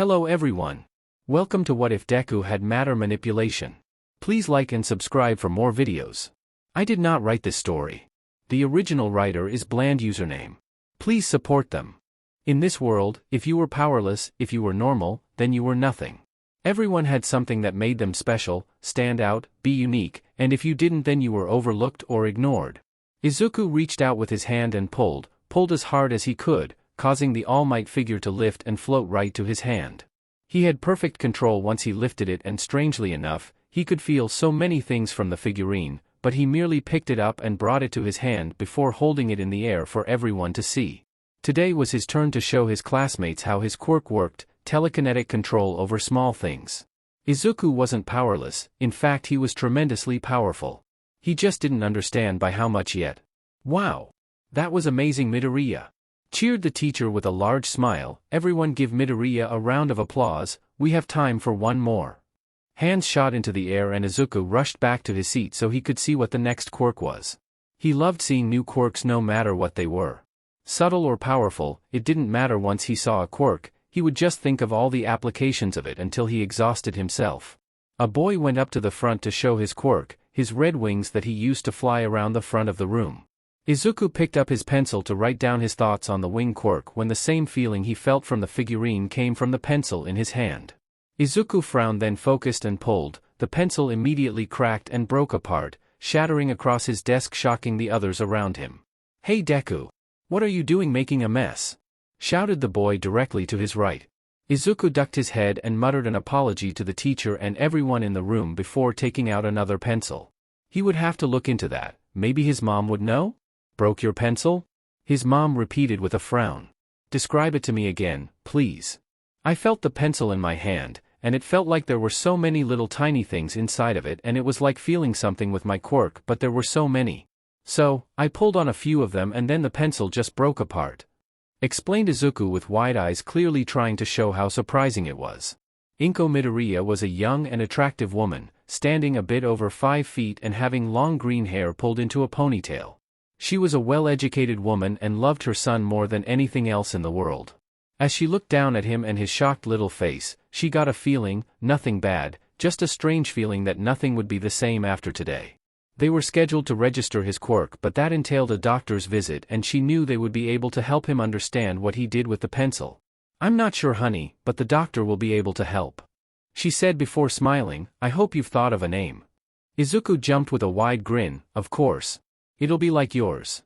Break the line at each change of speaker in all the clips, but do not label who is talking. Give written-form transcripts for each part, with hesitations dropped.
Hello everyone. Welcome to What If Deku Had Matter Manipulation. Please like and subscribe for more videos. I did not write this story. The original writer is Bland Username. Please support them. In this world, if you were powerless, if you were normal, then you were nothing. Everyone had something that made them special, stand out, be unique, and if you didn't then you were overlooked or ignored. Izuku reached out with his hand and pulled as hard as he could, causing the All Might figure to lift and float right to his hand. He had perfect control once he lifted it, and strangely enough, he could feel so many things from the figurine, but he merely picked it up and brought it to his hand before holding it in the air for everyone to see. Today was his turn to show his classmates how his quirk worked, telekinetic control over small things. Izuku wasn't powerless, in fact he was tremendously powerful. He just didn't understand by how much yet. Wow! That was amazing, Midoriya! Cheered the teacher with a large smile. Everyone give Midoriya a round of applause, we have time for one more. Hands shot into the air and Izuku rushed back to his seat so he could see what the next quirk was. He loved seeing new quirks no matter what they were. Subtle or powerful, it didn't matter. Once he saw a quirk, he would just think of all the applications of it until he exhausted himself. A boy went up to the front to show his quirk, his red wings that he used to fly around the front of the room. Izuku picked up his pencil to write down his thoughts on the wing quirk when the same feeling he felt from the figurine came from the pencil in his hand. Izuku frowned, then focused and pulled. The pencil immediately cracked and broke apart, shattering across his desk, shocking the others around him. "Hey Deku! What are you doing making a mess?" shouted the boy directly to his right. Izuku ducked his head and muttered an apology to the teacher and everyone in the room before taking out another pencil. He would have to look into that, maybe his mom would know? "Broke your pencil?" his mom repeated with a frown. "Describe it to me again, please." "I felt the pencil in my hand, and it felt like there were so many little tiny things inside of it, and it was like feeling something with my quirk, but there were so many. So, I pulled on a few of them and then the pencil just broke apart," explained Izuku with wide eyes, clearly trying to show how surprising it was. Midoriya was a young and attractive woman, standing a bit over 5 feet and having long green hair pulled into a ponytail. She was a well-educated woman and loved her son more than anything else in the world. As she looked down at him and his shocked little face, she got a feeling, nothing bad, just a strange feeling that nothing would be the same after today. They were scheduled to register his quirk, but that entailed a doctor's visit, and she knew they would be able to help him understand what he did with the pencil. "I'm not sure, honey, but the doctor will be able to help," she said before smiling. "I hope you've thought of a name." Izuku jumped with a wide grin. "Of course. It'll be like yours."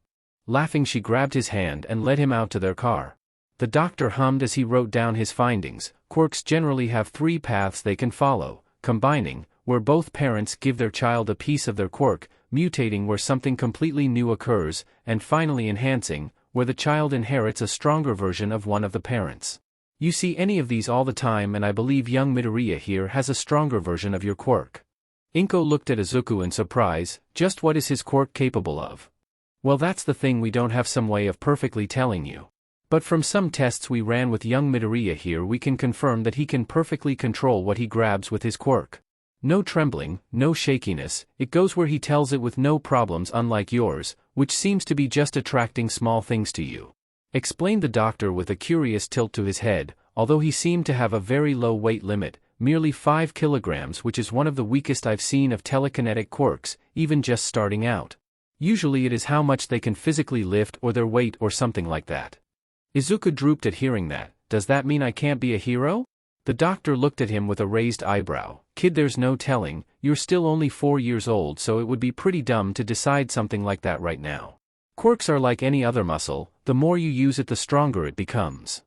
Laughing, she grabbed his hand and led him out to their car. The doctor hummed as he wrote down his findings. Quirks generally have 3 paths they can follow: combining, where both parents give their child a piece of their quirk; mutating, where something completely new occurs; and finally enhancing, where the child inherits a stronger version of one of the parents. You see any of these all the time, and I believe young Midoriya here has a stronger version of your quirk. Inko looked at Izuku in surprise. "Just what is his quirk capable of?" "Well, that's the thing, we don't have some way of perfectly telling you. But from some tests we ran with young Midoriya here, we can confirm that he can perfectly control what he grabs with his quirk. No trembling, no shakiness, it goes where he tells it with no problems, unlike yours, which seems to be just attracting small things to you," explained the doctor with a curious tilt to his head. Although he seemed to have a very low weight limit, merely 5 kilograms, which is one of the weakest I've seen of telekinetic quirks, even just starting out. Usually it is how much they can physically lift or their weight or something like that. Izuku drooped at hearing that. "Does that mean I can't be a hero?" The doctor looked at him with a raised eyebrow. "Kid, there's no telling, you're still only 4 years old, so it would be pretty dumb to decide something like that right now. Quirks are like any other muscle, the more you use it the stronger it becomes."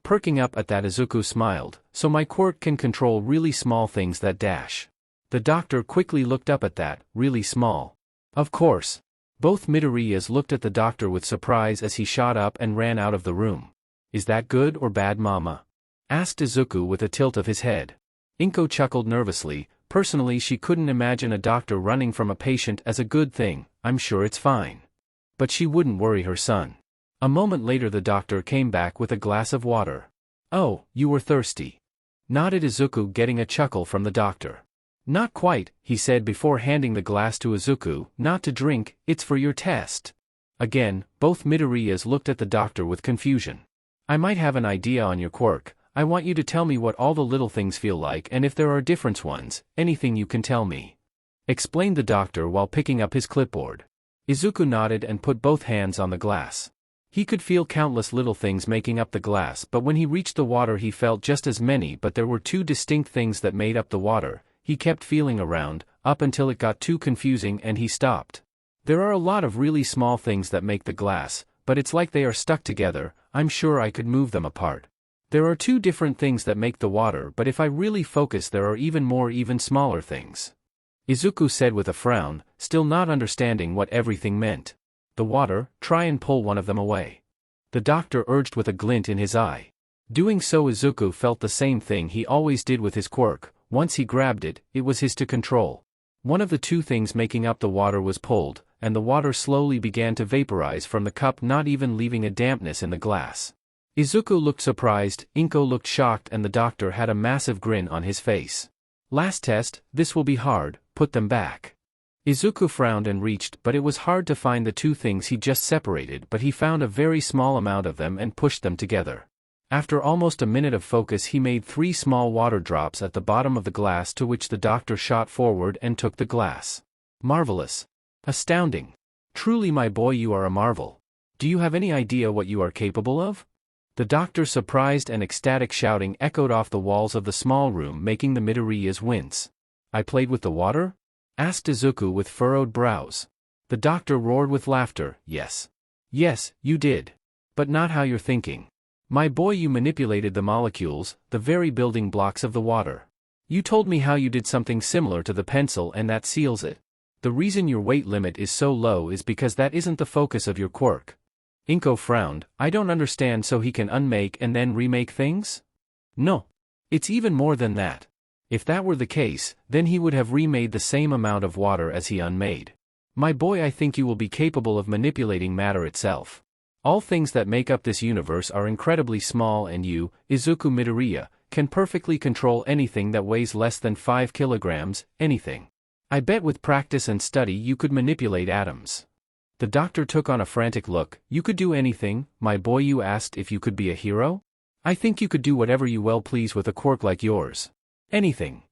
Perking up at that, Izuku smiled. "So my quirk can control really small things that dash." The doctor quickly looked up at that. "Really small?" "Of course." Both Midoriyas looked at the doctor with surprise as he shot up and ran out of the room. "Is that good or bad, Mama?" asked Izuku with a tilt of his head. Inko chuckled nervously. Personally, she couldn't imagine a doctor running from a patient as a good thing. "I'm sure it's fine." But she wouldn't worry her son. A moment later the doctor came back with a glass of water. "Oh, you were thirsty?" nodded Izuku, getting a chuckle from the doctor. "Not quite," he said before handing the glass to Izuku. "Not to drink, it's for your test." Again, both Midoriyas looked at the doctor with confusion. "I might have an idea on your quirk. I want you to tell me what all the little things feel like and if there are different ones, anything you can tell me," explained the doctor while picking up his clipboard. Izuku nodded and put both hands on the glass. He could feel countless little things making up the glass, but when he reached the water he felt just as many, but there were two distinct things that made up the water. He kept feeling around, up until it got too confusing and he stopped. There are a lot of really small things that make the glass, but it's like they are stuck together. I'm sure I could move them apart. There are two different things that make the water, but if I really focus there are even more, even smaller things," Izuku said with a frown, still not understanding what everything meant. "The water, try and pull one of them away," the doctor urged with a glint in his eye. Doing so, Izuku felt the same thing he always did with his quirk. Once he grabbed it, it was his to control. One of the two things making up the water was pulled, and the water slowly began to vaporize from the cup, not even leaving a dampness in the glass. Izuku looked surprised, Inko looked shocked, and the doctor had a massive grin on his face. "Last test, this will be hard, put them back." Izuku frowned and reached, but it was hard to find the two things he just separated, but he found a very small amount of them and pushed them together. After almost a minute of focus he made 3 small water drops at the bottom of the glass, to which the doctor shot forward and took the glass. "Marvelous. Astounding. Truly, my boy, you are a marvel. Do you have any idea what you are capable of?" The doctor's surprised and ecstatic shouting echoed off the walls of the small room, making the Midoriyas wince. "I played with the water?" asked Izuku with furrowed brows. The doctor roared with laughter. "Yes. Yes, you did. But not how you're thinking. My boy, you manipulated the molecules, the very building blocks of the water. You told me how you did something similar to the pencil, and that seals it. The reason your weight limit is so low is because that isn't the focus of your quirk." Inko frowned. "I don't understand. So he can unmake and then remake things?" "No. It's even more than that. If that were the case, then he would have remade the same amount of water as he unmade. My boy, I think you will be capable of manipulating matter itself. All things that make up this universe are incredibly small, and you, Izuku Midoriya, can perfectly control anything that weighs less than 5 kilograms, anything. I bet with practice and study you could manipulate atoms." The doctor took on a frantic look. "You could do anything, my boy? You asked if you could be a hero? I think you could do whatever you well please with a quirk like yours. Anything."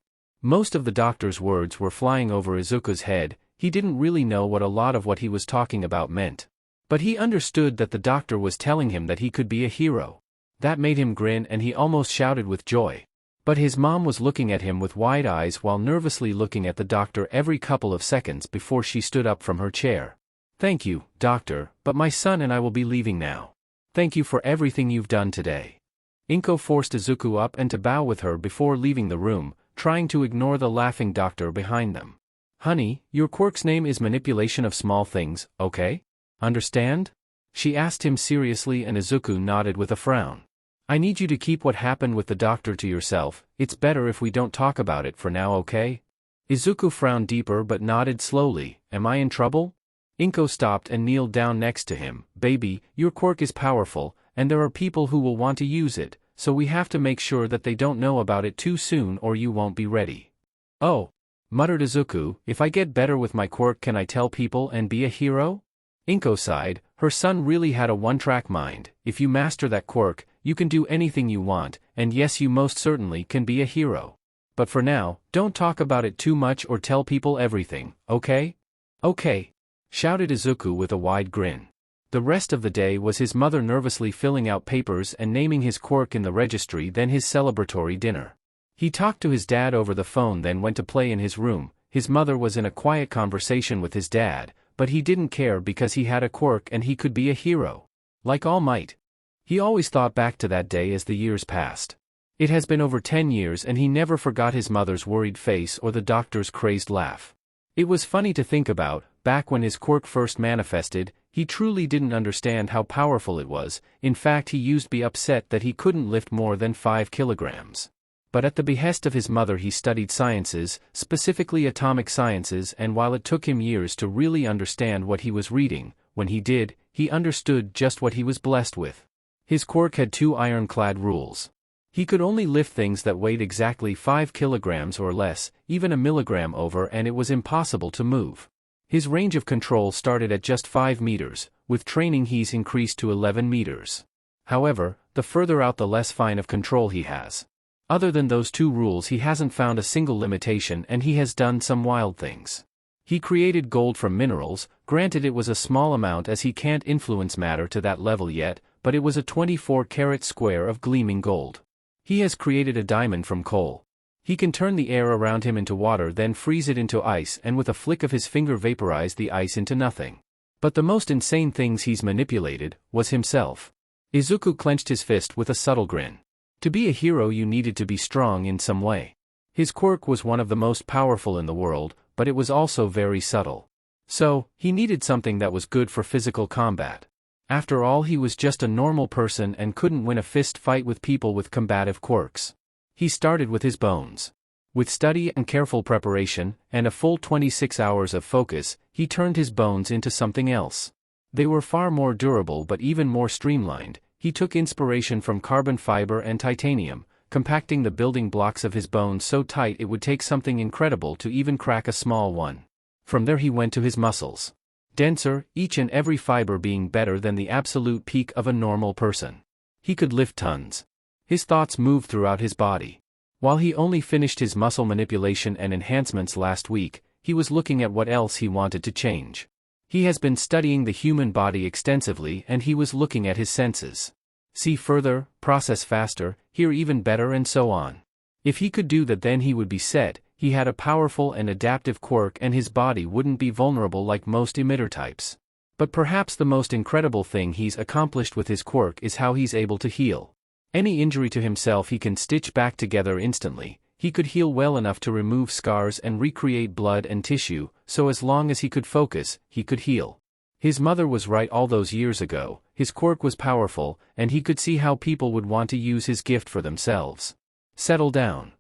Most of the doctor's words were flying over Izuku's head. He didn't really know what a lot of what he was talking about meant. But he understood that the doctor was telling him that he could be a hero. That made him grin, and he almost shouted with joy. But his mom was looking at him with wide eyes while nervously looking at the doctor every couple of seconds before she stood up from her chair. "Thank you, doctor, but my son and I will be leaving now. Thank you for everything you've done today." Inko forced Izuku up and to bow with her before leaving the room, trying to ignore the laughing doctor behind them. "Honey, your quirk's name is manipulation of small things, okay? Understand?" she asked him seriously, and Izuku nodded with a frown. "I need you to keep what happened with the doctor to yourself. It's better if we don't talk about it for now, okay?" Izuku frowned deeper but nodded slowly. "Am I in trouble?" Inko stopped and kneeled down next to him. "Baby, your quirk is powerful, and there are people who will want to use it, so we have to make sure that they don't know about it too soon or you won't be ready." "Oh," muttered Izuku, "if I get better with my quirk, can I tell people and be a hero?" Inko sighed. Her son really had a one-track mind. If you master that quirk, you can do anything you want, and yes, you most certainly can be a hero. But for now, don't talk about it too much or tell people everything, okay? "Okay," shouted Izuku with a wide grin. The rest of the day was his mother nervously filling out papers and naming his quirk in the registry, then his celebratory dinner. He talked to his dad over the phone, then went to play in his room. His mother was in a quiet conversation with his dad, but he didn't care because he had a quirk and he could be a hero. Like All Might. He always thought back to that day as the years passed. It has been over 10 years and he never forgot his mother's worried face or the doctor's crazed laugh. It was funny to think about. Back when his quirk first manifested, he truly didn't understand how powerful it was. In fact, he used to be upset that he couldn't lift more than 5 kilograms. But at the behest of his mother he studied sciences, specifically atomic sciences, and while it took him years to really understand what he was reading, when he did, he understood just what he was blessed with. His quirk had 2 ironclad rules. He could only lift things that weighed exactly 5 kilograms or less, even a milligram over, and it was impossible to move. His range of control started at just 5 meters, with training he's increased to 11 meters. However, the further out the less fine of control he has. Other than those two rules he hasn't found a single limitation, and he has done some wild things. He created gold from minerals, granted it was a small amount as he can't influence matter to that level yet, but it was a 24-carat square of gleaming gold. He has created a diamond from coal. He can turn the air around him into water, then freeze it into ice, and with a flick of his finger vaporize the ice into nothing. But the most insane things he's manipulated was himself. Izuku clenched his fist with a subtle grin. To be a hero you needed to be strong in some way. His quirk was one of the most powerful in the world, but it was also very subtle. So, he needed something that was good for physical combat. After all, he was just a normal person and couldn't win a fist fight with people with combative quirks. He started with his bones. With study and careful preparation, and a full 26 hours of focus, he turned his bones into something else. They were far more durable but even more streamlined. He took inspiration from carbon fiber and titanium, compacting the building blocks of his bones so tight it would take something incredible to even crack a small one. From there he went to his muscles. Denser, each and every fiber being better than the absolute peak of a normal person. He could lift tons. His thoughts moved throughout his body. While he only finished his muscle manipulation and enhancements last week, he was looking at what else he wanted to change. He has been studying the human body extensively, and he was looking at his senses. See further, process faster, hear even better, and so on. If he could do that, then he would be set. He had a powerful and adaptive quirk, and his body wouldn't be vulnerable like most emitter types. But perhaps the most incredible thing he's accomplished with his quirk is how he's able to heal. Any injury to himself he can stitch back together instantly. He could heal well enough to remove scars and recreate blood and tissue, so as long as he could focus, he could heal. His mother was right all those years ago. His quirk was powerful, and he could see how people would want to use his gift for themselves. Settle down.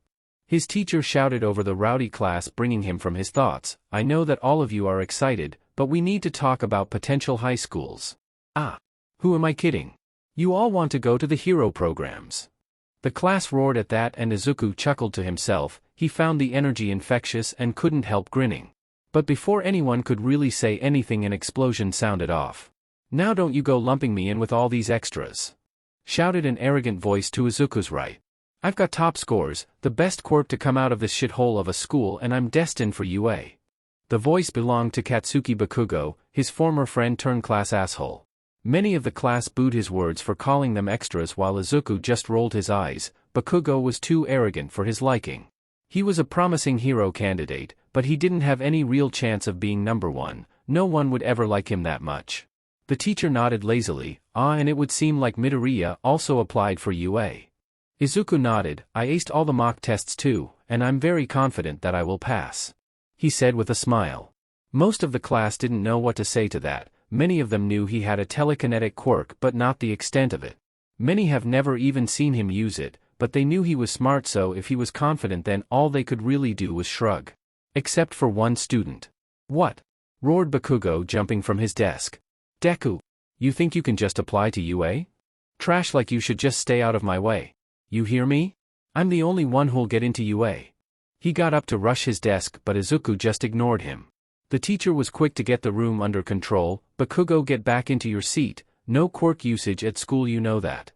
His teacher shouted over the rowdy class, bringing him from his thoughts. I know that all of you are excited, but we need to talk about potential high schools. Ah. Who am I kidding? You all want to go to the hero programs. The class roared at that, and Izuku chuckled to himself. He found the energy infectious and couldn't help grinning. But before anyone could really say anything, an explosion sounded off. Now don't you go lumping me in with all these extras, shouted an arrogant voice to Izuku's right. I've got top scores, the best quirk to come out of this shithole of a school, and I'm destined for UA. The voice belonged to Katsuki Bakugo, his former friend turned class asshole. Many of the class booed his words for calling them extras, while Izuku just rolled his eyes. Bakugo was too arrogant for his liking. He was a promising hero candidate, but he didn't have any real chance of being number one. No one would ever like him that much. The teacher nodded lazily. And it would seem like Midoriya also applied for UA. Izuku nodded. I aced all the mock tests too, and I'm very confident that I will pass, he said with a smile. Most of the class didn't know what to say to that. Many of them knew he had a telekinetic quirk, but not the extent of it. Many have never even seen him use it, but they knew he was smart, so if he was confident, then all they could really do was shrug. Except for one student. What? Roared Bakugo, jumping from his desk. Deku, you think you can just apply to UA? Trash like you should just stay out of my way. You hear me? I'm the only one who'll get into UA. He got up to rush his desk, but Izuku just ignored him. The teacher was quick to get the room under control. Bakugo, get back into your seat. No quirk usage at school, you know that.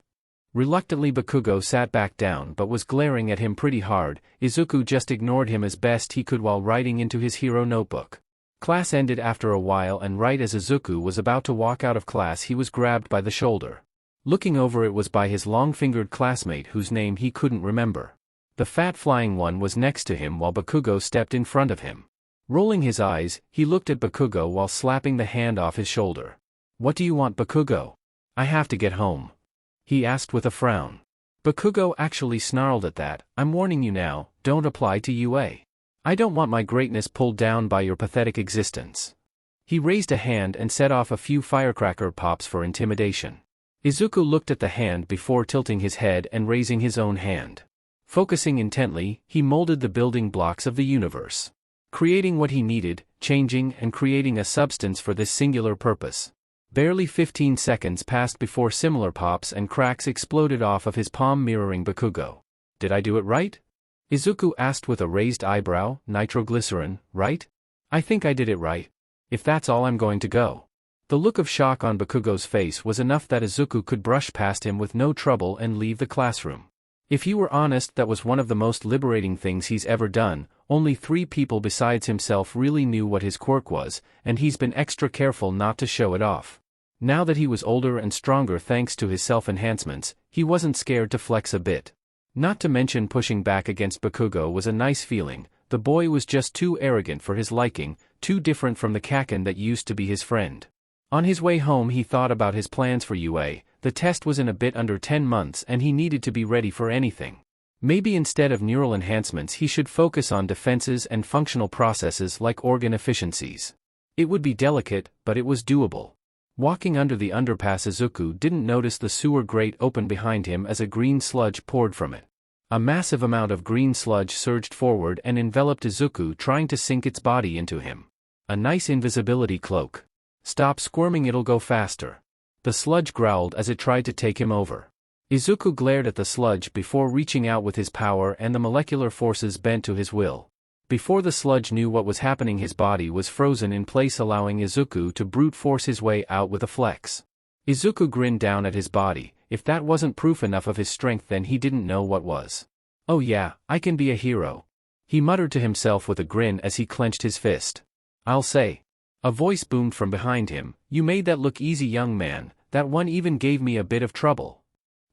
Reluctantly Bakugo sat back down but was glaring at him pretty hard. Izuku just ignored him as best he could while writing into his hero notebook. Class ended after a while, and right as Izuku was about to walk out of class, he was grabbed by the shoulder. Looking over, it was by his long-fingered classmate whose name he couldn't remember. The fat flying one was next to him while Bakugo stepped in front of him. Rolling his eyes, he looked at Bakugo while slapping the hand off his shoulder. What do you want, Bakugo? I have to get home, he asked with a frown. Bakugo actually snarled at that. I'm warning you now, don't apply to UA. I don't want my greatness pulled down by your pathetic existence. He raised a hand and set off a few firecracker pops for intimidation. Izuku looked at the hand before tilting his head and raising his own hand. Focusing intently, he molded the building blocks of the universe, creating what he needed, changing and creating a substance for this singular purpose. Barely 15 seconds passed before similar pops and cracks exploded off of his palm, mirroring Bakugo. Did I do it right? Izuku asked with a raised eyebrow. Nitroglycerin, right? I think I did it right. If that's all, I'm going to go. The look of shock on Bakugo's face was enough that Izuku could brush past him with no trouble and leave the classroom. If he were honest, that was one of the most liberating things he's ever done. Only 3 people besides himself really knew what his quirk was, and he's been extra careful not to show it off. Now that he was older and stronger thanks to his self-enhancements, he wasn't scared to flex a bit. Not to mention pushing back against Bakugo was a nice feeling. The boy was just too arrogant for his liking, too different from the Kaken that used to be his friend. On his way home he thought about his plans for UA. The test was in a bit under 10 months and he needed to be ready for anything. Maybe instead of neural enhancements he should focus on defenses and functional processes like organ efficiencies. It would be delicate, but it was doable. Walking under the underpass, Izuku didn't notice the sewer grate open behind him as a green sludge poured from it. A massive amount of green sludge surged forward and enveloped Izuku, trying to sink its body into him. A nice invisibility cloak. Stop squirming, it'll go faster. The sludge growled as it tried to take him over. Izuku glared at the sludge before reaching out with his power, and the molecular forces bent to his will. Before the sludge knew what was happening, his body was frozen in place, allowing Izuku to brute force his way out with a flex. Izuku grinned down at his body. If that wasn't proof enough of his strength, then he didn't know what was. Oh yeah, I can be a hero, he muttered to himself with a grin as he clenched his fist. I'll say. A voice boomed from behind him. You made that look easy, young man. That one even gave me a bit of trouble.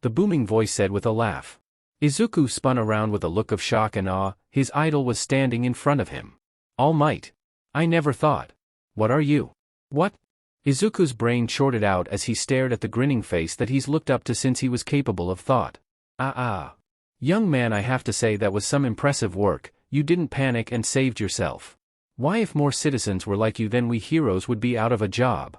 The booming voice said with a laugh. Izuku spun around with a look of shock and awe. His idol was standing in front of him. All Might. I never thought. What are you? What? Izuku's brain shorted out as he stared at the grinning face that he's looked up to since he was capable of thought. Young man, I have to say that was some impressive work. You didn't panic and saved yourself. Why, if more citizens were like you, then we heroes would be out of a job.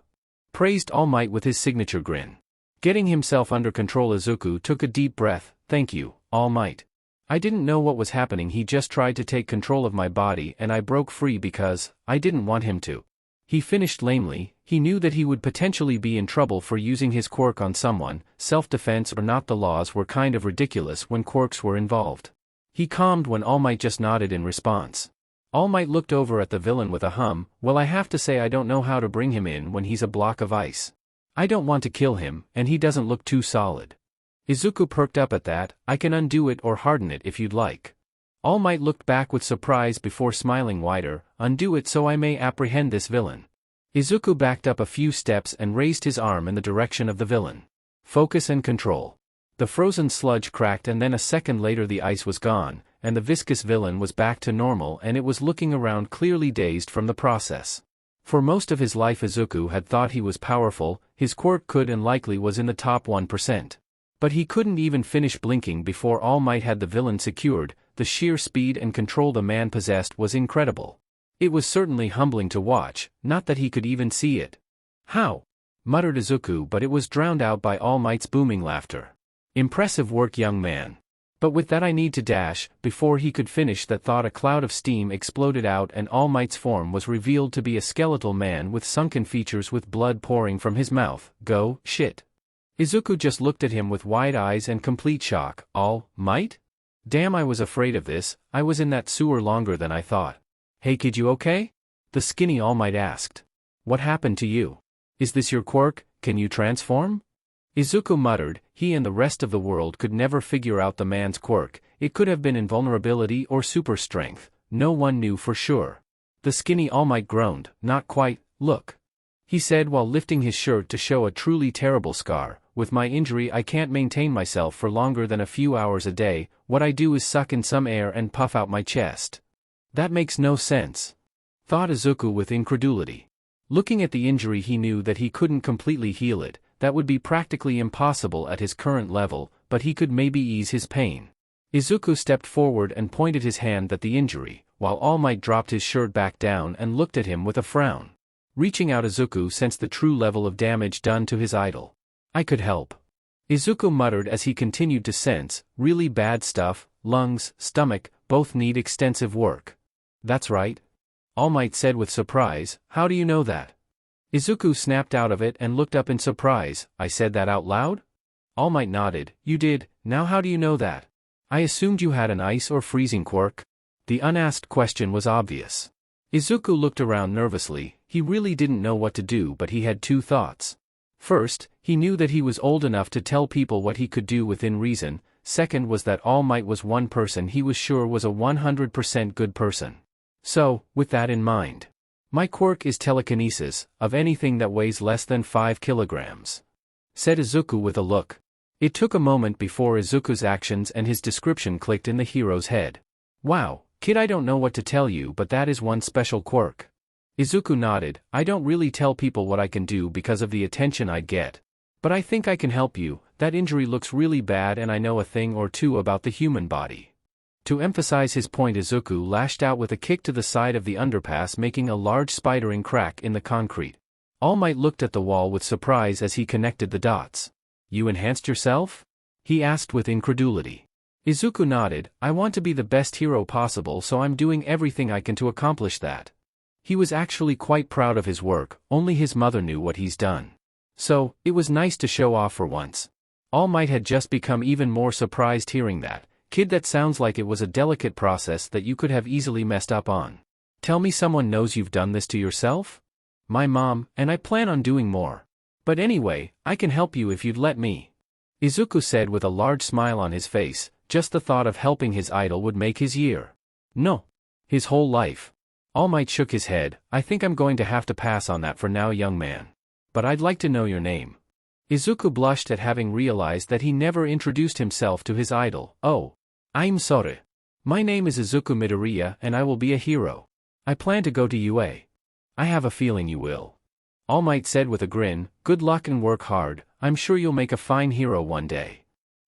Praised All Might with his signature grin. Getting himself under control, Izuku took a deep breath. Thank you, All Might. I didn't know what was happening. He just tried to take control of my body and I broke free because I didn't want him to. He finished lamely. He knew that he would potentially be in trouble for using his quirk on someone. Self-defense or not, the laws were kind of ridiculous when quirks were involved. He calmed when All Might just nodded in response. All Might looked over at the villain with a hum. Well, I have to say I don't know how to bring him in when he's a block of ice. I don't want to kill him, and he doesn't look too solid. Izuku perked up at that. I can undo it or harden it if you'd like. All Might looked back with surprise before smiling wider. Undo it so I may apprehend this villain. Izuku backed up a few steps and raised his arm in the direction of the villain. Focus and control. The frozen sludge cracked, and then a second later the ice was gone, and the viscous villain was back to normal, and it was looking around clearly dazed from the process. For most of his life Izuku had thought he was powerful. His quirk could and likely was in the top 1%. But he couldn't even finish blinking before All Might had the villain secured. The sheer speed and control the man possessed was incredible. It was certainly humbling to watch, not that he could even see it. How? Muttered Izuku, but it was drowned out by All Might's booming laughter. Impressive work, young man. But with that I need to dash. Before he could finish that thought, a cloud of steam exploded out and All Might's form was revealed to be a skeletal man with sunken features with blood pouring from his mouth. Go, shit. Izuku just looked at him with wide eyes and complete shock. All Might? Damn, I was afraid of this. I was in that sewer longer than I thought. Hey kid, you okay? The skinny All Might asked. What happened to you? Is this your quirk? Can you transform? Izuku muttered. He and the rest of the world could never figure out the man's quirk. It could have been invulnerability or super strength. No one knew for sure. The skinny All Might groaned. Not quite. Look, he said while lifting his shirt to show a truly terrible scar. With my injury I can't maintain myself for longer than a few hours a day. What I do is suck in some air and puff out my chest. That makes no sense, thought Izuku with incredulity. Looking at the injury, he knew that he couldn't completely heal it. That would be practically impossible at his current level, but he could maybe ease his pain. Izuku stepped forward and pointed his hand at the injury, while All Might dropped his shirt back down and looked at him with a frown. Reaching out, Izuku sensed the true level of damage done to his idol. I could help, Izuku muttered as he continued to sense. Really bad stuff. Lungs, stomach, both need extensive work. That's right, All Might said with surprise. How do you know that? Izuku snapped out of it and looked up in surprise. I said that out loud? All Might nodded. You did. Now how do you know that? I assumed you had an ice or freezing quirk. The unasked question was obvious. Izuku looked around nervously. He really didn't know what to do, but he had two thoughts. First, he knew that he was old enough to tell people what he could do within reason. Second was that All Might was one person he was sure was a 100% good person. So, with that in mind, my quirk is telekinesis, of anything that weighs less than 5 kilograms, said Izuku with a look. It took a moment before Izuku's actions and his description clicked in the hero's head. Wow, kid, I don't know what to tell you, but that is one special quirk. Izuku nodded. I don't really tell people what I can do because of the attention I'd get. But I think I can help you. That injury looks really bad and I know a thing or two about the human body. To emphasize his point, Izuku lashed out with a kick to the side of the underpass, making a large spidering crack in the concrete. All Might looked at the wall with surprise as he connected the dots. You enhanced yourself? He asked with incredulity. Izuku nodded. I want to be the best hero possible, so I'm doing everything I can to accomplish that. He was actually quite proud of his work, only his mother knew what he's done. So, it was nice to show off for once. All Might had just become even more surprised hearing that. Kid, that sounds like it was a delicate process that you could have easily messed up on. Tell me someone knows you've done this to yourself? My mom, and I plan on doing more. But anyway, I can help you if you'd let me. Izuku said with a large smile on his face. Just the thought of helping his idol would make his year. No. His whole life. All Might shook his head. I think I'm going to have to pass on that for now, young man. But I'd like to know your name. Izuku blushed at having realized that he never introduced himself to his idol. Oh. I'm sorry. My name is Izuku Midoriya and I will be a hero. I plan to go to UA. I have a feeling you will. All Might said with a grin. Good luck and work hard. I'm sure you'll make a fine hero one day.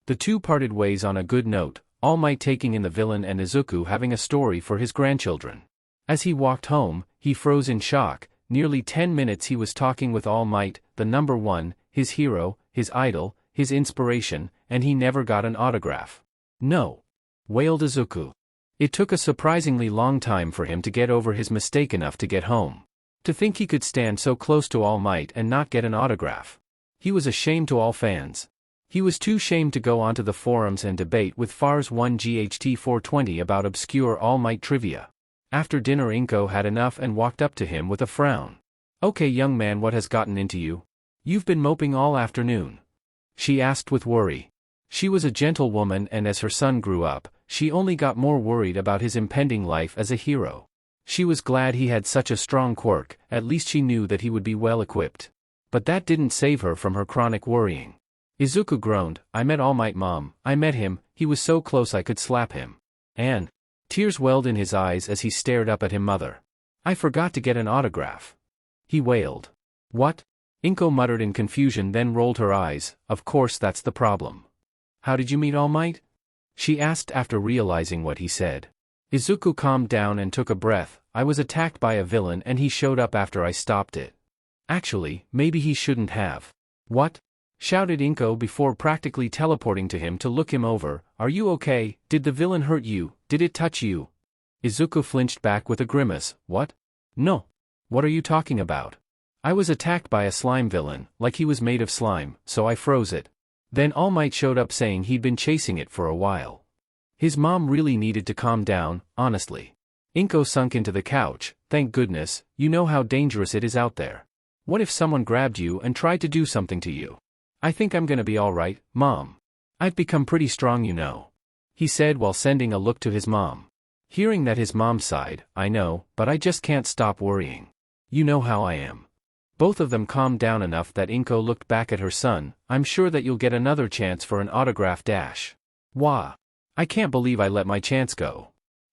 The two parted ways on a good note, All Might taking in the villain and Izuku having a story for his grandchildren. As he walked home, he froze in shock. Nearly 10 minutes he was talking with All Might, the number one, his hero, his idol, his inspiration, and he never got an autograph. No. Wailed Izuku. It took a surprisingly long time for him to get over his mistake enough to get home. To think he could stand so close to All Might and not get an autograph. He was a shame to all fans. He was too shamed to go onto the forums and debate with Fars 1 GHT 420 about obscure All Might trivia. After dinner, Inko had enough and walked up to him with a frown. Okay, young man, what has gotten into you? You've been moping all afternoon. She asked with worry. She was a gentle woman, and as her son grew up, she only got more worried about his impending life as a hero. She was glad he had such a strong quirk, at least she knew that he would be well equipped. But that didn't save her from her chronic worrying. Izuku groaned. I met All Might, Mom. I met him, he was so close I could slap him. And tears welled in his eyes as he stared up at him. Mother. I forgot to get an autograph. He wailed. What? Inko muttered in confusion, then rolled her eyes. Of course that's the problem. How did you meet All Might? She asked after realizing what he said. Izuku calmed down and took a breath. I was attacked by a villain and he showed up after I stopped it. Actually, maybe he shouldn't have. What? Shouted Inko before practically teleporting to him to look him over. Are you okay? Did the villain hurt you? Did it touch you? Izuku flinched back with a grimace. What? No. What are you talking about? I was attacked by a slime villain, like he was made of slime, so I froze it. Then All Might showed up saying he'd been chasing it for a while. His mom really needed to calm down, honestly. Inko sunk into the couch. Thank goodness, you know how dangerous it is out there. What if someone grabbed you and tried to do something to you? I think I'm gonna be alright, Mom. I've become pretty strong, you know. He said while sending a look to his mom. Hearing that, his mom sighed. I know, but I just can't stop worrying. You know how I am. Both of them calmed down enough that Inko looked back at her son. I'm sure that you'll get another chance for an autograph dash. Wah. I can't believe I let my chance go.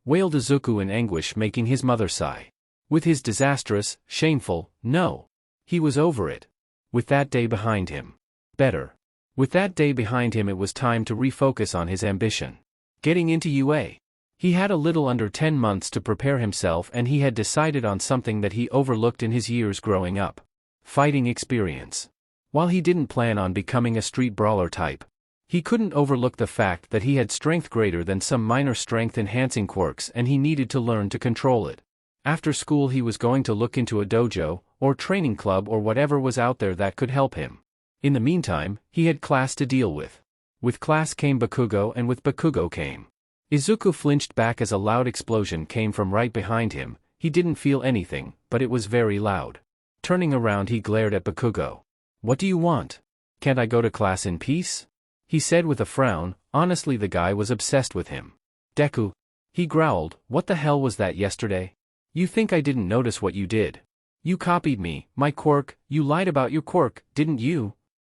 Wailed Izuku in anguish, making his mother sigh. With his disastrous, shameful, no. He was over it. With that day behind him. Better. With that day behind him, it was time to refocus on his ambition. Getting into UA. He had a little under 10 months to prepare himself, and he had decided on something that he overlooked in his years growing up. Fighting experience. While he didn't plan on becoming a street brawler type, he couldn't overlook the fact that he had strength greater than some minor strength-enhancing quirks, and he needed to learn to control it. After school he was going to look into a dojo, or training club, or whatever was out there that could help him. In the meantime, he had class to deal with. With class came Bakugo, and with Bakugo came. Izuku flinched back as a loud explosion came from right behind him. He didn't feel anything, but it was very loud. Turning around he glared at Bakugo. "What do you want? Can't I go to class in peace?" he said with a frown. Honestly, the guy was obsessed with him. "Deku," he growled, "what the hell was that yesterday? You think I didn't notice what you did? You copied me, my quirk, you lied about your quirk, didn't you?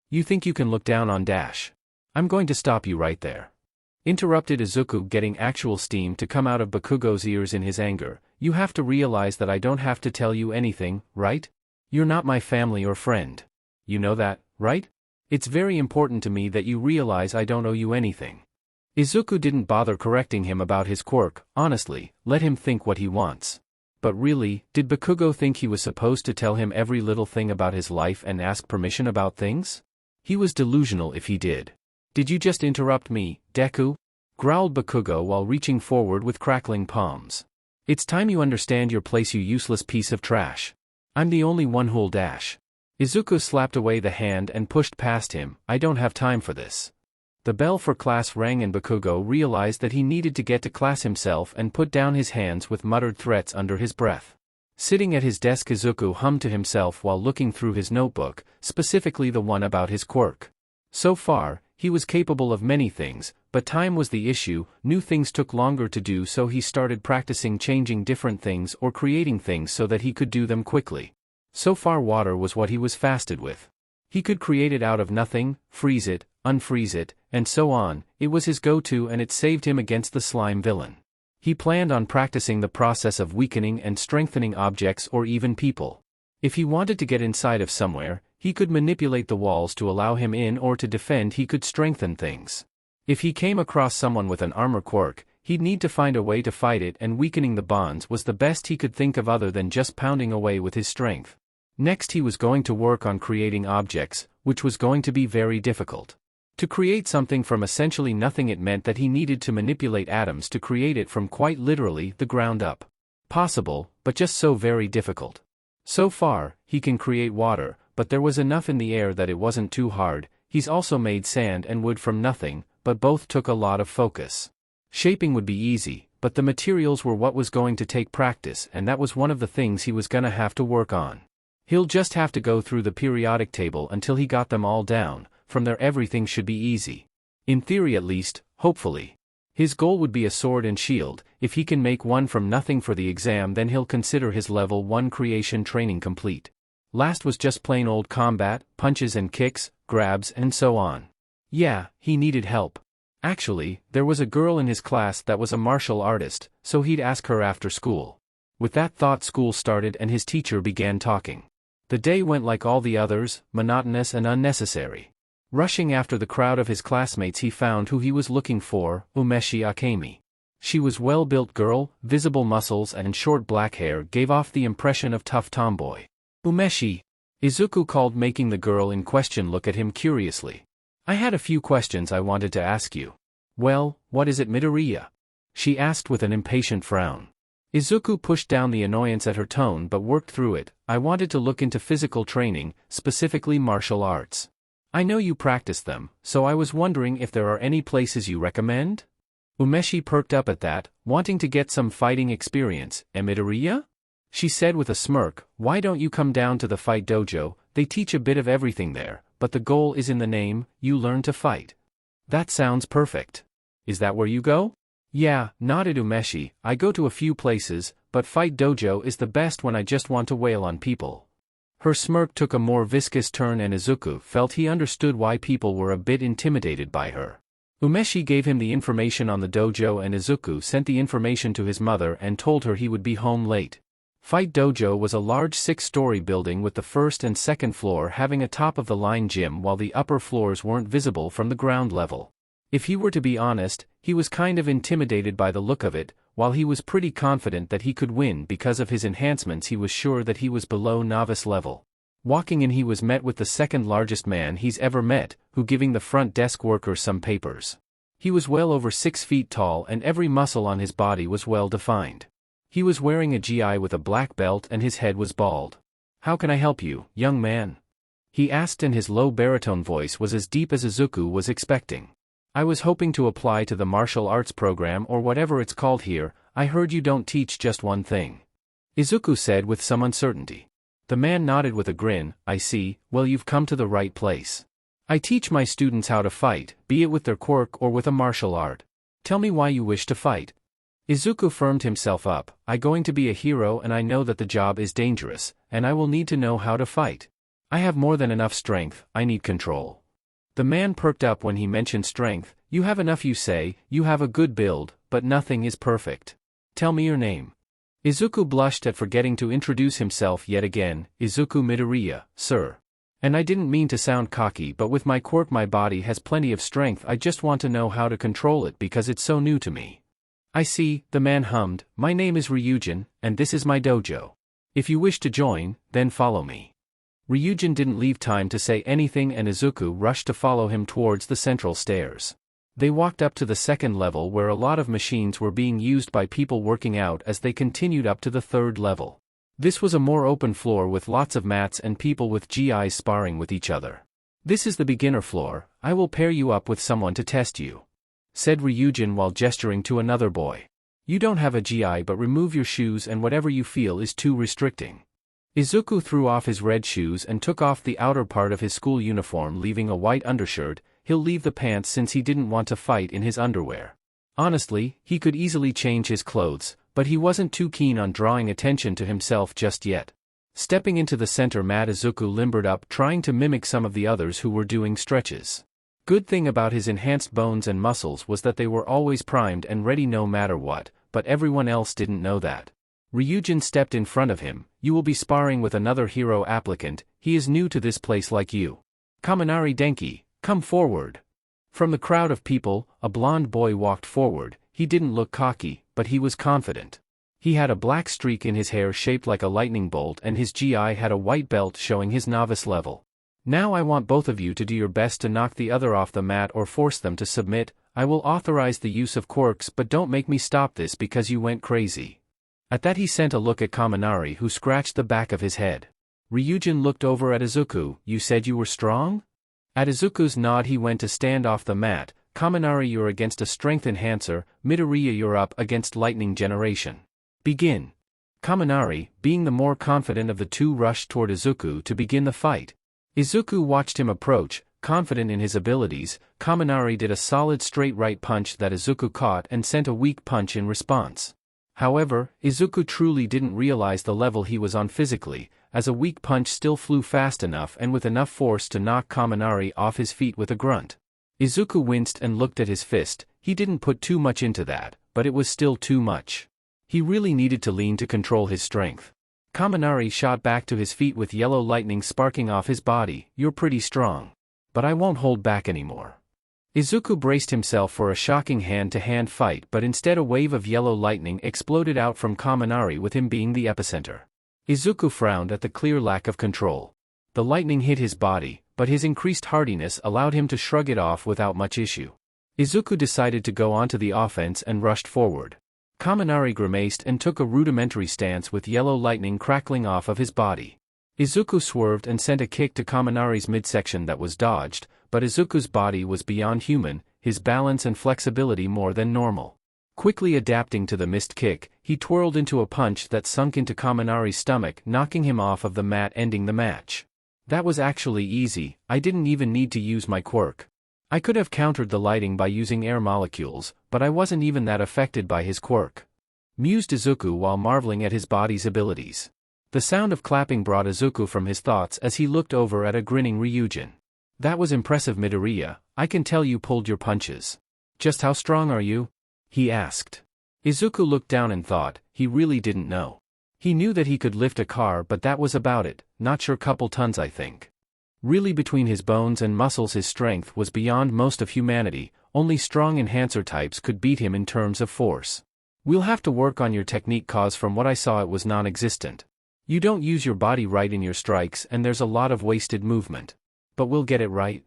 You think you can look down on Dash? I'm going to stop you right there." Interrupted Izuku, getting actual steam to come out of Bakugo's ears in his anger. "You have to realize that I don't have to tell you anything, right? You're not my family or friend. You know that, right? It's very important to me that you realize I don't owe you anything." Izuku didn't bother correcting him about his quirk. Honestly, let him think what he wants. But really, did Bakugo think he was supposed to tell him every little thing about his life and ask permission about things? He was delusional if he did. "Did you just interrupt me, Deku?" growled Bakugo while reaching forward with crackling palms. "It's time you understand your place, you useless piece of trash. I'm the only one who'll dash." Izuku slapped away the hand and pushed past him. "I don't have time for this." The bell for class rang and Bakugo realized that he needed to get to class himself and put down his hands with muttered threats under his breath. Sitting at his desk, Izuku hummed to himself while looking through his notebook, specifically the one about his quirk. So far, he was capable of many things, but time was the issue. New things took longer to do, so he started practicing changing different things or creating things so that he could do them quickly. So far, water was what he was fasted with. He could create it out of nothing, freeze it, unfreeze it, and so on. It was his go-to and it saved him against the slime villain. He planned on practicing the process of weakening and strengthening objects or even people. If he wanted to get inside of somewhere, he could manipulate the walls to allow him in, or to defend he could strengthen things. If he came across someone with an armor quirk, he'd need to find a way to fight it, and weakening the bonds was the best he could think of other than just pounding away with his strength. Next he was going to work on creating objects, which was going to be very difficult. To create something from essentially nothing, it meant that he needed to manipulate atoms to create it from quite literally the ground up. Possible, but just so very difficult. So far, he can create water, but there was enough in the air that it wasn't too hard. He's also made sand and wood from nothing, but both took a lot of focus. Shaping would be easy, but the materials were what was going to take practice, and that was one of the things he was gonna have to work on. He'll just have to go through the periodic table until he got them all down. From there everything should be easy. In theory at least, hopefully. His goal would be a sword and shield. If he can make one from nothing for the exam, then he'll consider his level 1 creation training complete. Last was just plain old combat, punches and kicks, grabs and so on. Yeah, he needed help. Actually, there was a girl in his class that was a martial artist, so he'd ask her after school. With that thought, school started and his teacher began talking. The day went like all the others, monotonous and unnecessary. Rushing after the crowd of his classmates, he found who he was looking for, Umeshi Akemi. She was well-built girl, visible muscles and short black hair gave off the impression of tough tomboy. "Umeshi," Izuku called, making the girl in question look at him curiously. "I had a few questions I wanted to ask you." "Well, what is it, Midoriya?" she asked with an impatient frown. Izuku pushed down the annoyance at her tone but worked through it. "I wanted to look into physical training, specifically martial arts. I know you practice them, so I was wondering if there are any places you recommend?" Umeshi perked up at that, wanting to get some fighting experience. "Midoriya?" she said with a smirk. "Why don't you come down to the fight dojo? They teach a bit of everything there, but the goal is in the name, you learn to fight." "That sounds perfect. Is that where you go?" "Yeah," nodded Umeshi, "I go to a few places, but fight dojo is the best when I just want to wail on people." Her smirk took a more viscous turn and Izuku felt he understood why people were a bit intimidated by her. Umeshi gave him the information on the dojo and Izuku sent the information to his mother and told her he would be home late. Fight Dojo was a large 6-story building with the first and second floor having a top-of-the-line gym while the upper floors weren't visible from the ground level. If he were to be honest, he was kind of intimidated by the look of it. While he was pretty confident that he could win because of his enhancements, he was sure that he was below novice level. Walking in, he was met with the second largest man he's ever met, who giving the front desk worker some papers. He was well over 6 feet tall and every muscle on his body was well defined. He was wearing a GI with a black belt and his head was bald. "How can I help you, young man?" he asked, and his low baritone voice was as deep as Izuku was expecting. "I was hoping to apply to the martial arts program or whatever it's called here. I heard you don't teach just one thing." Izuku said with some uncertainty. The man nodded with a grin. I see, well you've come to the right place. I teach my students how to fight, be it with their quirk or with a martial art. Tell me why you wish to fight. Izuku firmed himself up. I'm going to be a hero and I know that the job is dangerous, and I will need to know how to fight. I have more than enough strength, I need control. The man perked up when he mentioned strength. You have enough, you say, you have a good build, but nothing is perfect. Tell me your name. Izuku blushed at forgetting to introduce himself yet again. Izuku Midoriya, sir. And I didn't mean to sound cocky, but with my quirk my body has plenty of strength, I just want to know how to control it because it's so new to me. I see, the man hummed. My name is Ryujin, and this is my dojo. If you wish to join, then follow me. Ryujin didn't leave time to say anything and Izuku rushed to follow him towards the central stairs. They walked up to the second level where a lot of machines were being used by people working out as they continued up to the third level. This was a more open floor with lots of mats and people with GIs sparring with each other. This is the beginner floor, I will pair you up with someone to test you, said Ryujin while gesturing to another boy. You don't have a GI but remove your shoes and whatever you feel is too restricting. Izuku threw off his red shoes and took off the outer part of his school uniform leaving a white undershirt. He'll leave the pants since he didn't want to fight in his underwear. Honestly, he could easily change his clothes, but he wasn't too keen on drawing attention to himself just yet. Stepping into the center mat, Izuku limbered up trying to mimic some of the others who were doing stretches. Good thing about his enhanced bones and muscles was that they were always primed and ready no matter what, but everyone else didn't know that. Ryujin stepped in front of him. You will be sparring with another hero applicant, he is new to this place like you. Kaminari Denki, come forward. From the crowd of people, a blond boy walked forward. He didn't look cocky, but he was confident. He had a black streak in his hair shaped like a lightning bolt and his GI had a white belt showing his novice level. Now I want both of you to do your best to knock the other off the mat or force them to submit. I will authorize the use of quirks but don't make me stop this because you went crazy. At that he sent a look at Kaminari who scratched the back of his head. Ryujin looked over at Izuku. You said you were strong? At Izuku's nod he went to stand off the mat. Kaminari, you're against a strength enhancer. Midoriya, you're up against lightning generation. Begin. Kaminari, being the more confident of the two, rushed toward Izuku to begin the fight. Izuku watched him approach, confident in his abilities. Kaminari did a solid straight right punch that Izuku caught and sent a weak punch in response. However, Izuku truly didn't realize the level he was on physically, as a weak punch still flew fast enough and with enough force to knock Kaminari off his feet with a grunt. Izuku winced and looked at his fist. He didn't put too much into that, but it was still too much. He really needed to lean to control his strength. Kaminari shot back to his feet with yellow lightning sparking off his body. You're pretty strong. But I won't hold back anymore. Izuku braced himself for a shocking hand-to-hand fight, but instead a wave of yellow lightning exploded out from Kaminari with him being the epicenter. Izuku frowned at the clear lack of control. The lightning hit his body, but his increased hardiness allowed him to shrug it off without much issue. Izuku decided to go onto the offense and rushed forward. Kaminari grimaced and took a rudimentary stance with yellow lightning crackling off of his body. Izuku swerved and sent a kick to Kaminari's midsection that was dodged, but Izuku's body was beyond human, his balance and flexibility more than normal. Quickly adapting to the missed kick, he twirled into a punch that sunk into Kaminari's stomach, knocking him off of the mat, ending the match. That was actually easy, I didn't even need to use my quirk. I could have countered the lighting by using air molecules, but I wasn't even that affected by his quirk, mused Izuku while marveling at his body's abilities. The sound of clapping brought Izuku from his thoughts as he looked over at a grinning Ryujin. That was impressive, Midoriya, I can tell you pulled your punches. Just how strong are you? He asked. Izuku looked down and thought, he really didn't know. He knew that he could lift a car but that was about it, not sure, couple tons I think. Really between his bones and muscles his strength was beyond most of humanity, only strong enhancer types could beat him in terms of force. We'll have to work on your technique cause from what I saw it was non-existent. You don't use your body right in your strikes and there's a lot of wasted movement. But we'll get it right,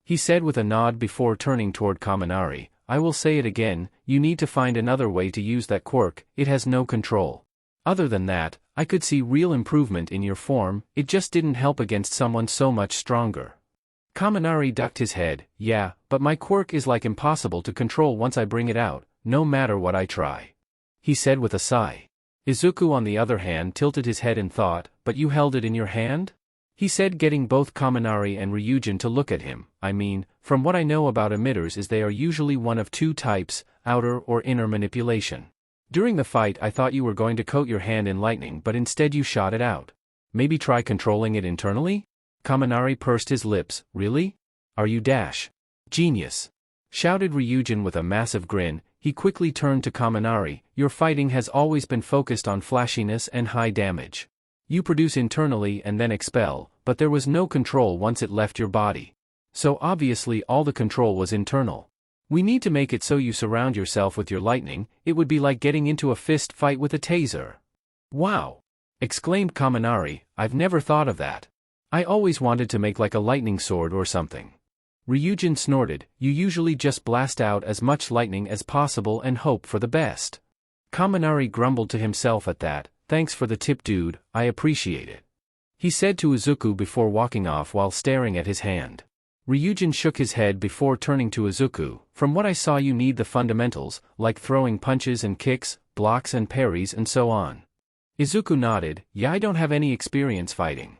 he said with a nod before turning toward Kaminari. I will say it again, you need to find another way to use that quirk, it has no control. Other than that, I could see real improvement in your form, it just didn't help against someone so much stronger. Kaminari ducked his head. Yeah, but my quirk is like impossible to control once I bring it out, no matter what I try, he said with a sigh. Izuku on the other hand tilted his head in thought, "But you held it in your hand?" He said, getting both Kaminari and Ryujin to look at him. "I mean, from what I know about emitters is they are usually one of two types, outer or inner manipulation. During the fight I thought you were going to coat your hand in lightning but instead you shot it out. Maybe try controlling it internally?" Kaminari pursed his lips. "Really? Are you genius?" shouted Ryujin with a massive grin. He quickly turned to Kaminari. "Your fighting has always been focused on flashiness and high damage. You produce internally and then expel, but there was no control once it left your body. So obviously all the control was internal. We need to make it so you surround yourself with your lightning. It would be like getting into a fist fight with a taser." "Wow!" exclaimed Kaminari, "I've never thought of that. I always wanted to make like a lightning sword or something." Ryujin snorted. "You usually just blast out as much lightning as possible and hope for the best." Kaminari grumbled to himself at that. "Thanks for the tip, dude, I appreciate it," he said to Izuku before walking off while staring at his hand. Ryujin shook his head before turning to Izuku. "From what I saw you need the fundamentals, like throwing punches and kicks, blocks and parries and so on." Izuku nodded. "Yeah, I don't have any experience fighting."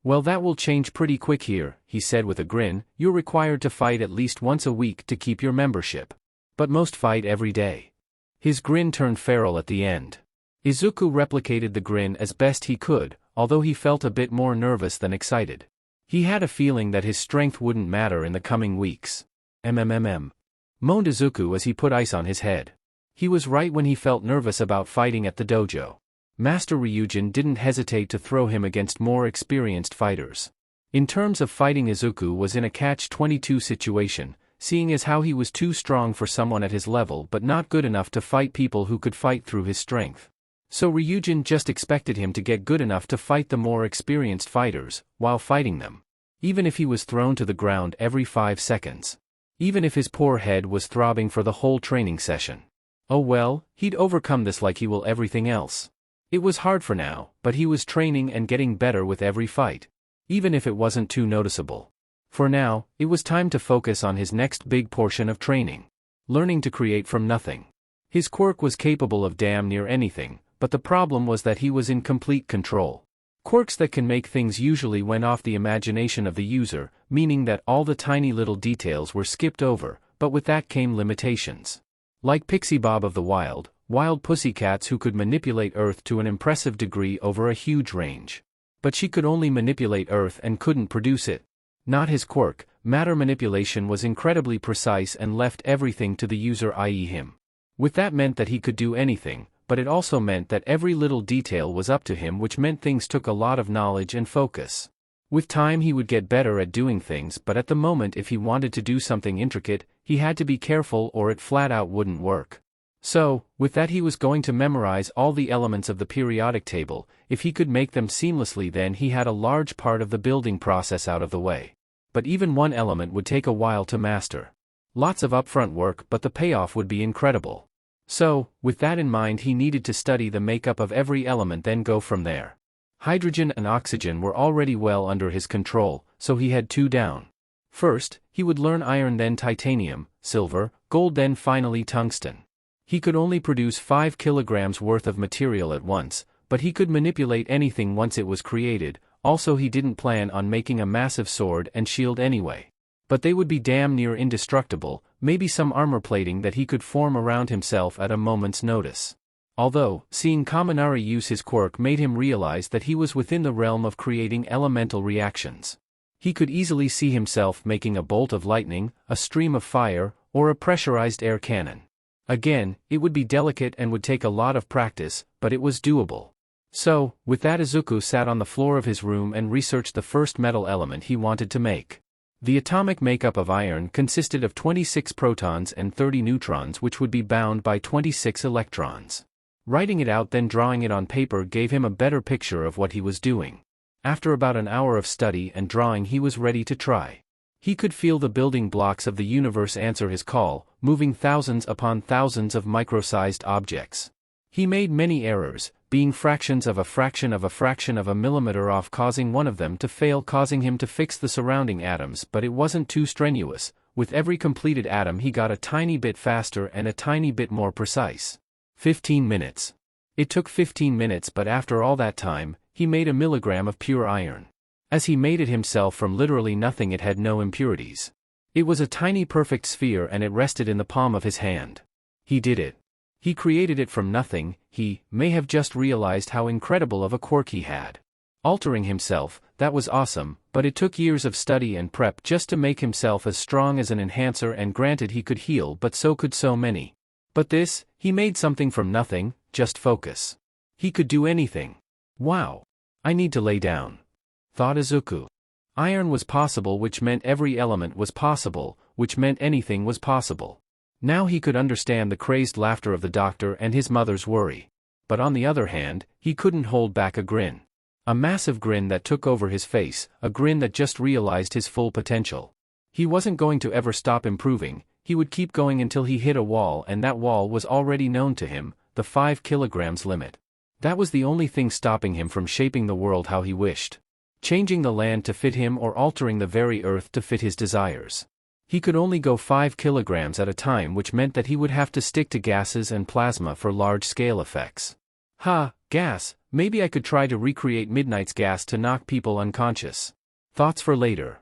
"Well, that will change pretty quick here," he said with a grin. "You're required to fight at least once a week to keep your membership. But most fight every day." His grin turned feral at the end. Izuku replicated the grin as best he could, although he felt a bit more nervous than excited. He had a feeling that his strength wouldn't matter in the coming weeks. Moaned Izuku as he put ice on his head. He was right when he felt nervous about fighting at the dojo. Master Ryujin didn't hesitate to throw him against more experienced fighters. In terms of fighting, Izuku was in a catch-22 situation, seeing as how he was too strong for someone at his level but not good enough to fight people who could fight through his strength. So Ryujin just expected him to get good enough to fight the more experienced fighters, while fighting them. Even if he was thrown to the ground every 5 seconds. Even if his poor head was throbbing for the whole training session. Oh well, he'd overcome this like he will everything else. It was hard for now, but he was training and getting better with every fight. Even if it wasn't too noticeable. For now, it was time to focus on his next big portion of training. Learning to create from nothing. His quirk was capable of damn near anything, but the problem was that he was in complete control. Quirks that can make things usually went off the imagination of the user, meaning that all the tiny little details were skipped over, but with that came limitations. Like Pixie Bob of the wild pussycats who could manipulate Earth to an impressive degree over a huge range. But she could only manipulate Earth and couldn't produce it. Not his quirk. Matter manipulation was incredibly precise and left everything to the user, i.e. him. With that meant that he could do anything, but it also meant that every little detail was up to him, which meant things took a lot of knowledge and focus. With time he would get better at doing things, but at the moment if he wanted to do something intricate, he had to be careful or it flat out wouldn't work. So, with that he was going to memorize all the elements of the periodic table. If he could make them seamlessly, then he had a large part of the building process out of the way. But even one element would take a while to master. Lots of upfront work, but the payoff would be incredible. So, with that in mind, he needed to study the makeup of every element, then go from there. Hydrogen and oxygen were already well under his control, so he had 2 down. First, he would learn iron, then titanium, silver, gold, then finally tungsten. He could only produce 5 kilograms worth of material at once, but he could manipulate anything once it was created. Also, he didn't plan on making a massive sword and shield anyway. But they would be damn near indestructible, maybe some armor plating that he could form around himself at a moment's notice. Although, seeing Kaminari use his quirk made him realize that he was within the realm of creating elemental reactions. He could easily see himself making a bolt of lightning, a stream of fire, or a pressurized air cannon. Again, it would be delicate and would take a lot of practice, but it was doable. So, with that, Izuku sat on the floor of his room and researched the first metal element he wanted to make. The atomic makeup of iron consisted of 26 protons and 30 neutrons, which would be bound by 26 electrons. Writing it out then drawing it on paper gave him a better picture of what he was doing. After about an hour of study and drawing, he was ready to try. He could feel the building blocks of the universe answer his call, moving thousands upon thousands of micro-sized objects. He made many errors, being fractions of a fraction of a fraction of a millimeter off, causing one of them to fail, causing him to fix the surrounding atoms, but it wasn't too strenuous. With every completed atom he got a tiny bit faster and a tiny bit more precise. 15 minutes. It took 15 minutes, but after all that time, he made a milligram of pure iron. As he made it himself from literally nothing, it had no impurities. It was a tiny perfect sphere and it rested in the palm of his hand. He did it. He created it from nothing. He may have just realized how incredible of a quirk he had. Altering himself, that was awesome, but it took years of study and prep just to make himself as strong as an enhancer, and granted he could heal, but so could so many. But this, he made something from nothing, just focus. He could do anything. Wow. I need to lay down, thought Izuku. Iron was possible, which meant every element was possible, which meant anything was possible. Now he could understand the crazed laughter of the doctor and his mother's worry. But on the other hand, he couldn't hold back a grin. A massive grin that took over his face, a grin that just realized his full potential. He wasn't going to ever stop improving, he would keep going until he hit a wall, and that wall was already known to him, the 5 kilograms limit. That was the only thing stopping him from shaping the world how he wished. Changing the land to fit him or altering the very earth to fit his desires. He could only go 5 kilograms at a time, which meant that he would have to stick to gases and plasma for large-scale effects. Gas, maybe I could try to recreate Midnight's gas to knock people unconscious. Thoughts for later,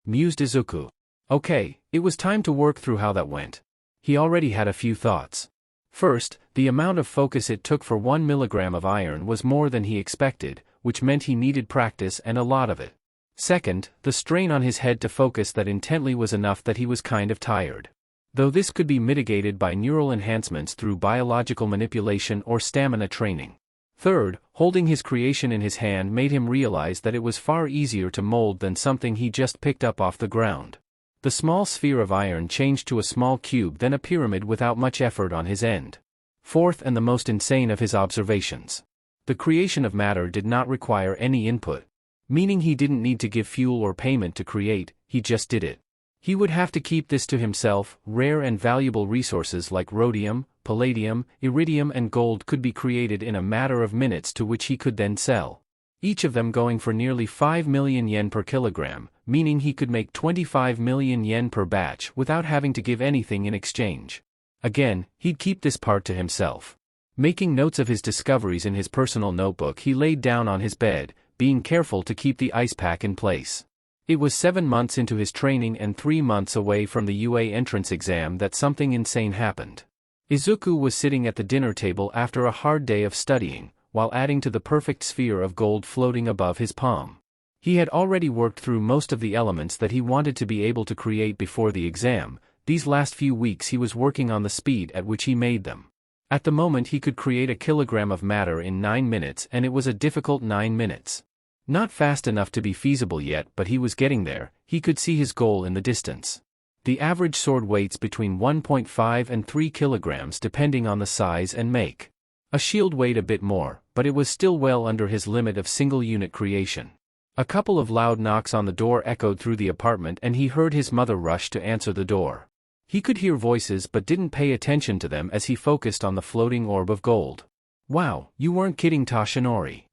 mused Izuku. Okay, it was time to work through how that went. He already had a few thoughts. First, the amount of focus it took for 1 milligram of iron was more than he expected, which meant he needed practice and a lot of it. Second, the strain on his head to focus that intently was enough that he was kind of tired. Though this could be mitigated by neural enhancements through biological manipulation or stamina training. Third, holding his creation in his hand made him realize that it was far easier to mold than something he just picked up off the ground. The small sphere of iron changed to a small cube, then a pyramid without much effort on his end. Fourth, and the most insane of his observations. The creation of matter did not require any input. Meaning he didn't need to give fuel or payment to create, he just did it. He would have to keep this to himself. Rare and valuable resources like rhodium, palladium, iridium and gold could be created in a matter of minutes, to which he could then sell. Each of them going for nearly 5 million yen per kilogram, meaning he could make 25 million yen per batch without having to give anything in exchange. Again, he'd keep this part to himself. Making notes of his discoveries in his personal notebook, he laid down on his bed, being careful to keep the ice pack in place. It was 7 months into his training and 3 months away from the UA entrance exam that something insane happened. Izuku was sitting at the dinner table after a hard day of studying, while adding to the perfect sphere of gold floating above his palm. He had already worked through most of the elements that he wanted to be able to create before the exam. These last few weeks he was working on the speed at which he made them. At the moment he could create a kilogram of matter in 9 minutes, and it was a difficult 9 minutes. Not fast enough to be feasible yet, but he was getting there. He could see his goal in the distance. The average sword weights between 1.5 and 3 kilograms depending on the size and make. A shield weighed a bit more, but it was still well under his limit of single unit creation. A couple of loud knocks on the door echoed through the apartment, and he heard his mother rush to answer the door. He could hear voices but didn't pay attention to them as he focused on the floating orb of gold. "Wow, you weren't kidding, Toshinori,"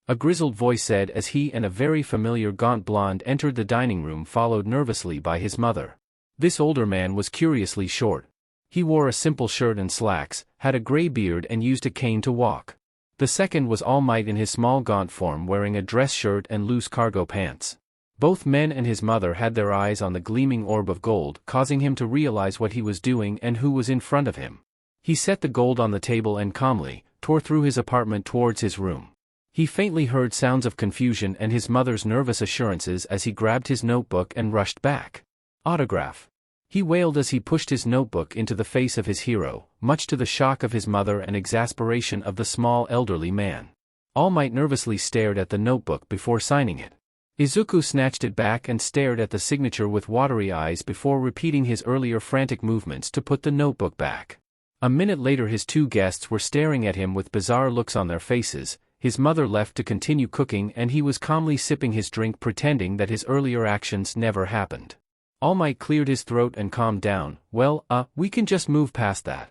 a grizzled voice said as he and a very familiar gaunt blonde entered the dining room, followed nervously by his mother. This older man was curiously short. He wore a simple shirt and slacks, had a gray beard and used a cane to walk. The second was All Might in his small gaunt form, wearing a dress shirt and loose cargo pants. Both men and his mother had their eyes on the gleaming orb of gold, causing him to realize what he was doing and who was in front of him. He set the gold on the table and calmly tore through his apartment towards his room. He faintly heard sounds of confusion and his mother's nervous assurances as he grabbed his notebook and rushed back. "Autograph," he wailed as he pushed his notebook into the face of his hero, much to the shock of his mother and exasperation of the small elderly man. All Might nervously stared at the notebook before signing it. Izuku snatched it back and stared at the signature with watery eyes before repeating his earlier frantic movements to put the notebook back. A minute later his two guests were staring at him with bizarre looks on their faces. His mother left to continue cooking and he was calmly sipping his drink, pretending that his earlier actions never happened. All Might cleared his throat and calmed down. "Well, we can just move past that,"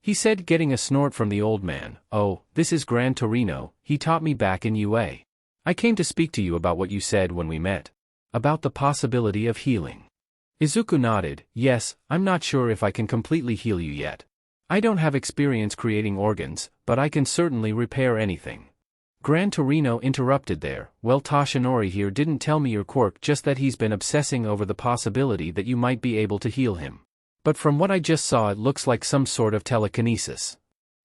he said, getting a snort from the old man. "Oh, this is Gran Torino, he taught me back in UA. I came to speak to you about what you said when we met. About the possibility of healing." Izuku nodded. "Yes, I'm not sure if I can completely heal you yet. I don't have experience creating organs, but I can certainly repair anything. Gran Torino interrupted there. Well, Toshinori here didn't tell me your quirk, just that he's been obsessing over the possibility that you might be able to heal him. But from what I just saw, it looks like some sort of telekinesis.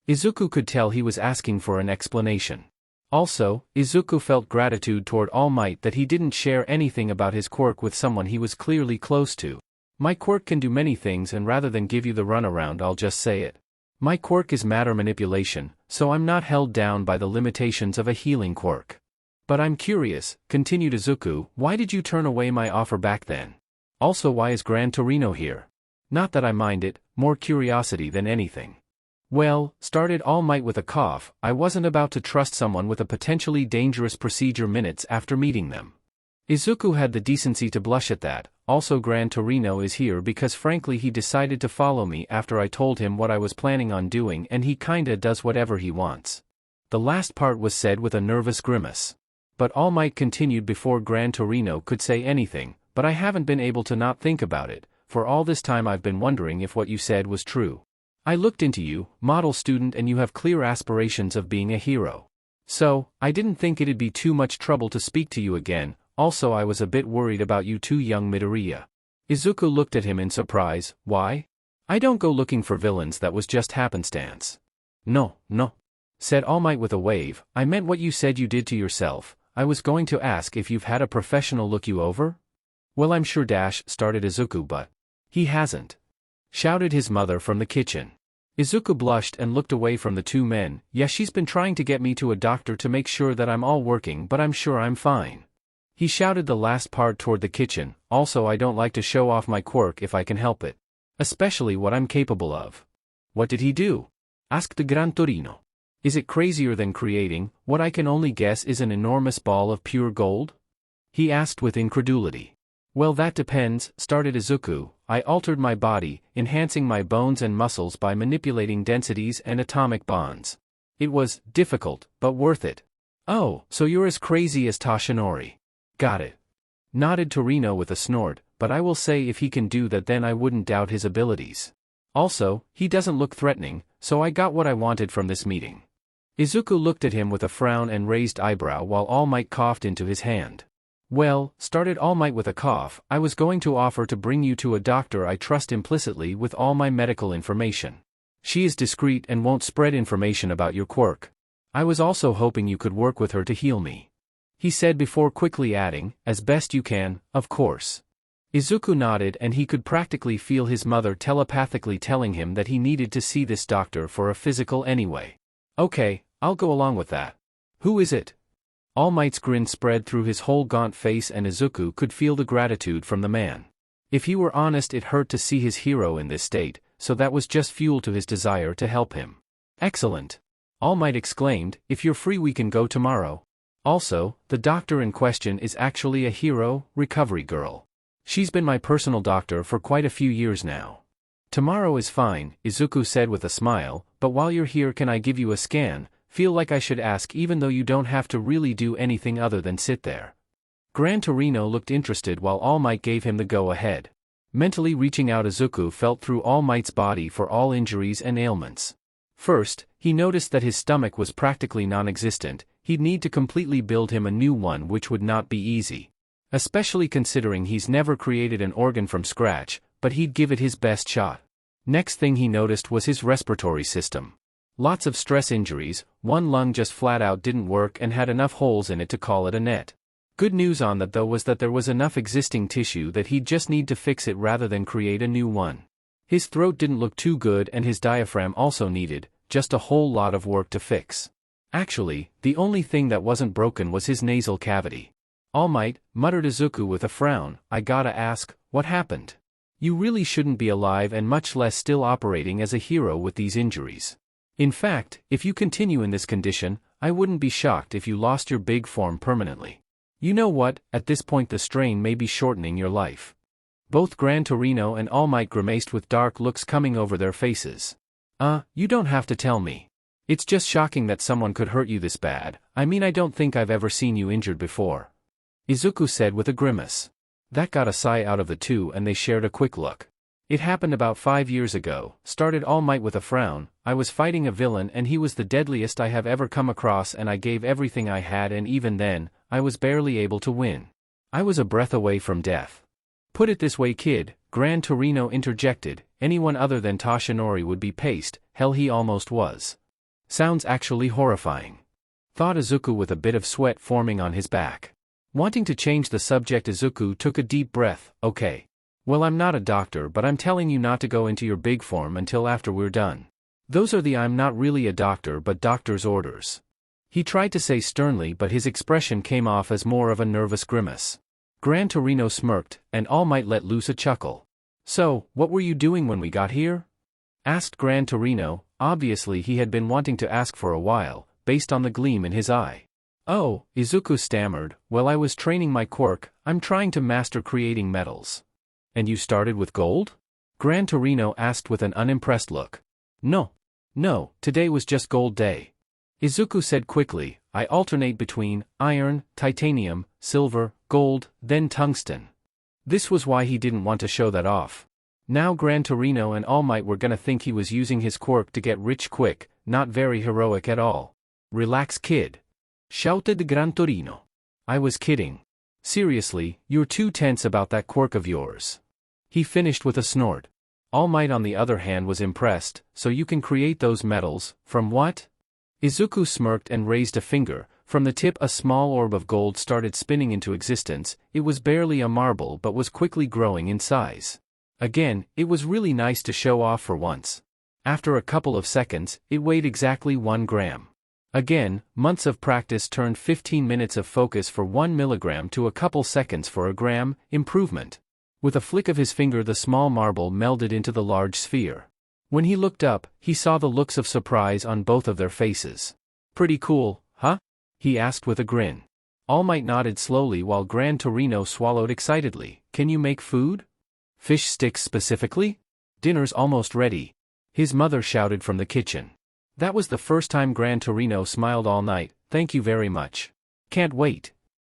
Izuku could tell he was asking for an explanation. Also, Izuku felt gratitude toward All Might that he didn't share anything about his quirk with someone he was clearly close to. My quirk can do many things, and rather than give you the runaround, I'll just say it. My quirk is matter manipulation, so I'm not held down by the limitations of a healing quirk. But I'm curious, continued Izuku, why did you turn away my offer back then? Also, why is Gran Torino here? Not that I mind it, more curiosity than anything. Well, started All Might with a cough, I wasn't about to trust someone with a potentially dangerous procedure minutes after meeting them. Izuku had the decency to blush at that. Also, Gran Torino is here because frankly he decided to follow me after I told him what I was planning on doing, and he kinda does whatever he wants. The last part was said with a nervous grimace. But All Might continued before Gran Torino could say anything, but I haven't been able to not think about it. For all this time I've been wondering if what you said was true. I looked into you, model student, and you have clear aspirations of being a hero. So, I didn't think it'd be too much trouble to speak to you again. Also, I was a bit worried about you too, young Midoriya. Izuku looked at him in surprise. Why? I don't go looking for villains, that was just happenstance. No, said All Might with a wave, I meant what you said you did to yourself. I was going to ask if you've had a professional look you over? Well, I'm sure started Izuku, but he hasn't, shouted his mother from the kitchen. Izuku blushed and looked away from the two men. Yeah, she's been trying to get me to a doctor to make sure that I'm all working, but I'm sure I'm fine. He shouted the last part toward the kitchen. Also, I don't like to show off my quirk if I can help it. Especially what I'm capable of. What did he do? Asked Gran Torino. Is it crazier than creating what I can only guess is an enormous ball of pure gold? He asked with incredulity. Well, that depends, started Izuku. I altered my body, enhancing my bones and muscles by manipulating densities and atomic bonds. It was difficult, but worth it. Oh, so you're as crazy as Toshinori. Got it. Nodded Torino with a snort, but I will say if he can do that, then I wouldn't doubt his abilities. Also, he doesn't look threatening, so I got what I wanted from this meeting. Izuku looked at him with a frown and raised eyebrow while All Might coughed into his hand. Well, started All Might with a cough, I was going to offer to bring you to a doctor I trust implicitly with all my medical information. She is discreet and won't spread information about your quirk. I was also hoping you could work with her to heal me. He said before quickly adding, as best you can, of course. Izuku nodded, and he could practically feel his mother telepathically telling him that he needed to see this doctor for a physical anyway. Okay, I'll go along with that. Who is it? All Might's grin spread through his whole gaunt face, and Izuku could feel the gratitude from the man. If he were honest, it hurt to see his hero in this state, so that was just fuel to his desire to help him. Excellent! All Might exclaimed, if you're free we can go tomorrow. Also, the doctor in question is actually a hero, recovery girl. She's been my personal doctor for quite a few years now. Tomorrow is fine, Izuku said with a smile, but while you're here, can I give you a scan? Feel like I should ask even though you don't have to really do anything other than sit there. Gran Torino looked interested while All Might gave him the go-ahead. Mentally reaching out, Izuku felt through All Might's body for all injuries and ailments. First, he noticed that his stomach was practically non-existent. He'd need to completely build him a new one, which would not be easy. Especially considering he's never created an organ from scratch, but he'd give it his best shot. Next thing he noticed was his respiratory system. Lots of stress injuries, one lung just flat out didn't work and had enough holes in it to call it a net. Good news on that though was that there was enough existing tissue that he'd just need to fix it rather than create a new one. His throat didn't look too good, and his diaphragm also needed just a whole lot of work to fix. Actually, the only thing that wasn't broken was his nasal cavity. All Might, muttered Izuku with a frown, I gotta ask, what happened? You really shouldn't be alive and much less still operating as a hero with these injuries. In fact, if you continue in this condition, I wouldn't be shocked if you lost your big form permanently. You know what, at this point the strain may be shortening your life. Both Gran Torino and All Might grimaced with dark looks coming over their faces. You don't have to tell me. It's just shocking that someone could hurt you this bad. I mean, I don't think I've ever seen you injured before. Izuku said with a grimace. That got a sigh out of the two, and they shared a quick look. It happened about 5 years ago, started All Might with a frown. I was fighting a villain and he was the deadliest I have ever come across and I gave everything I had and even then, I was barely able to win. I was a breath away from death. Put it this way kid, Gran Torino interjected, anyone other than Toshinori would be paced, hell he almost was. Sounds actually horrifying. Thought Izuku with a bit of sweat forming on his back. Wanting to change the subject Izuku took a deep breath, okay. Well I'm not a doctor but I'm telling you not to go into your big form until after we're done. Those are the I'm not really a doctor but doctor's orders. He tried to say sternly but his expression came off as more of a nervous grimace. Gran Torino smirked, and All Might let loose a chuckle. So, what were you doing when we got here? Asked Gran Torino, obviously he had been wanting to ask for a while, based on the gleam in his eye. Oh, Izuku stammered, well I was training my quirk, I'm trying to master creating metals. And you started with gold? Gran Torino asked with an unimpressed look. No, today was just gold day. Izuku said quickly, I alternate between iron, titanium, silver, gold, then tungsten. This was why he didn't want to show that off. Now Gran Torino and All Might were gonna think he was using his quirk to get rich quick, not very heroic at all. Relax kid. Shouted Gran Torino. I was kidding. Seriously, you're too tense about that quirk of yours. He finished with a snort. All Might on the other hand was impressed, so you can create those metals, from what? Izuku smirked and raised a finger, from the tip a small orb of gold started spinning into existence, it was barely a marble but was quickly growing in size. Again, it was really nice to show off for once. After a couple of seconds, it weighed exactly 1 gram. Again, months of practice turned 15 minutes of focus for 1 milligram to a couple seconds for a gram, improvement. With a flick of his finger the small marble melded into the large sphere. When he looked up, he saw the looks of surprise on both of their faces. Pretty cool, huh? He asked with a grin. All Might nodded slowly while Gran Torino swallowed excitedly. Can you make food? Fish sticks specifically? Dinner's almost ready. His mother shouted from the kitchen. That was the first time Gran Torino smiled all night. Thank you very much. Can't wait.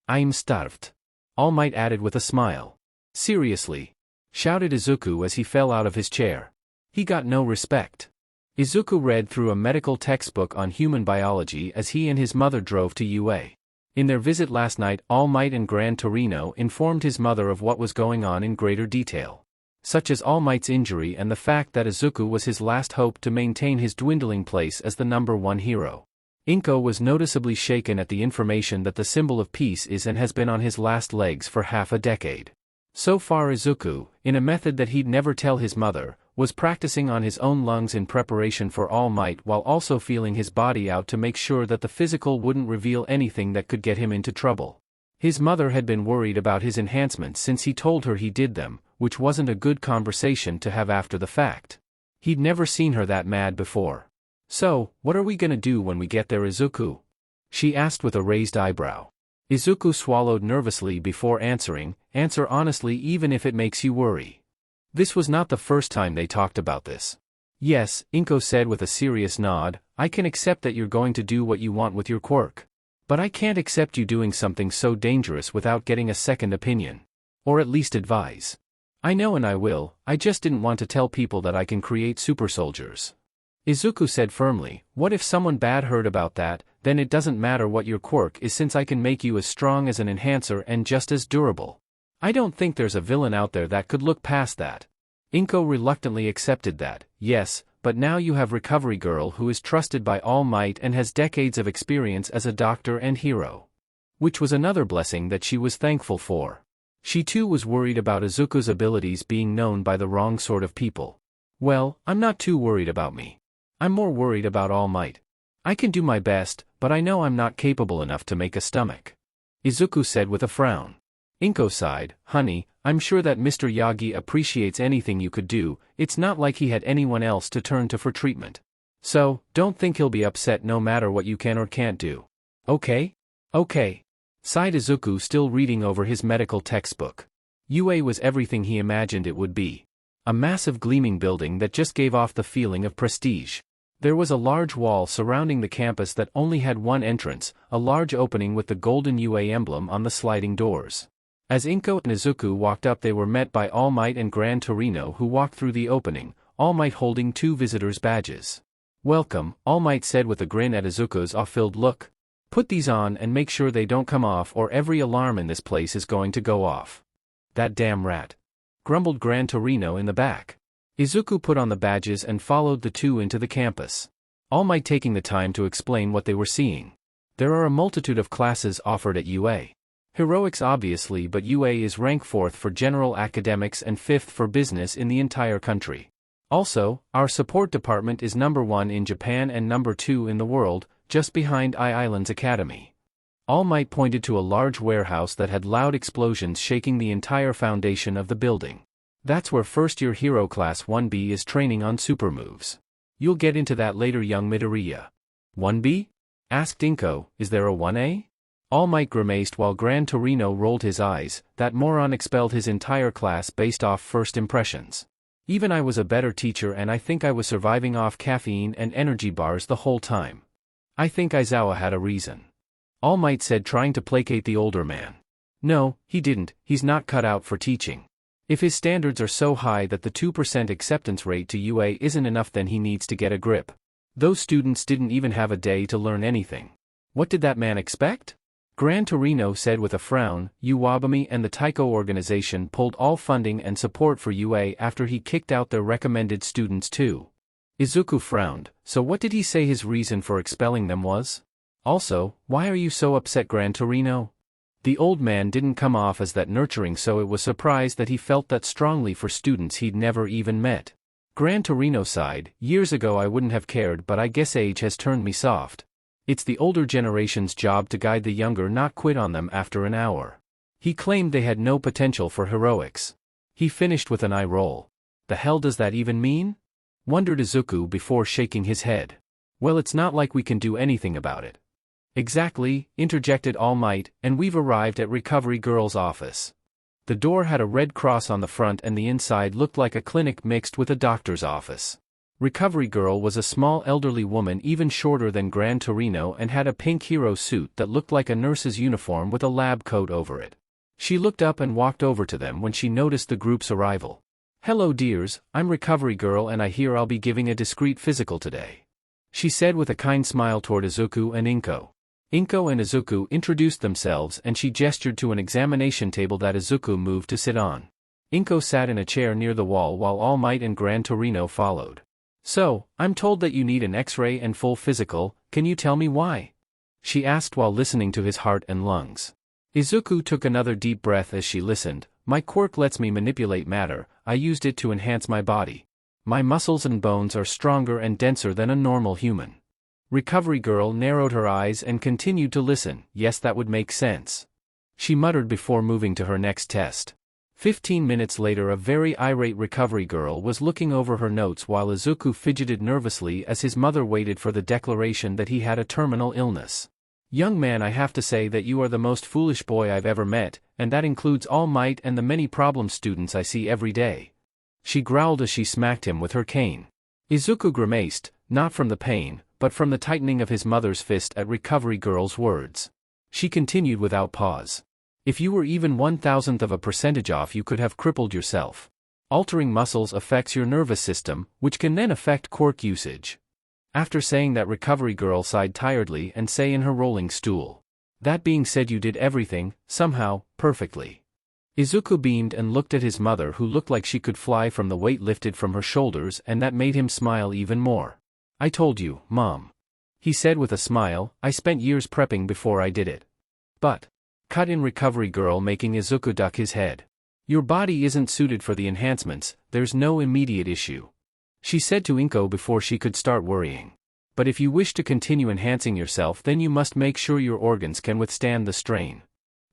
I'm starved. All Might added with a smile. Seriously? Shouted Izuku as he fell out of his chair. He got no respect. Izuku read through a medical textbook on human biology as he and his mother drove to UA. In their visit last night, All Might and Gran Torino informed his mother of what was going on in greater detail. Such as All Might's injury and the fact that Izuku was his last hope to maintain his dwindling place as the #1 hero. Inko was noticeably shaken at the information that the symbol of peace is and has been on his last legs for half a decade. So far Izuku, in a method that he'd never tell his mother, was practicing on his own lungs in preparation for All Might while also feeling his body out to make sure that the physical wouldn't reveal anything that could get him into trouble. His mother had been worried about his enhancements since he told her he did them, which wasn't a good conversation to have after the fact. He'd never seen her that mad before. So, what are we gonna do when we get there Izuku? She asked with a raised eyebrow. Izuku swallowed nervously before answering, answer honestly even if it makes you worry. This was not the first time they talked about this. Yes, Inko said with a serious nod, I can accept that you're going to do what you want with your quirk. But I can't accept you doing something so dangerous without getting a second opinion. Or at least advise. I know and I will, I just didn't want to tell people that I can create super soldiers. Izuku said firmly, what if someone bad heard about that, then it doesn't matter what your quirk is since I can make you as strong as an enhancer and just as durable. I don't think there's a villain out there that could look past that. Inko reluctantly accepted that, yes, but now you have Recovery Girl who is trusted by All Might and has decades of experience as a doctor and hero. Which was another blessing that she was thankful for. She too was worried about Izuku's abilities being known by the wrong sort of people. Well, I'm not too worried about me. I'm more worried about All Might. I can do my best, but I know I'm not capable enough to make a stomach. Izuku said with a frown. Inko sighed, honey, I'm sure that Mr. Yagi appreciates anything you could do, it's not like he had anyone else to turn to for treatment. So, don't think he'll be upset no matter what you can or can't do. Okay? Okay. Sighed Izuku still reading over his medical textbook. UA was everything he imagined it would be. A massive gleaming building that just gave off the feeling of prestige. There was a large wall surrounding the campus that only had one entrance, a large opening with the golden UA emblem on the sliding doors. As Inko and Izuku walked up, they were met by All Might and Gran Torino, who walked through the opening, All Might holding 2 visitors' badges. "Welcome," All Might said with a grin at Izuku's awe-filled look. "Put these on and make sure they don't come off, or every alarm in this place is going to go off." "That damn rat," grumbled Gran Torino in the back. Izuku put on the badges and followed the 2 into the campus, All Might taking the time to explain what they were seeing. There are a multitude of classes offered at UA. Heroics obviously, but UA is rank 4th for general academics and 5th for business in the entire country. Also, our support department is number 1 in Japan and number 2 in the world, just behind I-Island's Academy. All Might pointed to a large warehouse that had loud explosions shaking the entire foundation of the building. "That's where first-year hero class 1B is training on super moves. You'll get into that later, young Midoriya." "1B?" asked Inko. "Is there a 1A?" All Might grimaced while Gran Torino rolled his eyes. "That moron expelled his entire class based off first impressions. Even I was a better teacher, and I think I was surviving off caffeine and energy bars the whole time. I think Aizawa had a reason," All Might said, trying to placate the older man. "No, he didn't. He's not cut out for teaching. If his standards are so high that the 2% acceptance rate to UA isn't enough, then he needs to get a grip. Those students didn't even have a day to learn anything. What did that man expect?" Gran Torino said with a frown. "Uwabami and the Taiko organization pulled all funding and support for UA after he kicked out their recommended students too." Izuku frowned. "So what did he say his reason for expelling them was? Also, why are you so upset, Gran Torino?" The old man didn't come off as that nurturing, so it was surprised that he felt that strongly for students he'd never even met. Gran Torino sighed. "Years ago I wouldn't have cared, but I guess age has turned me soft. It's the older generation's job to guide the younger, not quit on them after an hour." He claimed they had no potential for heroics. He finished with an eye roll. "The hell does that even mean?" wondered Izuku before shaking his head. "Well, it's not like we can do anything about it." "Exactly," interjected All Might, "and we've arrived at Recovery Girl's office." The door had a red cross on the front and the inside looked like a clinic mixed with a doctor's office. Recovery Girl was a small elderly woman, even shorter than Gran Torino, and had a pink hero suit that looked like a nurse's uniform with a lab coat over it. She looked up and walked over to them when she noticed the group's arrival. "Hello dears, I'm Recovery Girl and I hear I'll be giving a discreet physical today," she said with a kind smile toward Izuku and Inko. Inko and Izuku introduced themselves and she gestured to an examination table that Izuku moved to sit on. Inko sat in a chair near the wall while All Might and Gran Torino followed. "So, I'm told that you need an X-ray and full physical, can you tell me why?" she asked while listening to his heart and lungs. Izuku took another deep breath as she listened. "My quirk lets me manipulate matter, I used it to enhance my body. My muscles and bones are stronger and denser than a normal human." Recovery Girl narrowed her eyes and continued to listen. "Yes, that would make sense," she muttered before moving to her next test. 15 minutes later, a very irate Recovery Girl was looking over her notes while Izuku fidgeted nervously as his mother waited for the declaration that he had a terminal illness. "Young man, I have to say that you are the most foolish boy I've ever met, and that includes All Might and the many problem students I see every day," she growled as she smacked him with her cane. Izuku grimaced, not from the pain, but from the tightening of his mother's fist at Recovery Girl's words. She continued without pause. "If you were even 1,000% off, you could have crippled yourself. Altering muscles affects your nervous system, which can then affect quirk usage." After saying that, Recovery Girl sighed tiredly and sat in her rolling stool. "That being said, you did everything, somehow, perfectly." Izuku beamed and looked at his mother, who looked like she could fly from the weight lifted from her shoulders, and that made him smile even more. "I told you, Mom," he said with a smile, "I spent years prepping before I did it." "But," cut in Recovery Girl, making Izuku duck his head, "your body isn't suited for the enhancements, there's no immediate issue," she said to Inko before she could start worrying. "But if you wish to continue enhancing yourself, then you must make sure your organs can withstand the strain."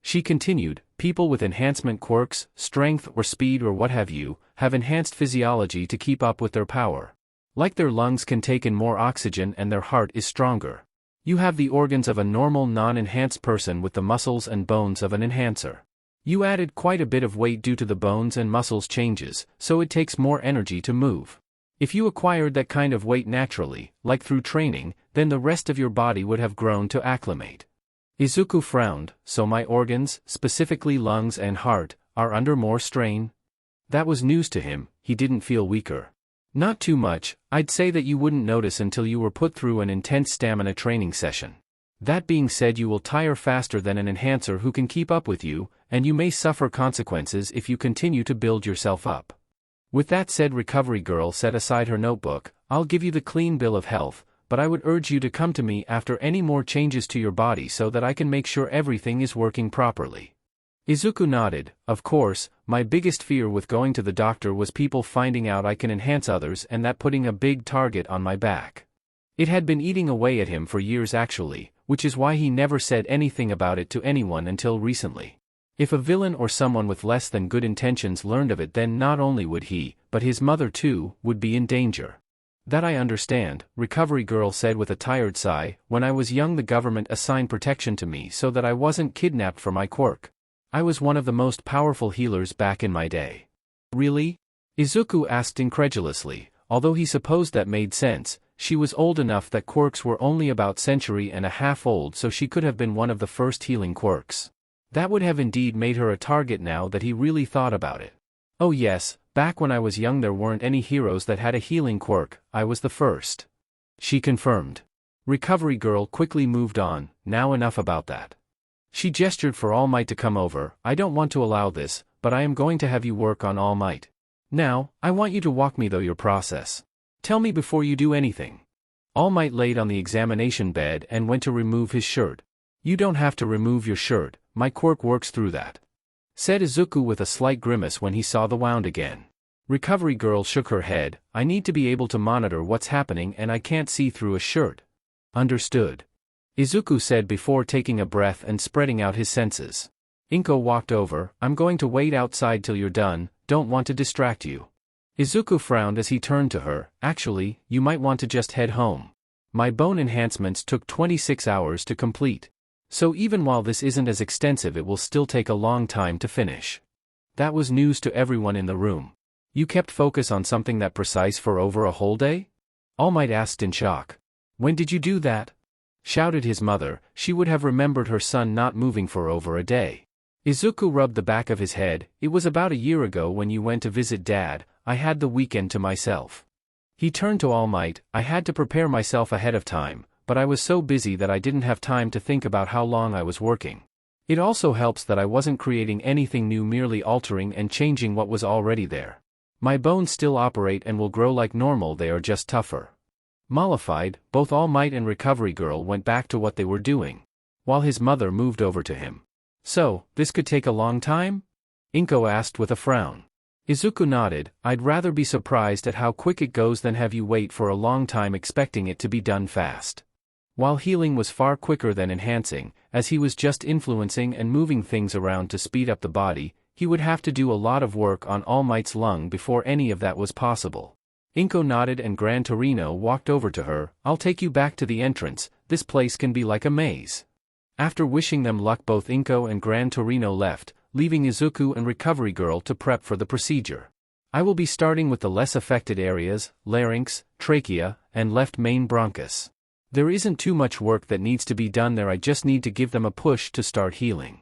She continued, "People with enhancement quirks, strength or speed or what have you, have enhanced physiology to keep up with their power. Like their lungs can take in more oxygen and their heart is stronger. You have the organs of a normal non-enhanced person with the muscles and bones of an enhancer. You added quite a bit of weight due to the bones and muscles changes, so it takes more energy to move. If you acquired that kind of weight naturally, like through training, then the rest of your body would have grown to acclimate." Izuku frowned. So my organs, specifically lungs and heart, are under more strain? That was news to him. He didn't feel weaker. Not too much. I'd say that you wouldn't notice until you were put through an intense stamina training session. That being said, you will tire faster than an enhancer who can keep up with you, and you may suffer consequences if you continue to build yourself up. With that said, Recovery Girl set aside her notebook. I'll give you the clean bill of health, but I would urge you to come to me after any more changes to your body so that I can make sure everything is working properly. Izuku nodded. Of course, my biggest fear with going to the doctor was people finding out I can enhance others and that putting a big target on my back. It had been eating away at him for years actually, which is why he never said anything about it to anyone until recently. If a villain or someone with less than good intentions learned of it, then not only would he, but his mother too, would be in danger. That I understand, Recovery Girl said with a tired sigh. When I was young, the government assigned protection to me so that I wasn't kidnapped for my quirk. I was one of the most powerful healers back in my day. Really? Izuku asked incredulously, although he supposed that made sense. She was old enough that quirks were only about century and a half old, so she could have been one of the first healing quirks. That would have indeed made her a target now that he really thought about it. Oh yes, back when I was young there weren't any heroes that had a healing quirk. I was the first. She confirmed. Recovery Girl quickly moved on. Now enough about that. She gestured for All Might to come over. I don't want to allow this, but I am going to have you work on All Might. Now, I want you to walk me through your process. Tell me before you do anything. All Might laid on the examination bed and went to remove his shirt. You don't have to remove your shirt, my quirk works through that, said Izuku with a slight grimace when he saw the wound again. Recovery Girl shook her head. I need to be able to monitor what's happening and I can't see through a shirt. Understood, Izuku said before taking a breath and spreading out his senses. Inko walked over. I'm going to wait outside till you're done, don't want to distract you. Izuku frowned as he turned to her. Actually, you might want to just head home. My bone enhancements took 26 hours to complete. So even while this isn't as extensive, it will still take a long time to finish. That was news to everyone in the room. You kept focus on something that precise for over a whole day? All Might asked in shock. When did you do that? Shouted his mother. She would have remembered her son not moving for over a day. Izuku rubbed the back of his head. It was about a year ago when you went to visit Dad. I had the weekend to myself. He turned to All Might. I had to prepare myself ahead of time, but I was so busy that I didn't have time to think about how long I was working. It also helps that I wasn't creating anything new, merely altering and changing what was already there. My bones still operate and will grow like normal, they are just tougher. Mollified, both All Might and Recovery Girl went back to what they were doing, while his mother moved over to him. So, this could take a long time? Inko asked with a frown. Izuku nodded. I'd rather be surprised at how quick it goes than have you wait for a long time expecting it to be done fast. While healing was far quicker than enhancing, as he was just influencing and moving things around to speed up the body, he would have to do a lot of work on All Might's lung before any of that was possible. Inko nodded and Gran Torino walked over to her. I'll take you back to the entrance, this place can be like a maze. After wishing them luck, both Inko and Gran Torino left, leaving Izuku and Recovery Girl to prep for the procedure. I will be starting with the less affected areas, larynx, trachea, and left main bronchus. There isn't too much work that needs to be done there, I just need to give them a push to start healing.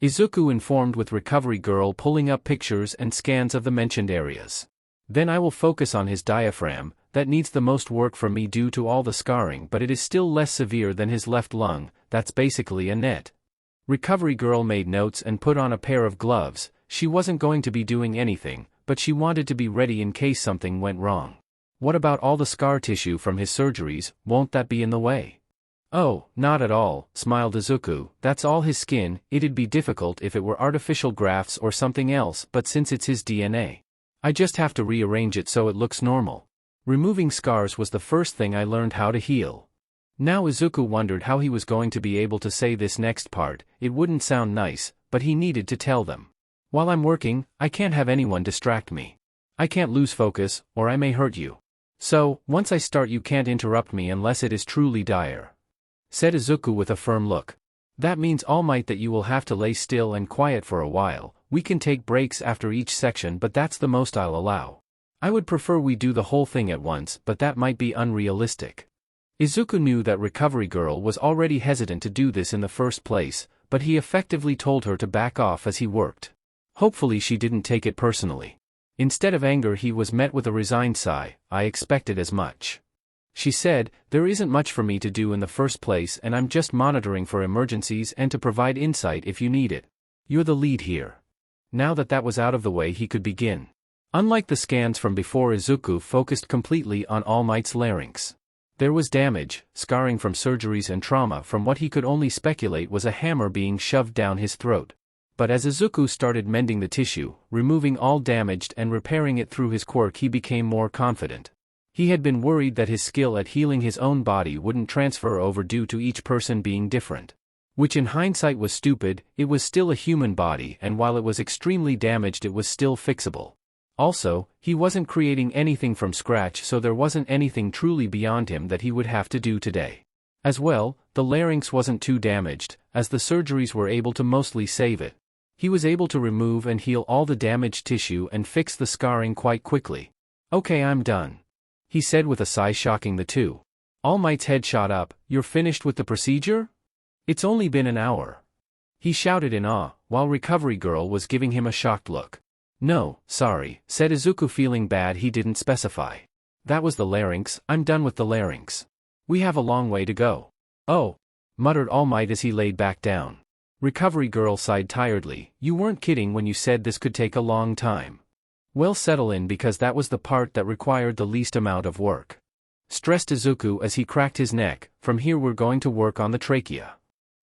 Izuku informed, with Recovery Girl pulling up pictures and scans of the mentioned areas. Then I will focus on his diaphragm, that needs the most work from me due to all the scarring, but it is still less severe than his left lung, that's basically a net. Recovery Girl made notes and put on a pair of gloves. She wasn't going to be doing anything, but she wanted to be ready in case something went wrong. What about all the scar tissue from his surgeries, won't that be in the way? Oh, not at all, smiled Izuku, that's all his skin. It'd be difficult if it were artificial grafts or something else, but since it's his DNA, I just have to rearrange it so it looks normal. Removing scars was the first thing I learned how to heal. Now Izuku wondered how he was going to be able to say this next part. It wouldn't sound nice, but he needed to tell them. While I'm working, I can't have anyone distract me. I can't lose focus, or I may hurt you. So, once I start you can't interrupt me unless it is truly dire, said Izuku with a firm look. That means, All Might, that you will have to lay still and quiet for a while. We can take breaks after each section, but that's the most I'll allow. I would prefer we do the whole thing at once, but that might be unrealistic. Izuku knew that Recovery Girl was already hesitant to do this in the first place, but he effectively told her to back off as he worked. Hopefully she didn't take it personally. Instead of anger he was met with a resigned sigh. I expected as much. She said, there isn't much for me to do in the first place and I'm just monitoring for emergencies and to provide insight if you need it. You're the lead here. Now that that was out of the way he could begin. Unlike the scans from before, Izuku focused completely on All Might's larynx. There was damage, scarring from surgeries and trauma from what he could only speculate was a hammer being shoved down his throat. But as Izuku started mending the tissue, removing all damaged and repairing it through his quirk, he became more confident. He had been worried that his skill at healing his own body wouldn't transfer over due to each person being different. Which in hindsight was stupid. It was still a human body and while it was extremely damaged it was still fixable. Also, he wasn't creating anything from scratch, so there wasn't anything truly beyond him that he would have to do today. As well, the larynx wasn't too damaged, as the surgeries were able to mostly save it. He was able to remove and heal all the damaged tissue and fix the scarring quite quickly. Okay, I'm done, he said with a sigh, shocking the two. All Might's head shot up. You're finished with the procedure? It's only been an hour, he shouted in awe, while Recovery Girl was giving him a shocked look. No, sorry, said Izuku, feeling bad he didn't specify. That was the larynx. I'm done with the larynx. We have a long way to go. Oh, muttered All Might as he laid back down. Recovery Girl sighed tiredly. You weren't kidding when you said this could take a long time. Well, settle in because that was the part that required the least amount of work, stressed Izuku as he cracked his neck. From here we're going to work on the trachea.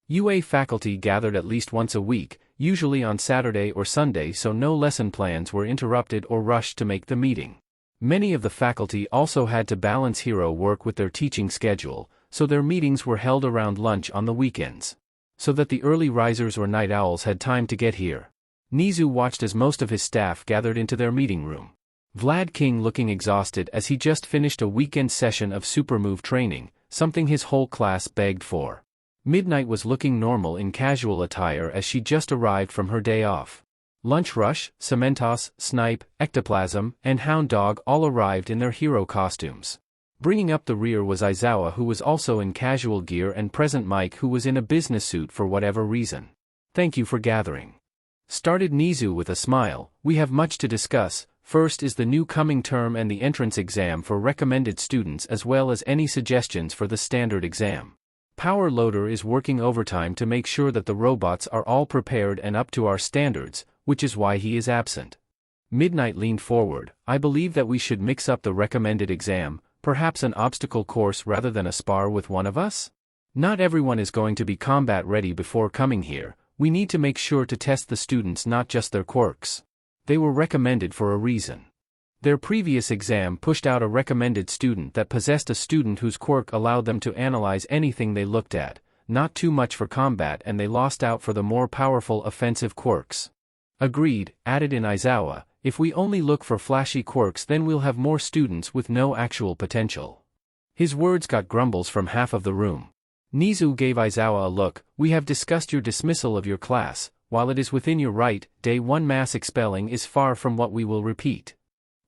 UA faculty gathered at least once a week, usually on Saturday or Sunday, so no lesson plans were interrupted or rushed to make the meeting. Many of the faculty also had to balance hero work with their teaching schedule, so their meetings were held around lunch on the weekends, so that the early risers or night owls had time to get here. Nizu watched as most of his staff gathered into their meeting room. Vlad King looking exhausted as he just finished a weekend session of super move training, something his whole class begged for. Midnight was looking normal in casual attire as she just arrived from her day off. Lunch Rush, Cementos, Snipe, Ectoplasm, and Hound Dog all arrived in their hero costumes. Bringing up the rear was Aizawa, who was also in casual gear, and present Mike, who was in a business suit for whatever reason. Thank you for gathering, started Nizu with a smile. We have much to discuss. First is the new coming term and the entrance exam for recommended students, as well as any suggestions for the standard exam. Power Loader is working overtime to make sure that the robots are all prepared and up to our standards, which is why he is absent. Midnight leaned forward. I believe that we should mix up the recommended exam, perhaps an obstacle course rather than a spar with one of us? Not everyone is going to be combat ready before coming here. We need to make sure to test the students, not just their quirks. They were recommended for a reason. Their previous exam pushed out a recommended student that possessed a student whose quirk allowed them to analyze anything they looked at, not too much for combat, and they lost out for the more powerful offensive quirks. Agreed, added in Aizawa. If we only look for flashy quirks, then we'll have more students with no actual potential. His words got grumbles from half of the room. Nizu gave Aizawa a look. We have discussed your dismissal of your class. While it is within your right, day 1 mass expelling is far from what we will repeat.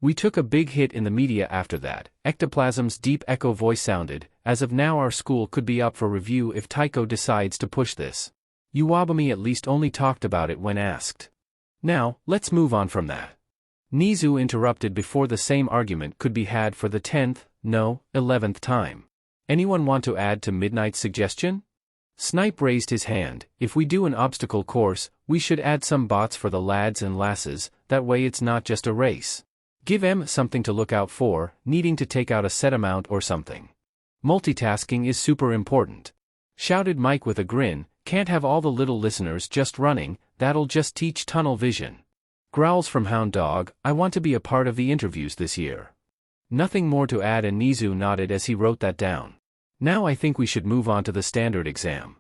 We took a big hit in the media after that. Ectoplasm's deep echo voice sounded. As of now our school could be up for review if Taiko decides to push this. Uwabami at least only talked about it when asked. Now, let's move on from that. Nizu interrupted before the same argument could be had for the 10th, no, 11th time. Anyone want to add to Midnight's suggestion? Snipe raised his hand. If we do an obstacle course, we should add some bots for the lads and lasses, that way it's not just a race. Give them something to look out for, needing to take out a set amount or something. Multitasking is super important, shouted Mike with a grin. Can't have all the little listeners just running, that'll just teach tunnel vision. Growls from Hound Dog. I want to be a part of the interviews this year. Nothing more to add, and Nizu nodded as he wrote that down. Now I think we should move on to the standard exam,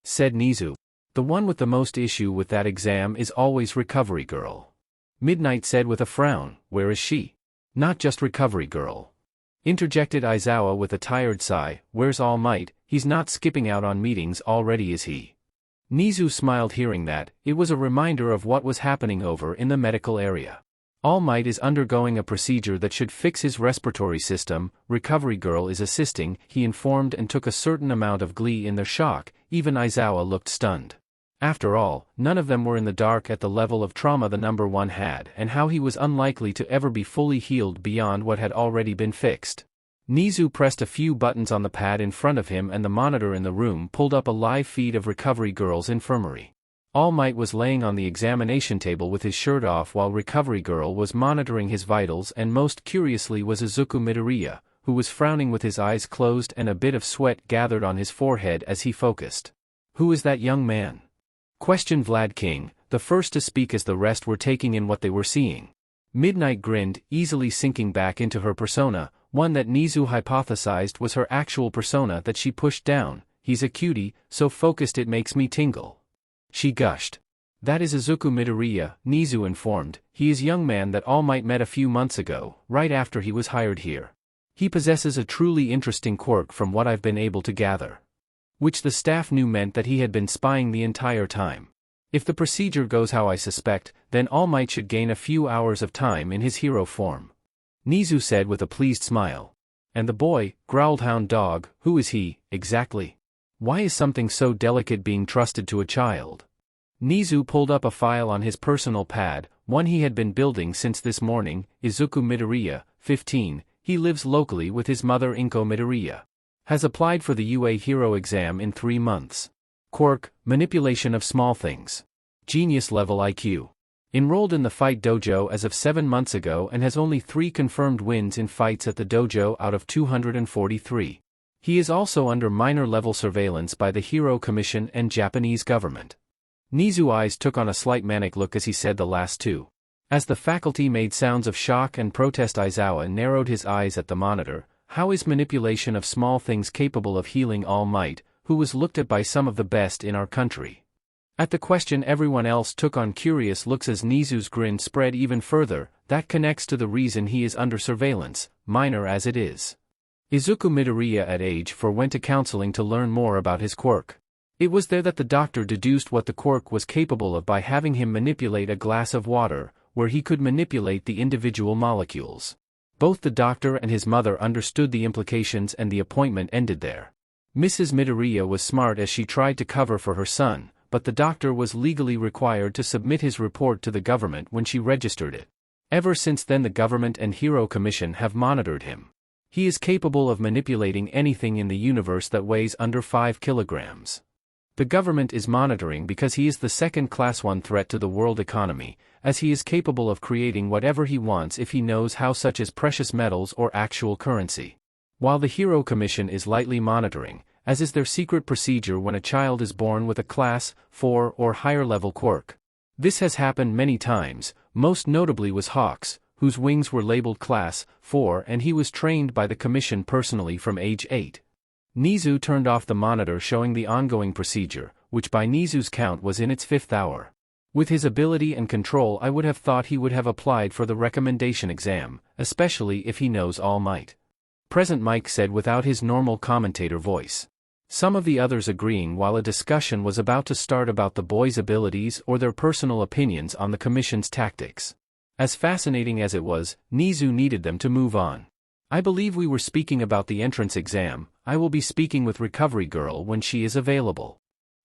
said Nizu. The one with the most issue with that exam is always Recovery Girl. Midnight said with a frown. Where is she? Not just Recovery Girl, interjected Aizawa with a tired sigh. Where's All Might? He's not skipping out on meetings already, is he? Nizu smiled hearing that. It was a reminder of what was happening over in the medical area. All Might is undergoing a procedure that should fix his respiratory system. Recovery Girl is assisting, he informed, and took a certain amount of glee in their shock. Even Izawa looked stunned. After all, none of them were in the dark at the level of trauma the number one had, and how he was unlikely to ever be fully healed beyond what had already been fixed. Nizu pressed a few buttons on the pad in front of him and the monitor in the room pulled up a live feed of Recovery Girl's infirmary. All Might was laying on the examination table with his shirt off while Recovery Girl was monitoring his vitals, and most curiously was Izuku Midoriya, who was frowning with his eyes closed and a bit of sweat gathered on his forehead as he focused. "Who is that young man?" questioned Vlad King, the first to speak as the rest were taking in what they were seeing. Midnight grinned, easily sinking back into her persona, one that Nizu hypothesized was her actual persona that she pushed down. "He's a cutie, so focused it makes me tingle," she gushed. "That is Izuku Midoriya," Nizu informed. "He is a young man that All Might met a few months ago, right after he was hired here. He possesses a truly interesting quirk from what I've been able to gather." Which the staff knew meant that he had been spying the entire time. If the procedure goes how I suspect, then All Might should gain a few hours of time in his hero form, Nizu said with a pleased smile. "And the boy," growled Hound Dog, "who is he, exactly? Why is something so delicate being trusted to a child?" Nizu pulled up a file on his personal pad, one he had been building since this morning. "Izuku Midoriya, 15, he lives locally with his mother Inko Midoriya. Has applied for the UA Hero exam in 3 months. Quirk, manipulation of small things. Genius level IQ. Enrolled in the fight dojo as of 7 months ago and has only 3 confirmed wins in fights at the dojo out of 243. He is also under minor level surveillance by the Hero Commission and Japanese government." Nizu's eyes took on a slight manic look as he said the last two. As the faculty made sounds of shock and protest, Izawa narrowed his eyes at the monitor. "How is manipulation of small things capable of healing All Might, who was looked at by some of the best in our country?" At the question everyone else took on curious looks as Nizu's grin spread even further. "That connects to the reason he is under surveillance, minor as it is. Izuku Midoriya at age 4 went to counseling to learn more about his quirk. It was there that the doctor deduced what the quirk was capable of by having him manipulate a glass of water, where he could manipulate the individual molecules. Both the doctor and his mother understood the implications and the appointment ended there. Mrs. Midoriya was smart as she tried to cover for her son, but the doctor was legally required to submit his report to the government when she registered it. Ever since then the government and Hero Commission have monitored him. He is capable of manipulating anything in the universe that weighs under 5 kilograms. The government is monitoring because he is the second Class 1 threat to the world economy, as he is capable of creating whatever he wants if he knows how, such as precious metals or actual currency. While the Hero Commission is lightly monitoring, as is their secret procedure when a child is born with a Class 4 or higher level quirk. This has happened many times, most notably was Hawks, whose wings were labeled Class 4 and he was trained by the Commission personally from age 8. Nizu turned off the monitor showing the ongoing procedure, which by Nizu's count was in its 5th hour. With his ability and control I would have thought he would have applied for the recommendation exam, especially if he knows All Might. Present Mike said without his normal commentator voice. Some of the others agreeing while a discussion was about to start about the boys' abilities or their personal opinions on the Commission's tactics. As fascinating as it was, Nizu needed them to move on. "I believe we were speaking about the entrance exam. I will be speaking with Recovery Girl when she is available."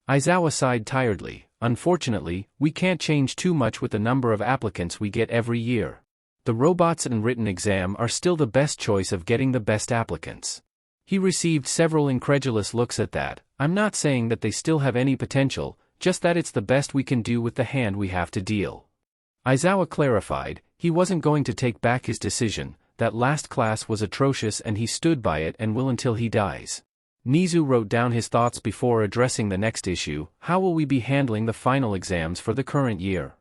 Izawa sighed tiredly. "Unfortunately, we can't change too much with the number of applicants we get every year. The robots and written exam are still the best choice of getting the best applicants." He received several incredulous looks at that. "I'm not saying that they still have any potential, just that it's the best we can do with the hand we have to deal." Izawa clarified, he wasn't going to take back his decision. That last class was atrocious and he stood by it and will until he dies. Nizu wrote down his thoughts before addressing the next issue. "How will we be handling the final exams for the current year?"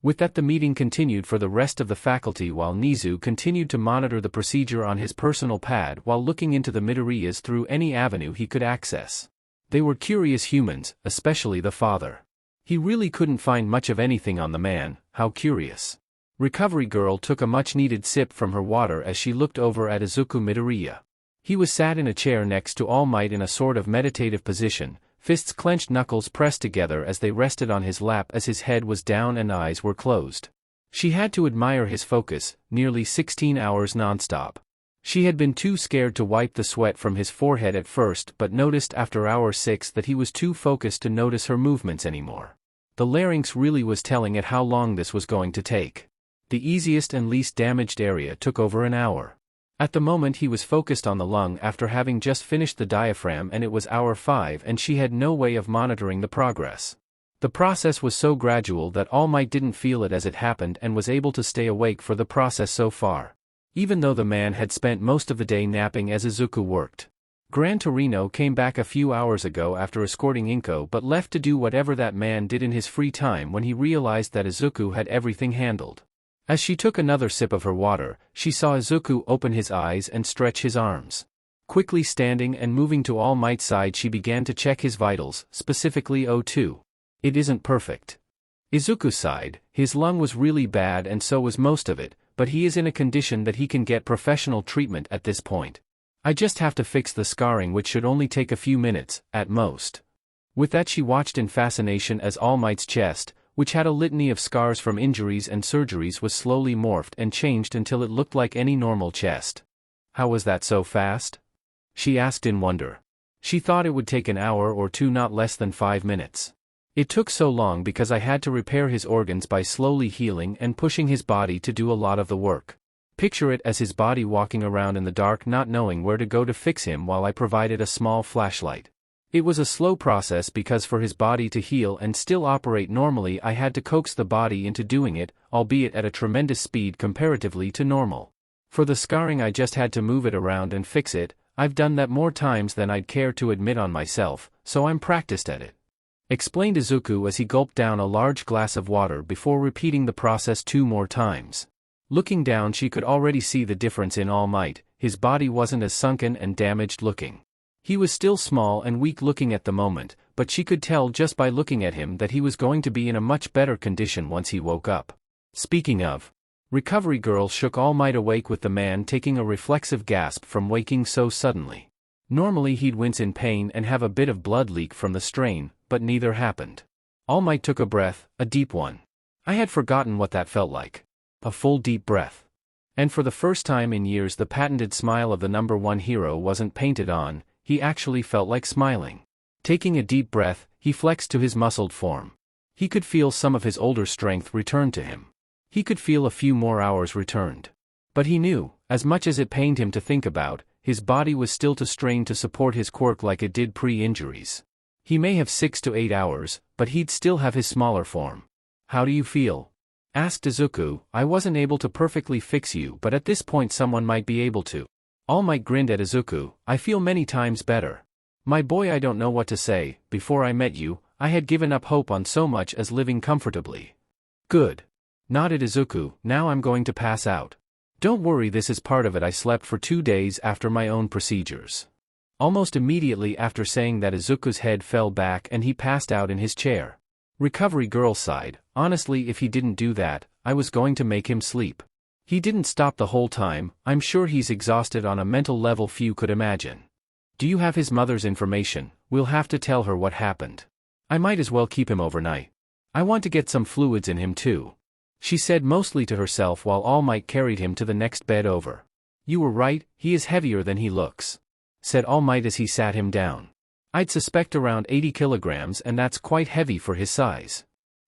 With that the meeting continued for the rest of the faculty while Nizu continued to monitor the procedure on his personal pad while looking into the Midoriyas through any avenue he could access. They were curious humans, especially the father. He really couldn't find much of anything on the man. How curious. Recovery Girl took a much-needed sip from her water as she looked over at Izuku Midoriya. He was sat in a chair next to All Might in a sort of meditative position, fists clenched, knuckles pressed together as they rested on his lap as his head was down and eyes were closed. She had to admire his focus, nearly 16 hours nonstop. She had been too scared to wipe the sweat from his forehead at first but noticed after hour 6 that he was too focused to notice her movements anymore. The larynx really was telling it how long this was going to take. The easiest and least damaged area took over an hour. At the moment he was focused on the lung after having just finished the diaphragm, and it was hour 5 and she had no way of monitoring the progress. The process was so gradual that All Might didn't feel it as it happened and was able to stay awake for the process so far, even though the man had spent most of the day napping as Izuku worked. Gran Torino came back a few hours ago after escorting Inko but left to do whatever that man did in his free time when he realized that Izuku had everything handled. As she took another sip of her water, she saw Izuku open his eyes and stretch his arms. Quickly standing and moving to All Might's side, she began to check his vitals, specifically O2. It isn't perfect. Izuku sighed. His lung was really bad and so was most of it, but he is in a condition that he can get professional treatment at this point. I just have to fix the scarring, which should only take a few minutes, at most. With that she watched in fascination as All Might's chest, which had a litany of scars from injuries and surgeries, was slowly morphed and changed until it looked like any normal chest. How was that so fast? She asked in wonder. She thought it would take an hour or two, not less than 5 minutes. It took so long because I had to repair his organs by slowly healing and pushing his body to do a lot of the work. Picture it as his body walking around in the dark not knowing where to go to fix him while I provided a small flashlight. It was a slow process because for his body to heal and still operate normally I had to coax the body into doing it, albeit at a tremendous speed comparatively to normal. For the scarring I just had to move it around and fix it. I've done that more times than I'd care to admit on myself, so I'm practiced at it, explained Izuku as he gulped down a large glass of water before repeating the process 2 more times. Looking down she could already see the difference in All Might. His body wasn't as sunken and damaged looking. He was still small and weak looking at the moment, but she could tell just by looking at him that he was going to be in a much better condition once he woke up. Speaking of, Recovery Girl shook All Might awake with the man taking a reflexive gasp from waking so suddenly. Normally he'd wince in pain and have a bit of blood leak from the strain, but neither happened. All Might took a breath, a deep one. I had forgotten what that felt like. A full deep breath. And for the first time in years the patented smile of the #1 hero wasn't painted on, he actually felt like smiling. Taking a deep breath, he flexed to his muscled form. He could feel some of his older strength return to him. He could feel a few more hours returned. But he knew, as much as it pained him to think about, his body was still too strained to support his quirk like it did pre-injuries. He may have 6 to 8 hours, but he'd still have his smaller form. How do you feel? Asked Izuku. I wasn't able to perfectly fix you, but at this point someone might be able to. All Might grinned at Izuku. I feel many times better. My boy, I don't know what to say. Before I met you, I had given up hope on so much as living comfortably. Good. Nodded Izuku. Now I'm going to pass out. Don't worry, this is part of it. I slept for 2 days after my own procedures. Almost immediately after saying that, Izuku's head fell back and he passed out in his chair. Recovery Girl sighed. Honestly, if he didn't do that, I was going to make him sleep. He didn't stop the whole time. I'm sure he's exhausted on a mental level few could imagine. Do you have his mother's information? We'll have to tell her what happened. I might as well keep him overnight. I want to get some fluids in him too. She said mostly to herself while All Might carried him to the next bed over. You were right, he is heavier than he looks, said All Might as he sat him down. I'd suspect around 80 kilograms, and that's quite heavy for his size.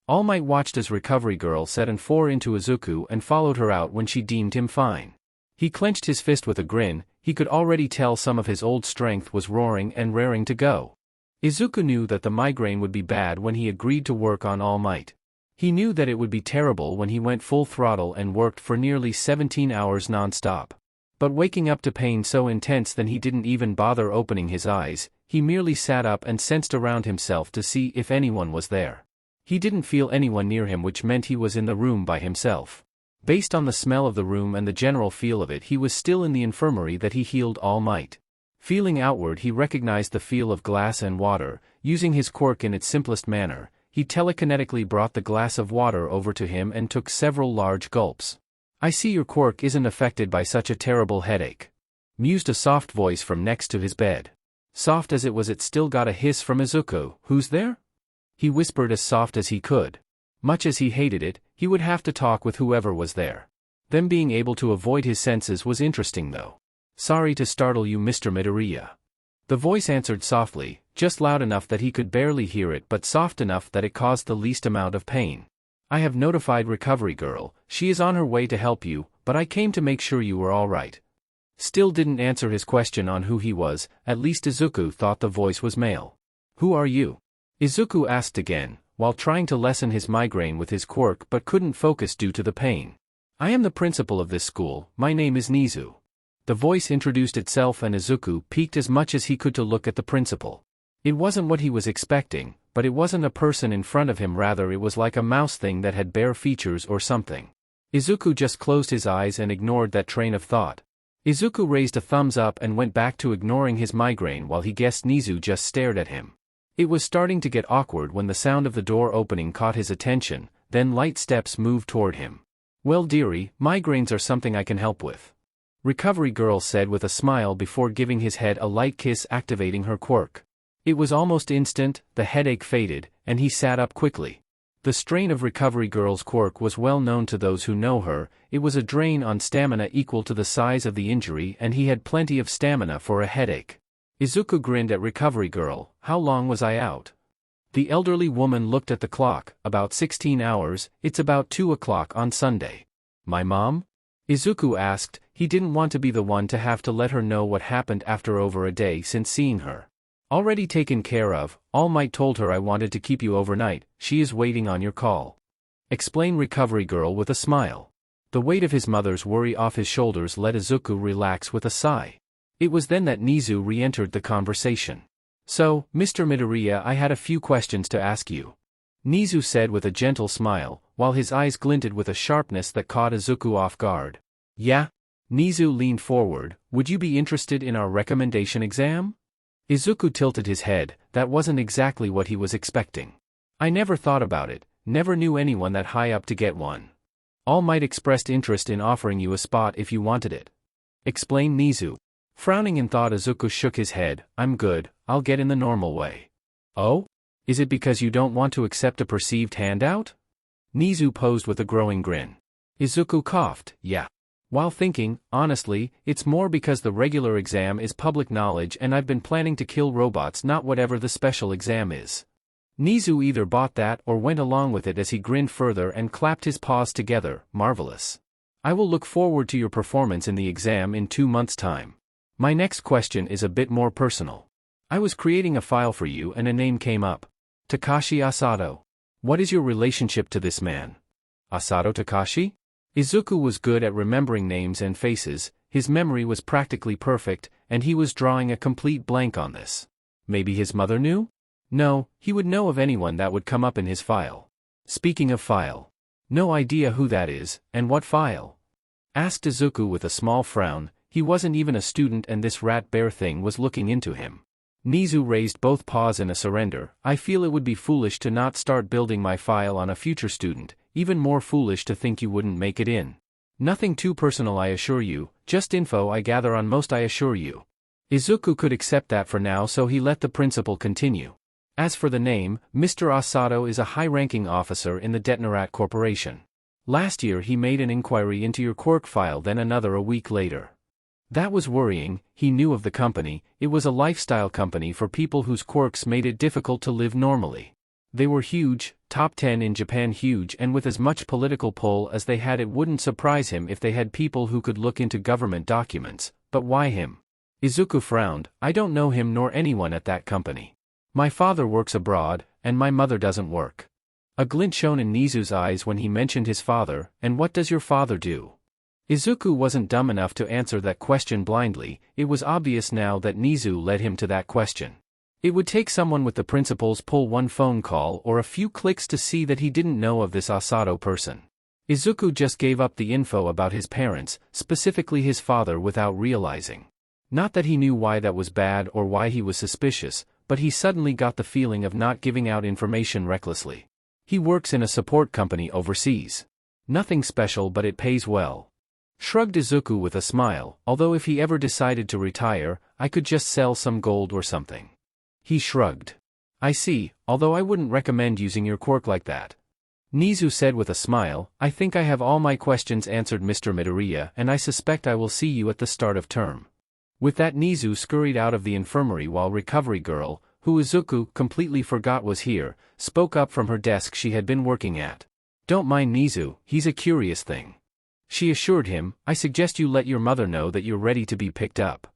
All Might watched as Recovery Girl set an 4 into Izuku and followed her out when she deemed him fine. He clenched his fist with a grin. He could already tell some of his old strength was roaring and raring to go. Izuku knew that the migraine would be bad when he agreed to work on All Might. He knew that it would be terrible when he went full throttle and worked for nearly 17 hours non-stop. But waking up to pain so intense that he didn't even bother opening his eyes, he merely sat up and sensed around himself to see if anyone was there. He didn't feel anyone near him, which meant he was in the room by himself. Based on the smell of the room and the general feel of it, he was still in the infirmary that he healed All Might. Feeling outward, he recognized the feel of glass and water. Using his quirk in its simplest manner, he telekinetically brought the glass of water over to him and took several large gulps. I see your quirk isn't affected by such a terrible headache, mused a soft voice from next to his bed. Soft as it was, it still got a hiss from Izuku. Who's there? He whispered as soft as he could. Much as he hated it, he would have to talk with whoever was there. Them being able to avoid his senses was interesting though. Sorry to startle you, Mr. Midoriya. The voice answered softly, just loud enough that he could barely hear it but soft enough that it caused the least amount of pain. I have notified Recovery Girl, she is on her way to help you, but I came to make sure you were alright. Still didn't answer his question on who he was, at least Izuku thought the voice was male. Who are you? Izuku asked again, while trying to lessen his migraine with his quirk but couldn't focus due to the pain. I am the principal of this school, my name is Nizu. The voice introduced itself and Izuku peeked as much as he could to look at the principal. It wasn't what he was expecting, but it wasn't a person in front of him, rather it was like a mouse thing that had bare features or something. Izuku just closed his eyes and ignored that train of thought. Izuku raised a thumbs up and went back to ignoring his migraine while he guessed Nizu just stared at him. It was starting to get awkward when the sound of the door opening caught his attention, then light steps moved toward him. Well dearie, migraines are something I can help with. Recovery Girl said with a smile before giving his head a light kiss, activating her quirk. It was almost instant, the headache faded, and he sat up quickly. The strain of Recovery Girl's quirk was well known to those who know her. It was a drain on stamina equal to the size of the injury, and he had plenty of stamina for a headache. Izuku grinned at Recovery Girl. How long was I out? The elderly woman looked at the clock. About 16 hours, it's about 2 o'clock on Sunday. My mom? Izuku asked. He didn't want to be the one to have to let her know what happened after over a day since seeing her. Already taken care of. All Might told her I wanted to keep you overnight, she is waiting on your call. Explained Recovery Girl with a smile. The weight of his mother's worry off his shoulders let Izuku relax with a sigh. It was then that Nizu re-entered the conversation. So, Mr. Midoriya, I had a few questions to ask you. Nizu said with a gentle smile, while his eyes glinted with a sharpness that caught Izuku off guard. Yeah? Nizu leaned forward. Would you be interested in our recommendation exam? Izuku tilted his head. That wasn't exactly what he was expecting. I never thought about it, never knew anyone that high up to get one. All Might expressed interest in offering you a spot if you wanted it. Explained Nizu. Frowning in thought, Izuku shook his head. I'm good, I'll get in the normal way. Oh? Is it because you don't want to accept a perceived handout? Nizu posed with a growing grin. Izuku coughed. Yeah. While thinking, honestly, it's more because the regular exam is public knowledge and I've been planning to kill robots, not whatever the special exam is. Nizu either bought that or went along with it as he grinned further and clapped his paws together. Marvelous. I will look forward to your performance in the exam in 2 months' time. My next question is a bit more personal. I was creating a file for you and a name came up. Takashi Asato. What is your relationship to this man? Asato Takashi? Izuku was good at remembering names and faces, his memory was practically perfect, and he was drawing a complete blank on this. Maybe his mother knew? No, he would know of anyone that would come up in his file. Speaking of file. No idea who that is, and what file? Asked Izuku with a small frown. He wasn't even a student and this rat bear thing was looking into him. Nizu raised both paws in a surrender. I feel it would be foolish to not start building my file on a future student, even more foolish to think you wouldn't make it in. Nothing too personal, I assure you, just info I gather on most, I assure you. Izuku could accept that for now, so he let the principal continue. As for the name, Mr. Asato is a high-ranking officer in the Detnerat Corporation. Last year he made an inquiry into your quirk file, then another a week later. That was worrying. He knew of the company. It was a lifestyle company for people whose quirks made it difficult to live normally. They were huge, top 10 in Japan, huge, and with as much political pull as they had. It wouldn't surprise him if they had people who could look into government documents. But why him? Izuku frowned. I don't know him nor anyone at that company. My father works abroad, and my mother doesn't work. A glint shone in Nizu's eyes when he mentioned his father. And what does your father do? Izuku wasn't dumb enough to answer that question blindly. It was obvious now that Nizu led him to that question. It would take someone with the principal's pull, one phone call or a few clicks, to see that he didn't know of this Asato person. Izuku just gave up the info about his parents, specifically his father, without realizing. Not that he knew why that was bad or why he was suspicious, but he suddenly got the feeling of not giving out information recklessly. He works in a support company overseas. Nothing special, but it pays well. Shrugged Izuku with a smile. Although if he ever decided to retire, I could just sell some gold or something. He shrugged. I see, although I wouldn't recommend using your quirk like that. Nizu said with a smile, I think I have all my questions answered Mr. Midoriya, and I suspect I will see you at the start of term. With that Nizu scurried out of the infirmary while Recovery Girl, who Izuku completely forgot was here, spoke up from her desk she had been working at. Don't mind Nizu, he's a curious thing. She assured him, I suggest you let your mother know that you're ready to be picked up.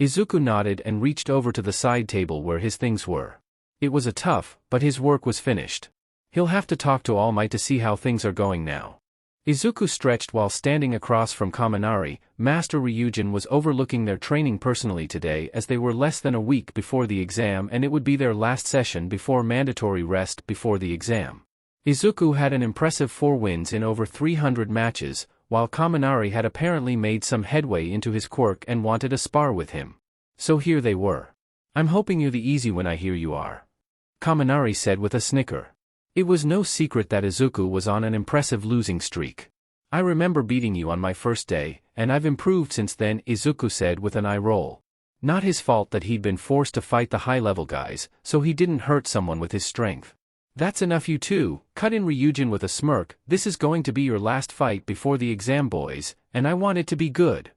Izuku nodded and reached over to the side table where his things were. It was a tough, but his work was finished. He'll have to talk to All Might to see how things are going now. Izuku stretched while standing across from Kaminari. Master Ryujin was overlooking their training personally today as they were less than a week before the exam and it would be their last session before mandatory rest before the exam. Izuku had an impressive 4 wins in over 300 matches, while Kaminari had apparently made some headway into his quirk and wanted a spar with him. So here they were. I'm hoping you're the easy one I hear you are. Kaminari said with a snicker. It was no secret that Izuku was on an impressive losing streak. I remember beating you on my first day, and I've improved since then, Izuku said with an eye roll. Not his fault that he'd been forced to fight the high-level guys, so he didn't hurt someone with his strength. That's enough you two, cut in Ryujin with a smirk, this is going to be your last fight before the exam boys, and I want it to be good.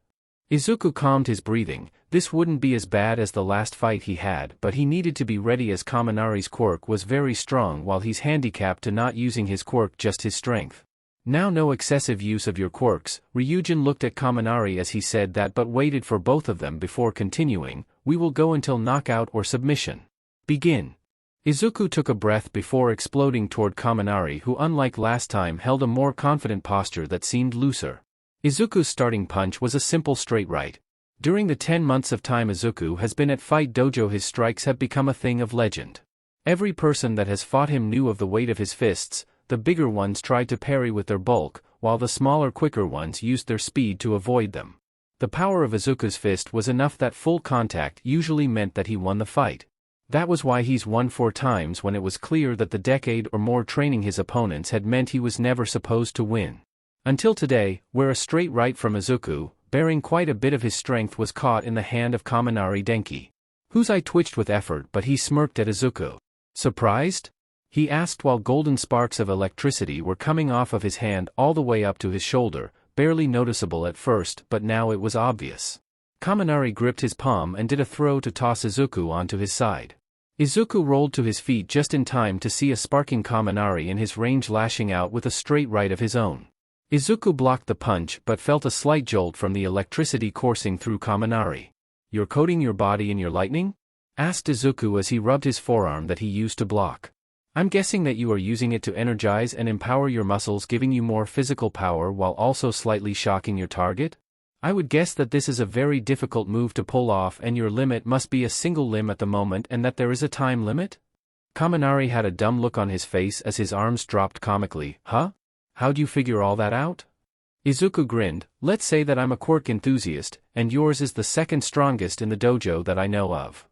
Izuku calmed his breathing, this wouldn't be as bad as the last fight he had but he needed to be ready as Kaminari's quirk was very strong while he's handicapped to not using his quirk just his strength. Now no excessive use of your quirks, Ryujin looked at Kaminari as he said that but waited for both of them before continuing, we will go until knockout or submission. Begin. Izuku took a breath before exploding toward Kaminari who unlike last time held a more confident posture that seemed looser. Izuku's starting punch was a simple straight right. During the 10 months of time Izuku has been at Fight Dojo his strikes have become a thing of legend. Every person that has fought him knew of the weight of his fists, the bigger ones tried to parry with their bulk, while the smaller quicker ones used their speed to avoid them. The power of Izuku's fist was enough that full contact usually meant that he won the fight. That was why he's won 4 times when it was clear that the decade or more training his opponents had meant he was never supposed to win. Until today, where a straight right from Izuku, bearing quite a bit of his strength was caught in the hand of Kaminari Denki. Whose eye twitched with effort but he smirked at Izuku. Surprised? He asked while golden sparks of electricity were coming off of his hand all the way up to his shoulder, barely noticeable at first but now it was obvious. Kaminari gripped his palm and did a throw to toss Izuku onto his side. Izuku rolled to his feet just in time to see a sparking Kaminari in his range lashing out with a straight right of his own. Izuku blocked the punch but felt a slight jolt from the electricity coursing through Kaminari. You're coating your body in your lightning? Asked Izuku as he rubbed his forearm that he used to block. I'm guessing that you are using it to energize and empower your muscles giving you more physical power while also slightly shocking your target? I would guess that this is a very difficult move to pull off and your limit must be a single limb at the moment and that there is a time limit? Kaminari had a dumb look on his face as his arms dropped comically. Huh? How'd you figure all that out? Izuku grinned, let's say that I'm a quirk enthusiast, and yours is the second strongest in the dojo that I know of.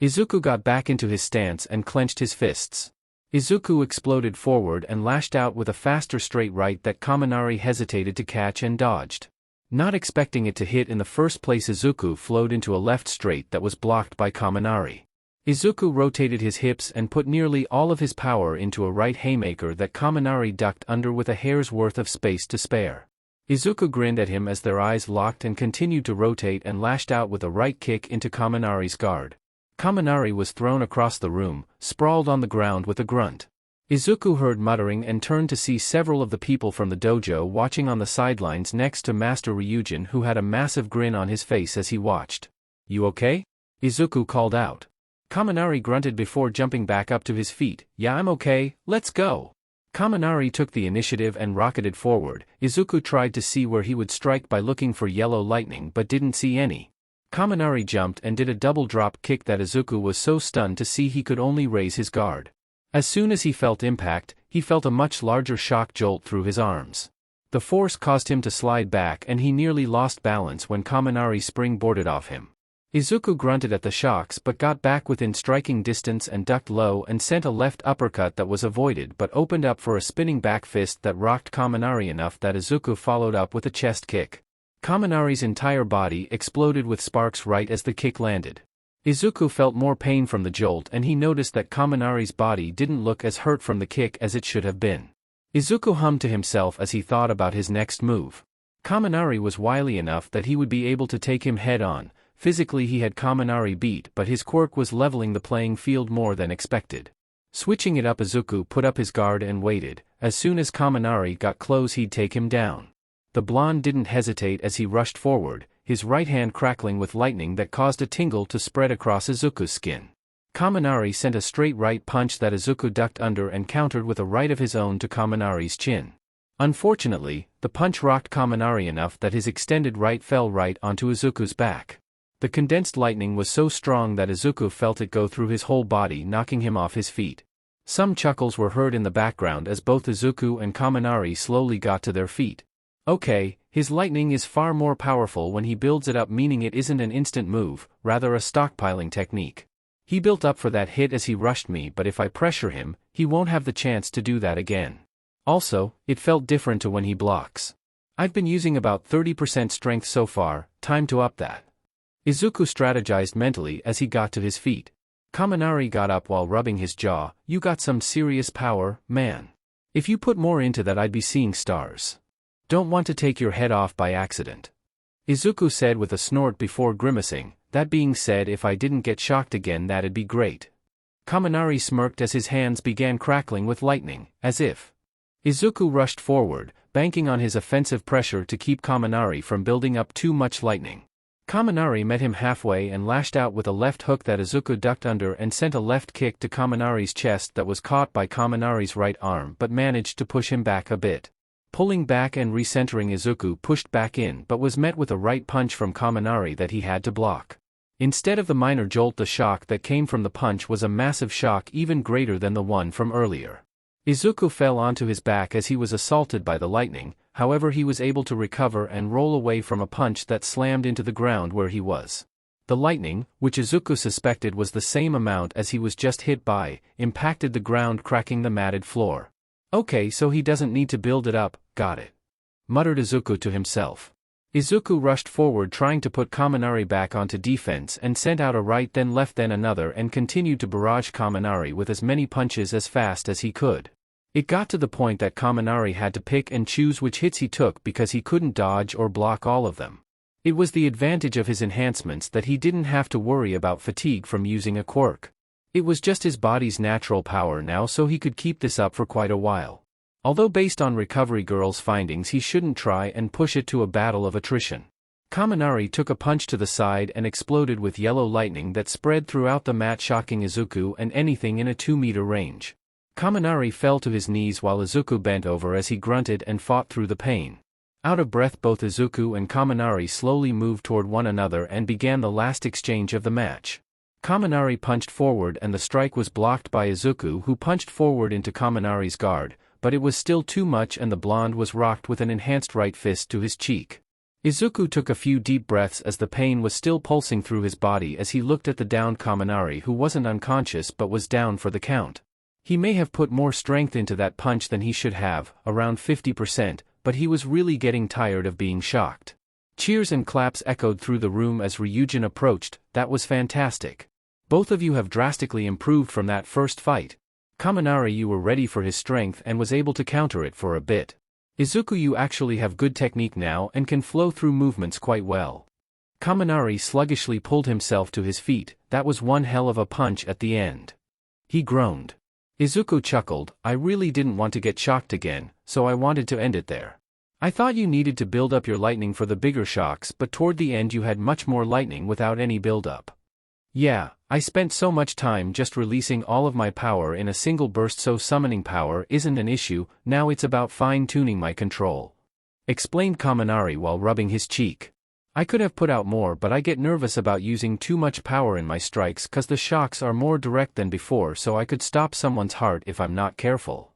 Izuku got back into his stance and clenched his fists. Izuku exploded forward and lashed out with a faster straight right that Kaminari hesitated to catch and dodged. Not expecting it to hit in the first place Izuku flowed into a left straight that was blocked by Kaminari. Izuku rotated his hips and put nearly all of his power into a right haymaker that Kaminari ducked under with a hair's worth of space to spare. Izuku grinned at him as their eyes locked and continued to rotate and lashed out with a right kick into Kaminari's guard. Kaminari was thrown across the room, sprawled on the ground with a grunt. Izuku heard muttering and turned to see several of the people from the dojo watching on the sidelines next to Master Ryujin who had a massive grin on his face as he watched. You okay? Izuku called out. Kaminari grunted before jumping back up to his feet. Yeah, I'm okay, let's go. Kaminari took the initiative and rocketed forward. Izuku tried to see where he would strike by looking for yellow lightning but didn't see any. Kaminari jumped and did a double drop kick that Izuku was so stunned to see he could only raise his guard. As soon as he felt impact, he felt a much larger shock jolt through his arms. The force caused him to slide back and he nearly lost balance when Kaminari springboarded off him. Izuku grunted at the shocks but got back within striking distance and ducked low and sent a left uppercut that was avoided but opened up for a spinning back fist that rocked Kaminari enough that Izuku followed up with a chest kick. Kaminari's entire body exploded with sparks right as the kick landed. Izuku felt more pain from the jolt and he noticed that Kaminari's body didn't look as hurt from the kick as it should have been. Izuku hummed to himself as he thought about his next move. Kaminari was wily enough that he would be able to take him head-on. Physically he had Kaminari beat, but his quirk was leveling the playing field more than expected. Switching it up, Izuku put up his guard and waited. As soon as Kaminari got close he'd take him down. The blonde didn't hesitate as he rushed forward, his right hand crackling with lightning that caused a tingle to spread across Izuku's skin. Kaminari sent a straight right punch that Izuku ducked under and countered with a right of his own to Kaminari's chin. Unfortunately, the punch rocked Kaminari enough that his extended right fell right onto Izuku's back. The condensed lightning was so strong that Izuku felt it go through his whole body, knocking him off his feet. Some chuckles were heard in the background as both Izuku and Kaminari slowly got to their feet. Okay, his lightning is far more powerful when he builds it up, meaning it isn't an instant move, rather a stockpiling technique. He built up for that hit as he rushed me, but if I pressure him, he won't have the chance to do that again. Also, it felt different to when he blocks. I've been using about 30% strength so far, time to up that. Izuku strategized mentally as he got to his feet. Kaminari got up while rubbing his jaw. You got some serious power, man. If you put more into that I'd be seeing stars. Don't want to take your head off by accident. Izuku said with a snort before grimacing. That being said, if I didn't get shocked again that'd be great. Kaminari smirked as his hands began crackling with lightning, as if. Izuku rushed forward, banking on his offensive pressure to keep Kaminari from building up too much lightning. Kaminari met him halfway and lashed out with a left hook that Izuku ducked under and sent a left kick to Kaminari's chest that was caught by Kaminari's right arm but managed to push him back a bit. Pulling back and recentering, Izuku pushed back in but was met with a right punch from Kaminari that he had to block. Instead of the minor jolt, the shock that came from the punch was a massive shock even greater than the one from earlier. Izuku fell onto his back as he was assaulted by the lightning, however he was able to recover and roll away from a punch that slammed into the ground where he was. The lightning, which Izuku suspected was the same amount as he was just hit by, impacted the ground, cracking the matted floor. Okay, so he doesn't need to build it up, got it. Muttered Izuku to himself. Izuku rushed forward trying to put Kaminari back onto defense and sent out a right then left then another and continued to barrage Kaminari with as many punches as fast as he could. It got to the point that Kaminari had to pick and choose which hits he took because he couldn't dodge or block all of them. It was the advantage of his enhancements that he didn't have to worry about fatigue from using a quirk. It was just his body's natural power now, so he could keep this up for quite a while. Although based on Recovery Girl's findings he shouldn't try and push it to a battle of attrition. Kaminari took a punch to the side and exploded with yellow lightning that spread throughout the mat, shocking Izuku and anything in a 2-meter range. Kaminari fell to his knees while Izuku bent over as he grunted and fought through the pain. Out of breath, both Izuku and Kaminari slowly moved toward one another and began the last exchange of the match. Kaminari punched forward and the strike was blocked by Izuku, who punched forward into Kaminari's guard, but it was still too much and the blonde was rocked with an enhanced right fist to his cheek. Izuku took a few deep breaths as the pain was still pulsing through his body as he looked at the downed Kaminari, who wasn't unconscious but was down for the count. He may have put more strength into that punch than he should have, around 50%, but he was really getting tired of being shocked. Cheers and claps echoed through the room as Ryujin approached. That was fantastic. Both of you have drastically improved from that first fight. Kaminari, you were ready for his strength and was able to counter it for a bit. Izuku, you actually have good technique now and can flow through movements quite well. Kaminari sluggishly pulled himself to his feet. That was one hell of a punch at the end. He groaned. Izuku chuckled. I really didn't want to get shocked again, so I wanted to end it there. I thought you needed to build up your lightning for the bigger shocks, but toward the end you had much more lightning without any build-up. Yeah, I spent so much time just releasing all of my power in a single burst, so summoning power isn't an issue, now it's about fine-tuning my control. Explained Kaminari while rubbing his cheek. I could have put out more, but I get nervous about using too much power in my strikes cause the shocks are more direct than before, so I could stop someone's heart if I'm not careful.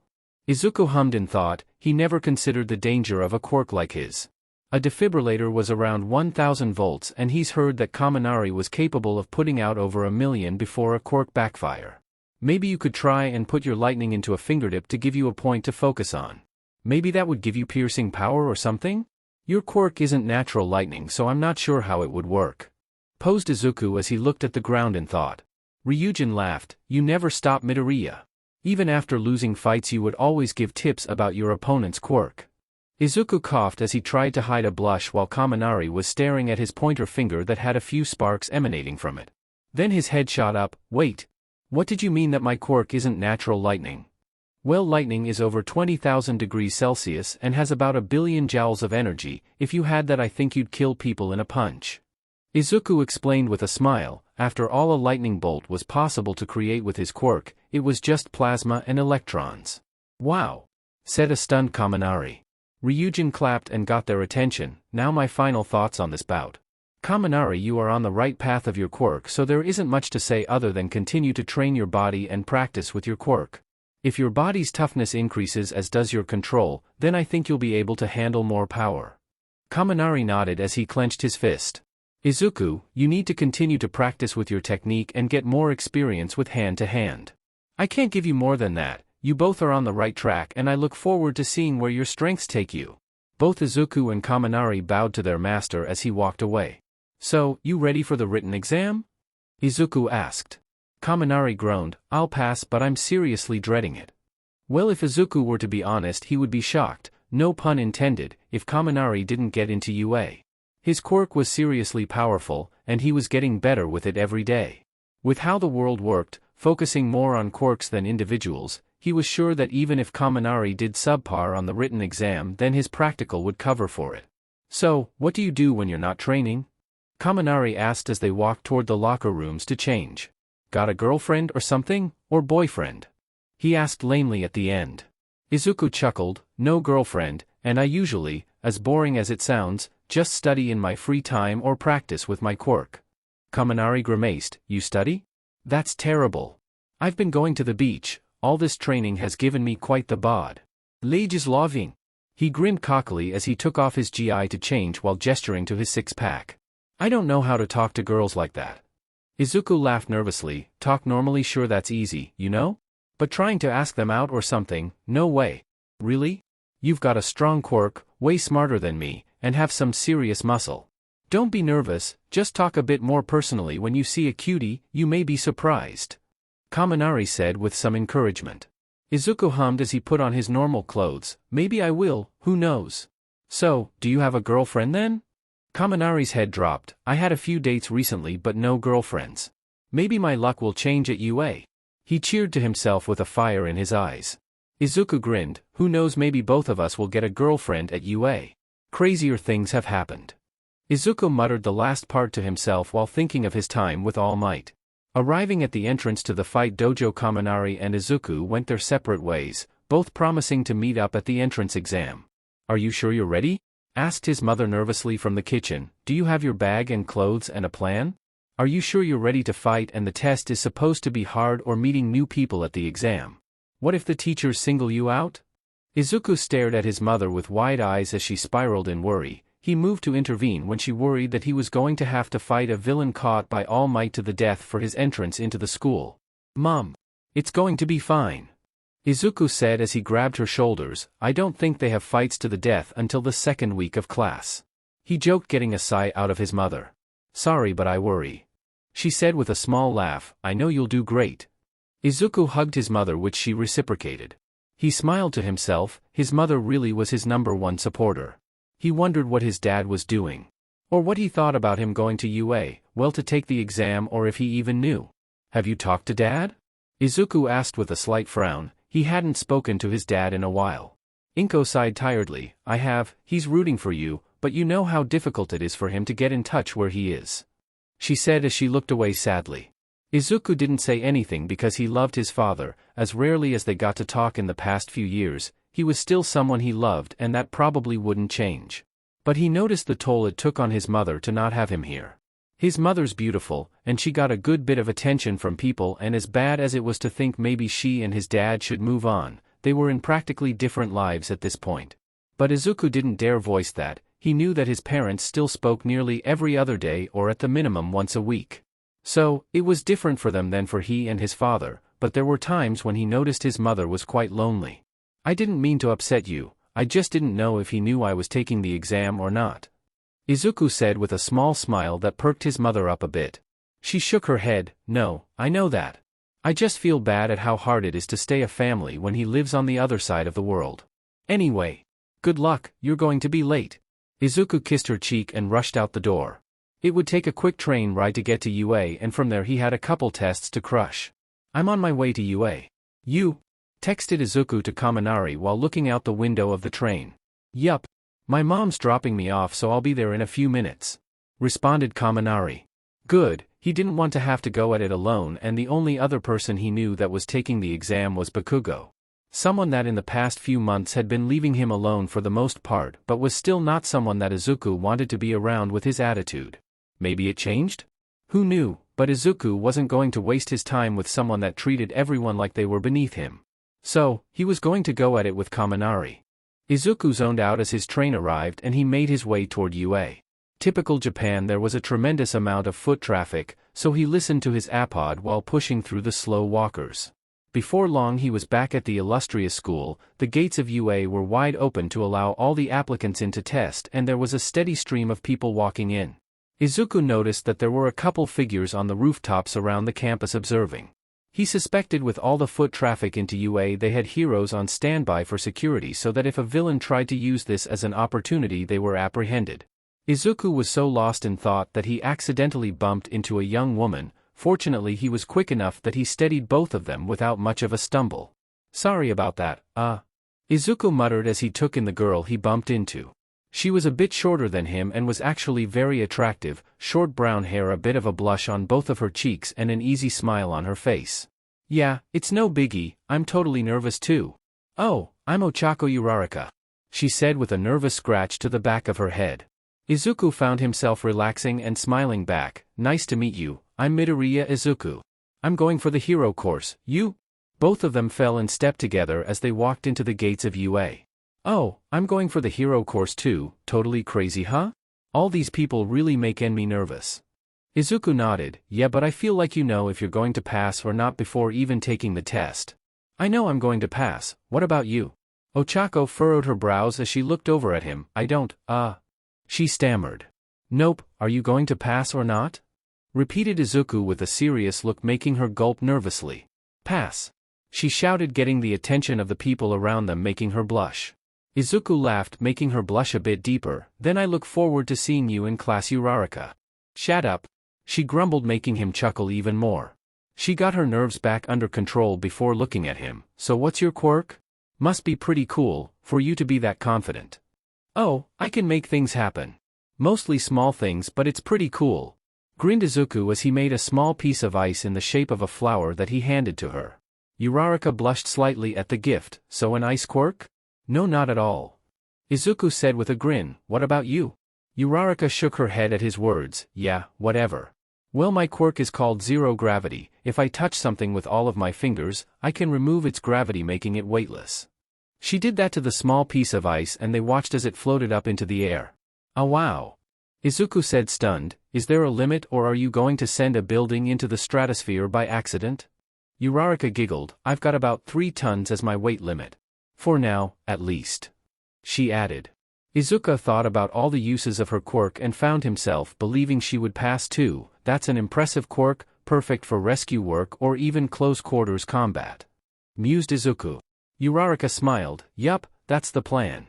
Izuku hummed in thought. He never considered the danger of a quirk like his. A defibrillator was around 1000 volts and he's heard that Kaminari was capable of putting out over 1,000,000 before a quirk backfire. Maybe you could try and put your lightning into a fingertip to give you a point to focus on. Maybe that would give you piercing power or something? Your quirk isn't natural lightning, so I'm not sure how it would work. Posed Izuku as he looked at the ground in thought. Ryujin laughed. You never stop, Midoriya. Even after losing fights you would always give tips about your opponent's quirk. Izuku coughed as he tried to hide a blush while Kaminari was staring at his pointer finger that had a few sparks emanating from it. Then his head shot up. Wait. What did you mean that my quirk isn't natural lightning? Well, lightning is over 20,000 degrees Celsius and has about 1 billion joules of energy. If you had that I think you'd kill people in a punch. Izuku explained with a smile. After all, a lightning bolt was possible to create with his quirk, it was just plasma and electrons. Wow! Said a stunned Kaminari. Ryujin clapped and got their attention. Now my final thoughts on this bout. Kaminari, you are on the right path of your quirk, so there isn't much to say other than continue to train your body and practice with your quirk. If your body's toughness increases as does your control, then I think you'll be able to handle more power. Kaminari nodded as he clenched his fist. Izuku, you need to continue to practice with your technique and get more experience with hand-to-hand. I can't give you more than that. You both are on the right track and I look forward to seeing where your strengths take you. Both Izuku and Kaminari bowed to their master as he walked away. So, you ready for the written exam? Izuku asked. Kaminari groaned, I'll pass, but I'm seriously dreading it. Well, if Izuku were to be honest, he would be shocked, no pun intended, if Kaminari didn't get into UA. His quirk was seriously powerful, and he was getting better with it every day. With how the world worked, focusing more on quirks than individuals, he was sure that even if Kaminari did subpar on the written exam, then his practical would cover for it. So, what do you do when you're not training? Kaminari asked as they walked toward the locker rooms to change. Got a girlfriend or something, or boyfriend? He asked lamely at the end. Izuku chuckled, no girlfriend, and I usually, as boring as it sounds, just study in my free time or practice with my quirk. Kaminari grimaced, you study? That's terrible. I've been going to the beach, all this training has given me quite the bod. L'âge loving. He grinned cockily as he took off his GI to change while gesturing to his six-pack. I don't know how to talk to girls like that. Izuku laughed nervously, talk normally, sure that's easy, you know? But trying to ask them out or something, no way. Really? You've got a strong quirk, way smarter than me, and have some serious muscle. Don't be nervous, just talk a bit more personally when you see a cutie, you may be surprised. Kaminari said with some encouragement. Izuku hummed as he put on his normal clothes, maybe I will, who knows? So, do you have a girlfriend then? Kaminari's head dropped, I had a few dates recently but no girlfriends. Maybe my luck will change at UA. He cheered to himself with a fire in his eyes. Izuku grinned, who knows, maybe both of us will get a girlfriend at UA. Crazier things have happened. Izuku muttered the last part to himself while thinking of his time with All Might. Arriving at the entrance to the fight dojo, Kaminari and Izuku went their separate ways, both promising to meet up at the entrance exam. Are you sure you're ready? Asked his mother nervously from the kitchen. Do you have your bag and clothes and a plan? Are you sure you're ready to fight and the test is supposed to be hard, or meeting new people at the exam? What if the teachers single you out? Izuku stared at his mother with wide eyes as she spiraled in worry. He moved to intervene when she worried that he was going to have to fight a villain caught by All Might to the death for his entrance into the school. Mom. It's going to be fine. Izuku said as he grabbed her shoulders, I don't think they have fights to the death until the second week of class. He joked, getting a sigh out of his mother. Sorry, but I worry. She said with a small laugh, I know you'll do great. Izuku hugged his mother, which she reciprocated. He smiled to himself, his mother really was his #1 supporter. He wondered what his dad was doing. Or what he thought about him going to UA, well, to take the exam, or if he even knew. Have you talked to Dad? Izuku asked with a slight frown. He hadn't spoken to his dad in a while. Inko sighed tiredly. I have, he's rooting for you, but you know how difficult it is for him to get in touch where he is. She said as she looked away sadly. Izuku didn't say anything because he loved his father, as rarely as they got to talk in the past few years. He was still someone he loved, and that probably wouldn't change. But he noticed the toll it took on his mother to not have him here. His mother's beautiful, and she got a good bit of attention from people, and as bad as it was to think maybe she and his dad should move on, they were in practically different lives at this point. But Izuku didn't dare voice that. He knew that his parents still spoke nearly every other day, or at the minimum once a week. So, it was different for them than for he and his father, but there were times when he noticed his mother was quite lonely. I didn't mean to upset you, I just didn't know if he knew I was taking the exam or not. Izuku said with a small smile that perked his mother up a bit. She shook her head, no, I know that. I just feel bad at how hard it is to stay a family when he lives on the other side of the world. Anyway. Good luck, you're going to be late. Izuku kissed her cheek and rushed out the door. It would take a quick train ride to get to UA, and from there he had a couple tests to crush. I'm on my way to UA. You? Texted Izuku to Kaminari while looking out the window of the train. Yup. My mom's dropping me off, so I'll be there in a few minutes. Responded Kaminari. Good, he didn't want to have to go at it alone, and the only other person he knew that was taking the exam was Bakugo. Someone that in the past few months had been leaving him alone for the most part, but was still not someone that Izuku wanted to be around with his attitude. Maybe it changed? Who knew, but Izuku wasn't going to waste his time with someone that treated everyone like they were beneath him. So, he was going to go at it with Kaminari. Izuku zoned out as his train arrived and he made his way toward UA. Typical Japan, there was a tremendous amount of foot traffic, so he listened to his iPod while pushing through the slow walkers. Before long he was back at the illustrious school. The gates of UA were wide open to allow all the applicants in to test, and there was a steady stream of people walking in. Izuku noticed that there were a couple figures on the rooftops around the campus observing. He suspected with all the foot traffic into UA they had heroes on standby for security, so that if a villain tried to use this as an opportunity they were apprehended. Izuku was so lost in thought that he accidentally bumped into a young woman. Fortunately he was quick enough that he steadied both of them without much of a stumble. Sorry about that, Izuku muttered as he took in the girl he bumped into. She was a bit shorter than him and was actually very attractive, short brown hair, a bit of a blush on both of her cheeks and an easy smile on her face. Yeah, it's no biggie, I'm totally nervous too. Oh, I'm Ochako Uraraka. She said with a nervous scratch to the back of her head. Izuku found himself relaxing and smiling back. Nice to meet you, I'm Midoriya Izuku. I'm going for the hero course, you? Both of them fell in step together as they walked into the gates of UA. Oh, I'm going for the hero course too, totally crazy huh? All these people really make me nervous. Izuku nodded. Yeah, but I feel like you know if you're going to pass or not before even taking the test. I know I'm going to pass, what about you? Ochako furrowed her brows as she looked over at him. I don't, She stammered. Nope, are you going to pass or not? Repeated Izuku with a serious look, making her gulp nervously. Pass. She shouted, getting the attention of the people around them, making her blush. Izuku laughed, making her blush a bit deeper. Then I look forward to seeing you in class, Uraraka. Shut up. She grumbled, making him chuckle even more. She got her nerves back under control before looking at him. So what's your quirk? Must be pretty cool, for you to be that confident. Oh, I can make things happen. Mostly small things, but it's pretty cool. Grinned Izuku as he made a small piece of ice in the shape of a flower that he handed to her. Uraraka blushed slightly at the gift. So an ice quirk? No, not at all. Izuku said with a grin. What about you? Uraraka shook her head at his words. Yeah, whatever. Well, my quirk is called zero gravity. If I touch something with all of my fingers, I can remove its gravity, making it weightless. She did that to the small piece of ice and they watched as it floated up into the air. Oh wow. Izuku said, stunned. Is there a limit, or are you going to send a building into the stratosphere by accident? Uraraka giggled. I've got about 3 tons as my weight limit. For now, at least. She added. Izuku thought about all the uses of her quirk and found himself believing she would pass too. That's an impressive quirk, perfect for rescue work or even close quarters combat. Mused Izuku. Uraraka smiled. Yup, that's the plan.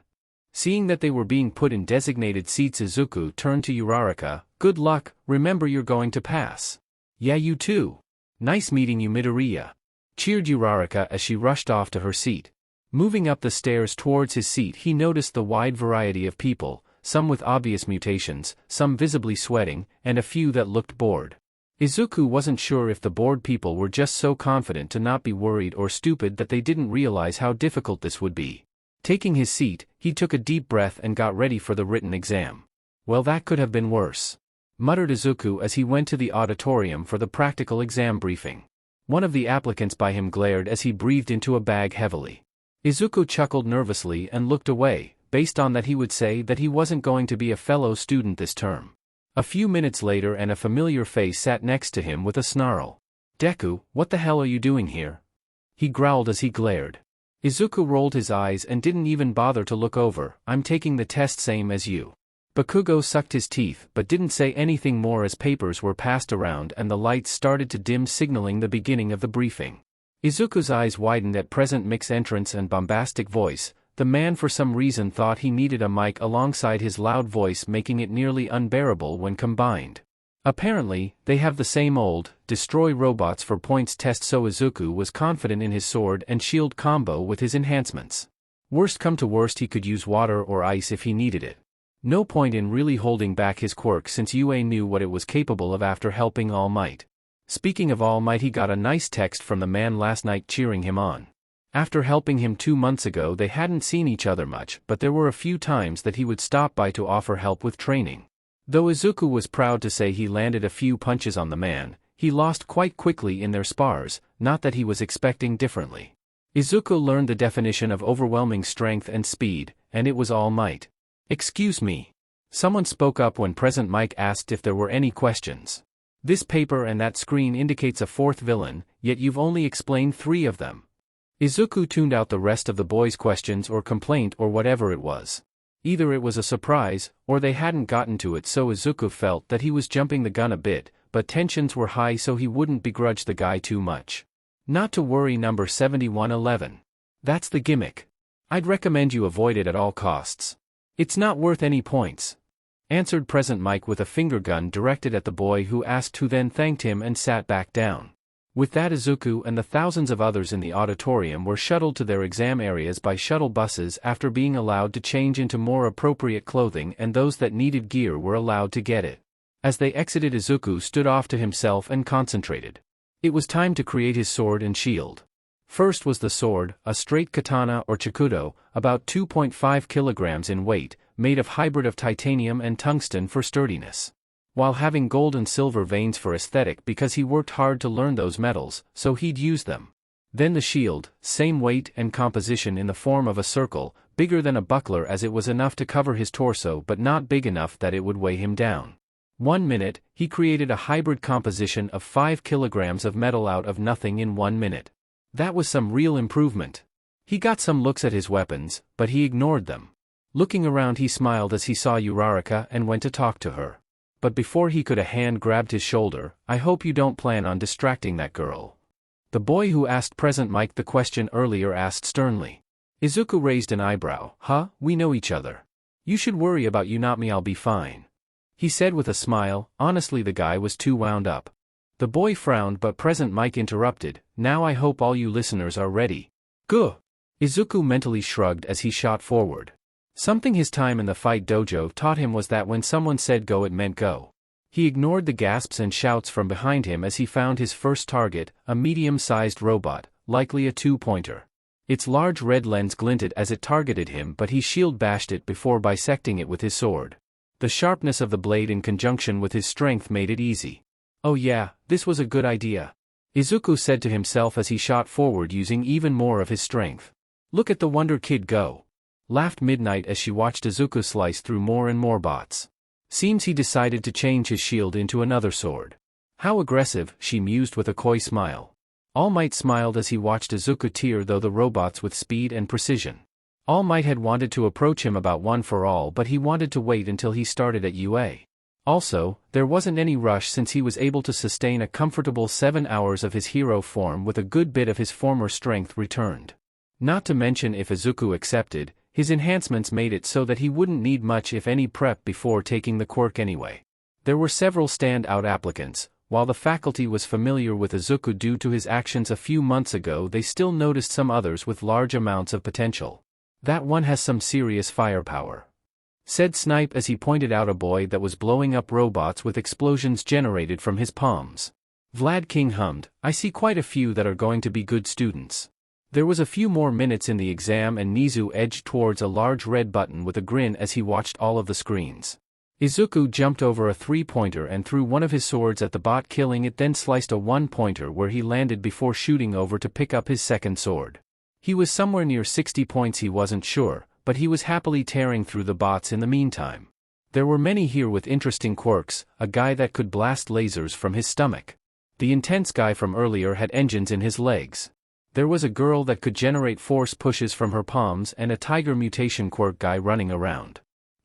Seeing that they were being put in designated seats, Izuku turned to Uraraka. Good luck, remember you're going to pass. Yeah, you too. Nice meeting you, Midoriya. Cheered Uraraka as she rushed off to her seat. Moving up the stairs towards his seat, he noticed the wide variety of people, some with obvious mutations, some visibly sweating, and a few that looked bored. Izuku wasn't sure if the bored people were just so confident to not be worried or stupid that they didn't realize how difficult this would be. Taking his seat, he took a deep breath and got ready for the written exam. Well, that could have been worse. Muttered Izuku as he went to the auditorium for the practical exam briefing. One of the applicants by him glared as he breathed into a bag heavily. Izuku chuckled nervously and looked away. Based on that, he would say that he wasn't going to be a fellow student this term. A few minutes later, and a familiar face sat next to him with a snarl. Deku, what the hell are you doing here? He growled as he glared. Izuku rolled his eyes and didn't even bother to look over. I'm taking the test same as you. Bakugo sucked his teeth but didn't say anything more as papers were passed around and the lights started to dim, signaling the beginning of the briefing. Izuku's eyes widened at present Mick's entrance and bombastic voice. The man for some reason thought he needed a mic alongside his loud voice, making it nearly unbearable when combined. Apparently, they have the same old, destroy robots for points test, so Izuku was confident in his sword and shield combo with his enhancements. Worst come to worst, he could use water or ice if he needed it. No point in really holding back his quirk since UA knew what it was capable of after helping All Might. Speaking of All Might, he got a nice text from the man last night cheering him on. After helping him 2 months ago, they hadn't seen each other much, but there were a few times that he would stop by to offer help with training. Though Izuku was proud to say he landed a few punches on the man, he lost quite quickly in their spars, not that he was expecting differently. Izuku learned the definition of overwhelming strength and speed, and it was All Might. "Excuse me." Someone spoke up when present Mike asked if there were any questions. "This paper and that screen indicates a fourth villain, yet you've only explained 3 of them." Izuku tuned out the rest of the boys' questions or complaint or whatever it was. Either it was a surprise, or they hadn't gotten to it, so Izuku felt that he was jumping the gun a bit, but tensions were high so he wouldn't begrudge the guy too much. "Not to worry, number 7111. That's the gimmick. I'd recommend you avoid it at all costs. It's not worth any points," answered present Mike with a finger gun directed at the boy who asked, who then thanked him and sat back down. With that, Izuku and the thousands of others in the auditorium were shuttled to their exam areas by shuttle buses after being allowed to change into more appropriate clothing, and those that needed gear were allowed to get it. As they exited, Izuku stood off to himself and concentrated. It was time to create his sword and shield. First was the sword, a straight katana or chikudo, about 2.5 kilograms in weight, made of hybrid of titanium and tungsten for sturdiness. While having gold and silver veins for aesthetic, because he worked hard to learn those metals, so he'd use them. Then the shield, same weight and composition in the form of a circle, bigger than a buckler as it was enough to cover his torso but not big enough that it would weigh him down. 1 minute, he created a hybrid composition of 5 kilograms of metal out of nothing in 1 minute. That was some real improvement. He got some looks at his weapons, but he ignored them. Looking around, he smiled as he saw Uraraka and went to talk to her. But before he could, a hand grabbed his shoulder. "I hope you don't plan on distracting that girl." The boy who asked present Mike the question earlier asked sternly. Izuku raised an eyebrow. "Huh, we know each other. You should worry about you, not me. I'll be fine," he said with a smile. Honestly, the guy was too wound up. The boy frowned, but present Mike interrupted. "Now I hope all you listeners are ready." "Guh." Izuku mentally shrugged as he shot forward. Something his time in the fight dojo taught him was that when someone said go, it meant go. He ignored the gasps and shouts from behind him as he found his first target, a medium-sized robot, likely a 2-pointer. Its large red lens glinted as it targeted him, but he shield bashed it before bisecting it with his sword. The sharpness of the blade in conjunction with his strength made it easy. "Oh yeah, this was a good idea," Izuku said to himself as he shot forward using even more of his strength. "Look at the Wonder Kid go," laughed Midnight as she watched Izuku slice through more and more bots. Seems he decided to change his shield into another sword. "How aggressive," she mused with a coy smile. All Might smiled as he watched Izuku tear through the robots with speed and precision. All Might had wanted to approach him about one for all, but he wanted to wait until he started at UA. Also, there wasn't any rush since he was able to sustain a comfortable 7 hours of his hero form with a good bit of his former strength returned. Not to mention, if Izuku accepted, his enhancements made it so that he wouldn't need much if any prep before taking the quirk anyway. There were several stand-out applicants. While the faculty was familiar with Izuku due to his actions a few months ago, they still noticed some others with large amounts of potential. "That one has some serious firepower," said Snipe as he pointed out a boy that was blowing up robots with explosions generated from his palms. Vlad King hummed, "I see quite a few that are going to be good students." There was a few more minutes in the exam and Nizu edged towards a large red button with a grin as he watched all of the screens. Izuku jumped over a 3-pointer and threw one of his swords at the bot, killing it, then sliced a 1-pointer where he landed before shooting over to pick up his second sword. He was somewhere near 60 points, he wasn't sure, but he was happily tearing through the bots in the meantime. There were many here with interesting quirks, a guy that could blast lasers from his stomach. The intense guy from earlier had engines in his legs. There was a girl that could generate force pushes from her palms and a tiger mutation quirk guy running around.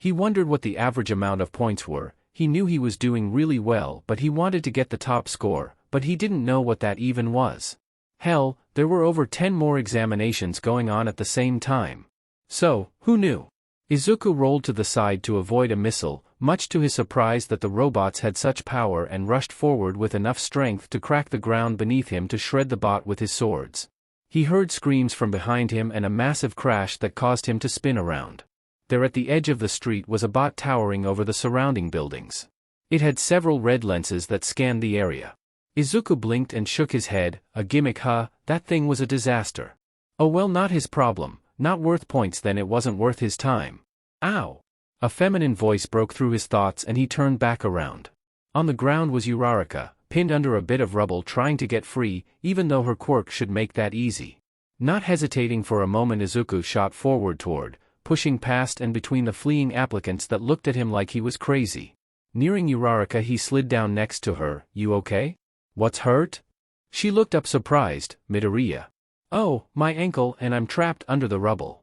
He wondered what the average amount of points were. He knew he was doing really well, but he wanted to get the top score, but he didn't know what that even was. Hell, there were over 10 more examinations going on at the same time. So, who knew? Izuku rolled to the side to avoid a missile, much to his surprise that the robots had such power, and rushed forward with enough strength to crack the ground beneath him to shred the bot with his swords. He heard screams from behind him and a massive crash that caused him to spin around. There at the edge of the street was a bot towering over the surrounding buildings. It had several red lenses that scanned the area. Izuku blinked and shook his head. A gimmick, huh? That thing was a disaster. Oh well, not his problem. Not worth points, then it wasn't worth his time. Ow! A feminine voice broke through his thoughts and he turned back around. On the ground was Uraraka, pinned under a bit of rubble trying to get free, even though her quirk should make that easy. Not hesitating for a moment, Izuku shot forward toward, pushing past and between the fleeing applicants that looked at him like he was crazy. Nearing Uraraka, he slid down next to her. You okay? What's hurt? She looked up surprised. Midoriya. Oh, my ankle, and I'm trapped under the rubble.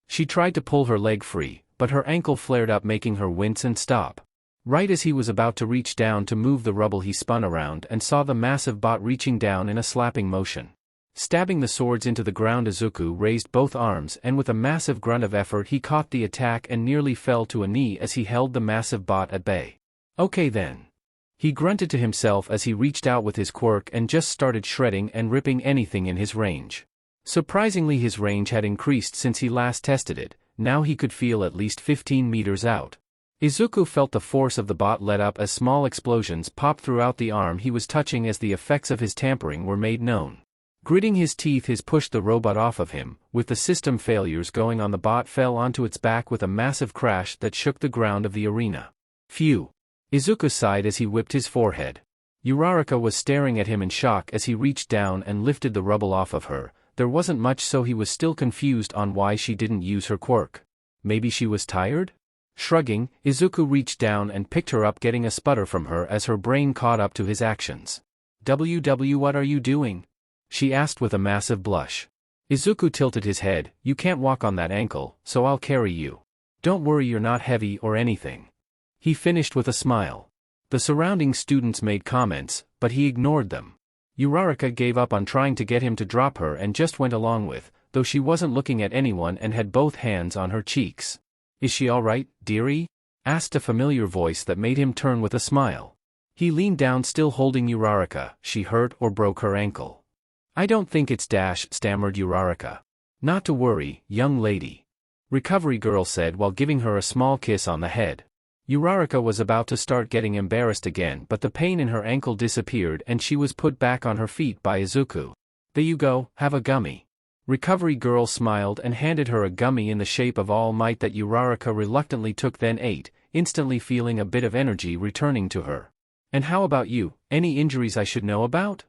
She tried to pull her leg free, but her ankle flared up, making her wince and stop. Right as he was about to reach down to move the rubble, he spun around and saw the massive bot reaching down in a slapping motion. Stabbing the swords into the ground, Izuku raised both arms and with a massive grunt of effort he caught the attack and nearly fell to a knee as he held the massive bot at bay. Okay then. He grunted to himself as he reached out with his quirk and just started shredding and ripping anything in his range. Surprisingly, his range had increased since he last tested it. Now he could feel at least 15 meters out. Izuku felt the force of the bot let up as small explosions popped throughout the arm he was touching as the effects of his tampering were made known. Gritting his teeth, he pushed the robot off of him. With the system failures going on, the bot fell onto its back with a massive crash that shook the ground of the arena. Phew! Izuku sighed as he whipped his forehead. Uraraka was staring at him in shock as he reached down and lifted the rubble off of her. There wasn't much, so he was still confused on why she didn't use her quirk. Maybe she was tired? Shrugging, Izuku reached down and picked her up, getting a sputter from her as her brain caught up to his actions. What are you doing? She asked with a massive blush. Izuku tilted his head. You can't walk on that ankle, so I'll carry you. Don't worry, you're not heavy or anything. He finished with a smile. The surrounding students made comments, but he ignored them. Uraraka gave up on trying to get him to drop her and just went along with, though she wasn't looking at anyone and had both hands on her cheeks. Is she all right, dearie? Asked a familiar voice that made him turn with a smile. He leaned down, still holding Uraraka. She hurt or broke her ankle? I don't think it's stammered Uraraka. Not to worry, young lady. Recovery girl said while giving her a small kiss on the head. Uraraka was about to start getting embarrassed again, but the pain in her ankle disappeared and she was put back on her feet by Izuku. There you go, have a gummy. Recovery girl smiled and handed her a gummy in the shape of All Might that Uraraka reluctantly took, then ate, instantly feeling a bit of energy returning to her. And how about you, any injuries I should know about?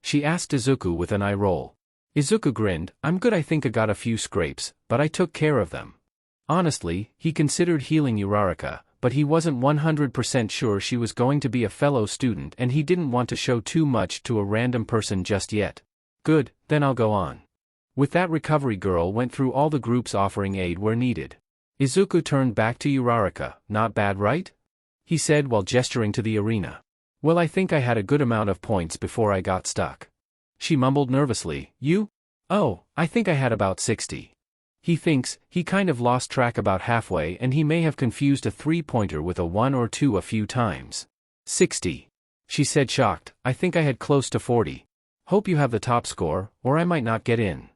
She asked Izuku with an eye roll. Izuku grinned. I'm good, I think I got a few scrapes, but I took care of them. Honestly, he considered healing Uraraka, but he wasn't 100% sure she was going to be a fellow student and he didn't want to show too much to a random person just yet. Good, then I'll go on. With that, recovery girl went through all the groups offering aid where needed. Izuku turned back to Uraraka. Not bad, right? He said while gesturing to the arena. Well, I think I had a good amount of points before I got stuck. She mumbled nervously. You? Oh, I think I had about 60. He thinks he kind of lost track about halfway and he may have confused a 3-pointer with a 1 or 2 a few times. 60. She said, shocked. I think I had close to 40. Hope you have the top score, or I might not get in.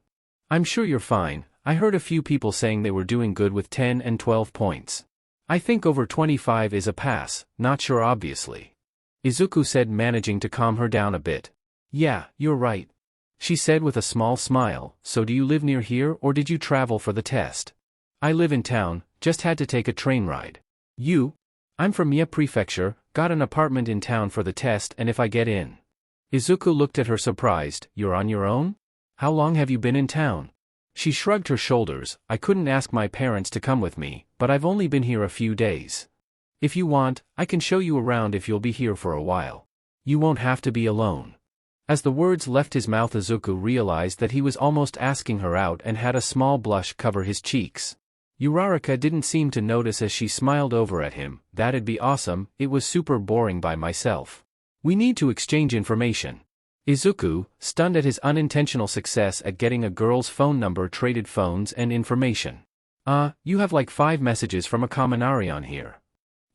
I'm sure you're fine. I heard a few people saying they were doing good with 10 and 12 points. I think over 25 is a pass, not sure obviously. Izuku said, managing to calm her down a bit. Yeah, you're right. She said with a small smile. So do you live near here or did you travel for the test? I live in town, just had to take a train ride. You? I'm from Mie Prefecture, got an apartment in town for the test, and if I get in. Izuku looked at her surprised. You're on your own? How long have you been in town? She shrugged her shoulders. I couldn't ask my parents to come with me, but I've only been here a few days. If you want, I can show you around if you'll be here for a while. You won't have to be alone. As the words left his mouth, Izuku realized that he was almost asking her out and had a small blush cover his cheeks. Uraraka didn't seem to notice as she smiled over at him. That'd be awesome, it was super boring by myself. We need to exchange information. Izuku, stunned at his unintentional success at getting a girl's phone number, traded phones and information. You have like 5 messages from a Kaminari on here.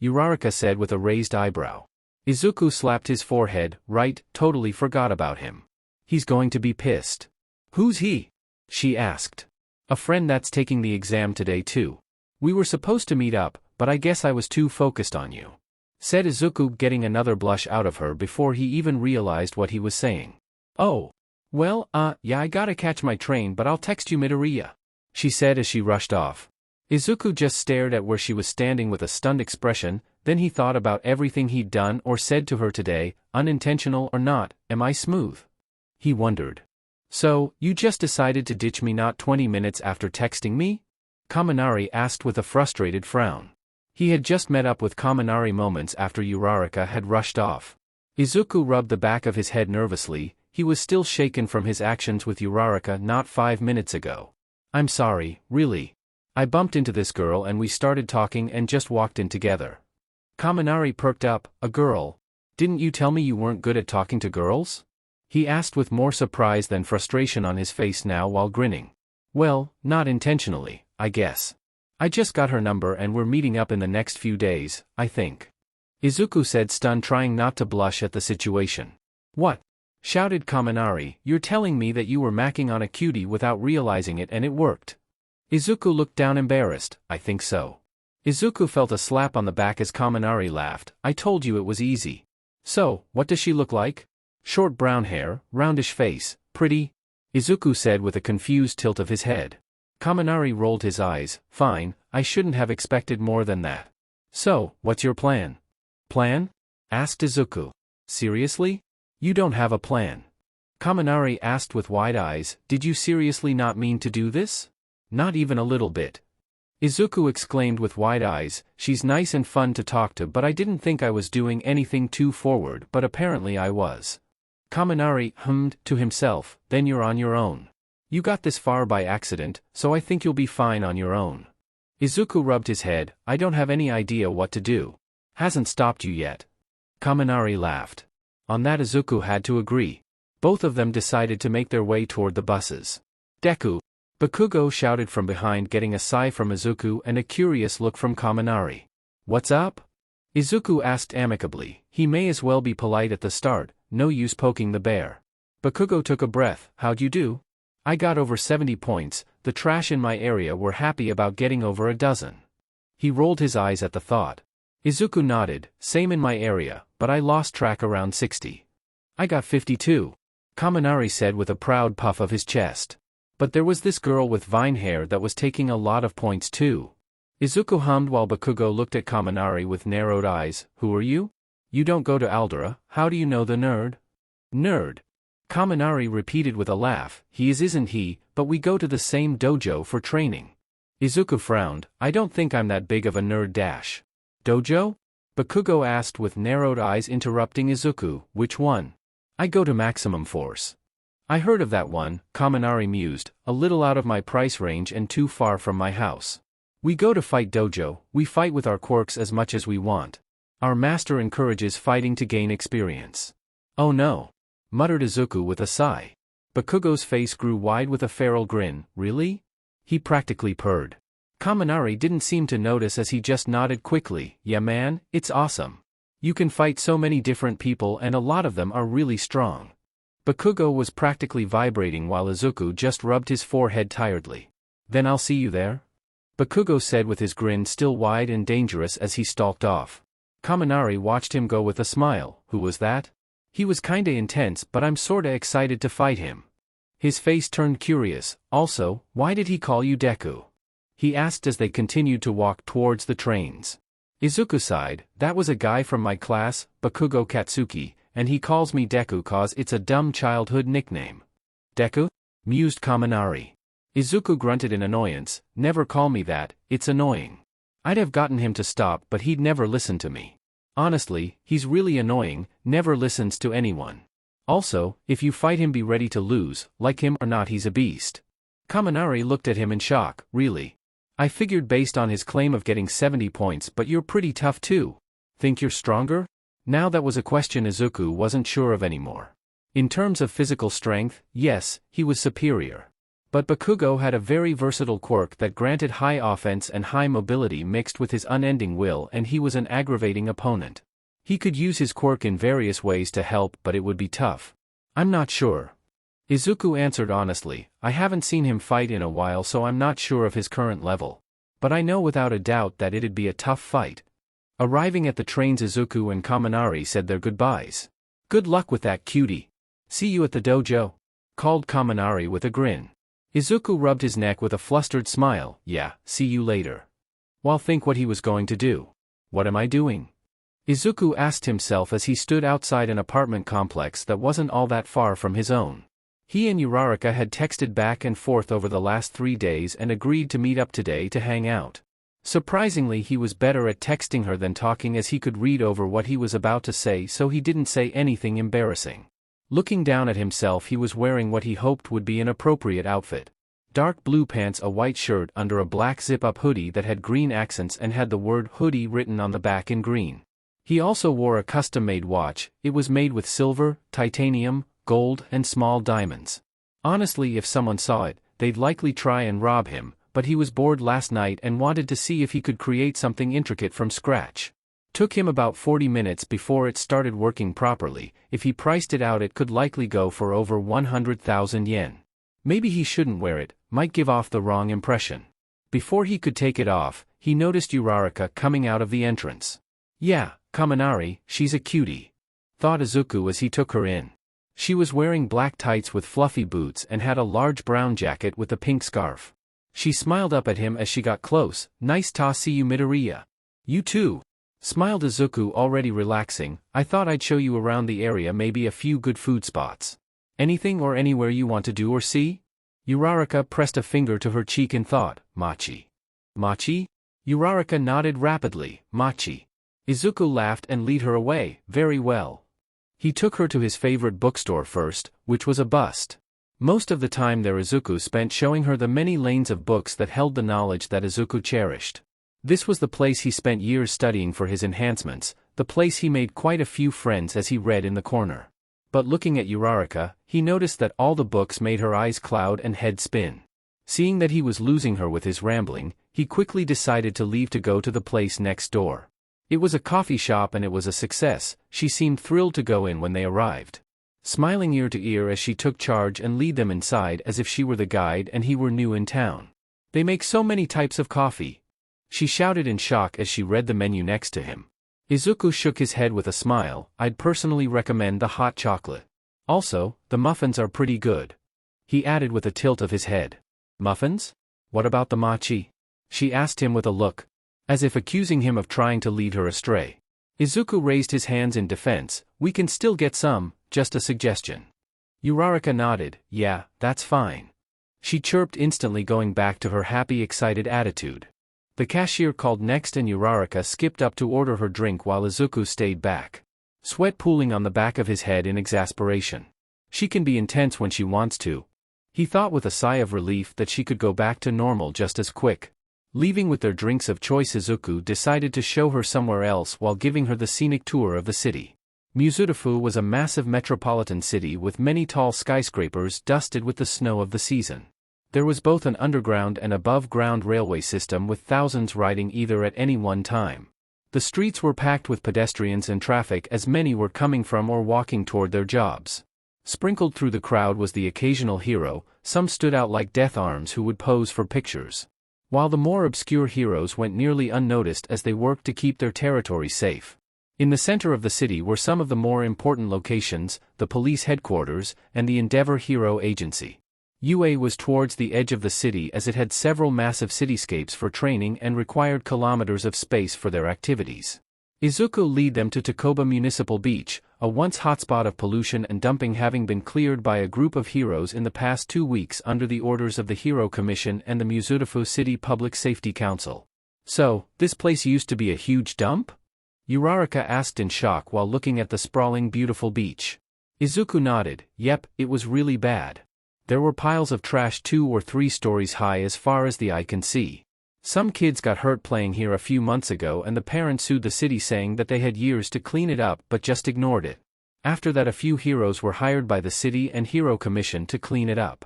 Uraraka said with a raised eyebrow. Izuku slapped his forehead. Right, totally forgot about him. He's going to be pissed. Who's he? She asked. A friend that's taking the exam today too. We were supposed to meet up, but I guess I was too focused on you, said Izuku, getting another blush out of her before he even realized what he was saying. Oh. Well, yeah, I gotta catch my train, but I'll text you Midoriya, she said as she rushed off. Izuku just stared at where she was standing with a stunned expression. Then he thought about everything he'd done or said to her today, unintentional or not. Am I smooth? He wondered. So, you just decided to ditch me not 20 minutes after texting me? Kaminari asked with a frustrated frown. He had just met up with Kaminari moments after Uraraka had rushed off. Izuku rubbed the back of his head nervously. He was still shaken from his actions with Uraraka not 5 minutes ago. I'm sorry, really. I bumped into this girl and we started talking and just walked in together. Kaminari perked up. A girl? Didn't you tell me you weren't good at talking to girls? He asked with more surprise than frustration on his face now while grinning. Well, not intentionally, I guess. I just got her number and we're meeting up in the next few days, I think. Izuku said, stunned, trying not to blush at the situation. What? Shouted Kaminari. You're telling me that you were macking on a cutie without realizing it and it worked? Izuku looked down, embarrassed. I think so. Izuku felt a slap on the back as Kaminari laughed. I told you it was easy. So, what does she look like? Short brown hair, roundish face, pretty? Izuku said with a confused tilt of his head. Kaminari rolled his eyes. Fine, I shouldn't have expected more than that. So, what's your plan? Plan? Asked Izuku. Seriously? You don't have a plan? Kaminari asked with wide eyes. Did you seriously not mean to do this? Not even a little bit. Izuku exclaimed with wide eyes. She's nice and fun to talk to, but I didn't think I was doing anything too forward, but apparently I was. Kaminari hummed to himself. Then you're on your own. You got this far by accident, so I think you'll be fine on your own. Izuku rubbed his head. I don't have any idea what to do. Hasn't stopped you yet. Kaminari laughed. On that Izuku had to agree. Both of them decided to make their way toward the buses. Deku! Bakugo shouted from behind, getting a sigh from Izuku and a curious look from Kaminari. What's up? Izuku asked amicably. He may as well be polite at the start, no use poking the bear. Bakugo took a breath. How'd you do? I got over 70 points, the trash in my area were happy about getting over a dozen. He rolled his eyes at the thought. Izuku nodded. Same in my area, but I lost track around 60. I got 52. Kaminari said with a proud puff of his chest. But there was this girl with vine hair that was taking a lot of points too. Izuku hummed while Bakugo looked at Kaminari with narrowed eyes. Who are you? You don't go to Aldera, how do you know the nerd? Nerd. Kaminari repeated with a laugh. He isn't he, but we go to the same dojo for training. Izuku frowned. I don't think I'm that big of a nerd dash. Dojo? Bakugo asked with narrowed eyes, interrupting Izuku. Which one? I go to Maximum Force. I heard of that one, Kaminari mused, a little out of my price range and too far from my house. We go to Fight Dojo, we fight with our quirks as much as we want. Our master encourages fighting to gain experience. Oh no, muttered Izuku with a sigh. Bakugo's face grew wide with a feral grin. Really? He practically purred. Kaminari didn't seem to notice as he just nodded quickly. Yeah man, it's awesome. You can fight so many different people and a lot of them are really strong. Bakugo was practically vibrating while Izuku just rubbed his forehead tiredly. Then I'll see you there? Bakugo said with his grin still wide and dangerous as he stalked off. Kaminari watched him go with a smile. Who was that? He was kinda intense, but I'm sorta excited to fight him. His face turned curious. Also, why did he call you Deku? He asked as they continued to walk towards the trains. Izuku sighed. That was a guy from my class, Bakugo Katsuki, and he calls me Deku cause it's a dumb childhood nickname. Deku? Mused Kaminari. Izuku grunted in annoyance. Never call me that, it's annoying. I'd have gotten him to stop but he'd never listen to me. Honestly, he's really annoying, never listens to anyone. Also, if you fight him be ready to lose, like him or not he's a beast. Kaminari looked at him in shock. Really? I figured based on his claim of getting 70 points, but you're pretty tough too. Think you're stronger? Now that was a question Izuku wasn't sure of anymore. In terms of physical strength, yes, he was superior. But Bakugo had a very versatile quirk that granted high offense and high mobility mixed with his unending will, and he was an aggravating opponent. He could use his quirk in various ways to help, but it would be tough. I'm not sure. Izuku answered honestly, I haven't seen him fight in a while, so I'm not sure of his current level. But I know without a doubt that it'd be a tough fight. Arriving at the trains, Izuku and Kaminari said their goodbyes. Good luck with that, cutie. See you at the dojo, called Kaminari with a grin. Izuku rubbed his neck with a flustered smile. Yeah, see you later. While think what he was going to do. What am I doing? Izuku asked himself as he stood outside an apartment complex that wasn't all that far from his own. He and Uraraka had texted back and forth over the last 3 days and agreed to meet up today to hang out. Surprisingly, he was better at texting her than talking, as he could read over what he was about to say, so he didn't say anything embarrassing. Looking down at himself, he was wearing what he hoped would be an appropriate outfit. Dark blue pants, a white shirt under a black zip-up hoodie that had green accents and had the word hoodie written on the back in green. He also wore a custom-made watch. It was made with silver, titanium, gold, and small diamonds. Honestly, if someone saw it, they'd likely try and rob him, but he was bored last night and wanted to see if he could create something intricate from scratch. Took him about 40 minutes before it started working properly. If he priced it out, it could likely go for over 100,000 yen. Maybe he shouldn't wear it, might give off the wrong impression. Before he could take it off, he noticed Uraraka coming out of the entrance. Yeah, Kaminari, she's a cutie, thought Izuku as he took her in. She was wearing black tights with fluffy boots and had a large brown jacket with a pink scarf. She smiled up at him as she got close. Nice to see you, Midoriya. You too, smiled Izuku, already relaxing. I thought I'd show you around the area, maybe a few good food spots. Anything or anywhere you want to do or see? Uraraka pressed a finger to her cheek and thought, Machi. Machi? Uraraka nodded rapidly, Machi. Izuku laughed and led her away. Very well. He took her to his favorite bookstore first, which was a bust. Most of the time there Izuku spent showing her the many lanes of books that held the knowledge that Izuku cherished. This was the place he spent years studying for his enhancements, the place he made quite a few friends as he read in the corner. But looking at Uraraka, he noticed that all the books made her eyes cloud and head spin. Seeing that he was losing her with his rambling, he quickly decided to leave to go to the place next door. It was a coffee shop and it was a success. She seemed thrilled to go in when they arrived, smiling ear to ear as she took charge and led them inside as if she were the guide and he were new in town. They make so many types of coffee, she shouted in shock as she read the menu next to him. Izuku shook his head with a smile. I'd personally recommend the hot chocolate. Also, the muffins are pretty good, he added with a tilt of his head. Muffins? What about the machi? She asked him with a look, as if accusing him of trying to lead her astray. Izuku raised his hands in defense. We can still get some, just a suggestion. Uraraka nodded. Yeah, that's fine, she chirped, instantly going back to her happy, excited attitude. The cashier called next and Uraraka skipped up to order her drink while Izuku stayed back, sweat pooling on the back of his head in exasperation. She can be intense when she wants to. He thought with a sigh of relief that she could go back to normal just as quick. Leaving with their drinks of choice, Izuku decided to show her somewhere else while giving her the scenic tour of the city. Mizutofu was a massive metropolitan city with many tall skyscrapers dusted with the snow of the season. There was both an underground and above-ground railway system with thousands riding either at any one time. The streets were packed with pedestrians and traffic as many were coming from or walking toward their jobs. Sprinkled through the crowd was the occasional hero. Some stood out like death arms who would pose for pictures, while the more obscure heroes went nearly unnoticed as they worked to keep their territory safe. In the center of the city were some of the more important locations, the police headquarters, and the Endeavor Hero Agency. UA was towards the edge of the city as it had several massive cityscapes for training and required kilometers of space for their activities. Izuku led them to Takoba Municipal Beach, a once hotspot of pollution and dumping, having been cleared by a group of heroes in the past 2 weeks under the orders of the Hero Commission and the Mizutofu City Public Safety Council. So, this place used to be a huge dump? Uraraka asked in shock while looking at the sprawling beautiful beach. Izuku nodded. Yep, it was really bad. There were piles of trash 2 or 3 stories high as far as the eye can see. Some kids got hurt playing here a few months ago and the parents sued the city saying that they had years to clean it up but just ignored it. After that a few heroes were hired by the city and hero commission to clean it up.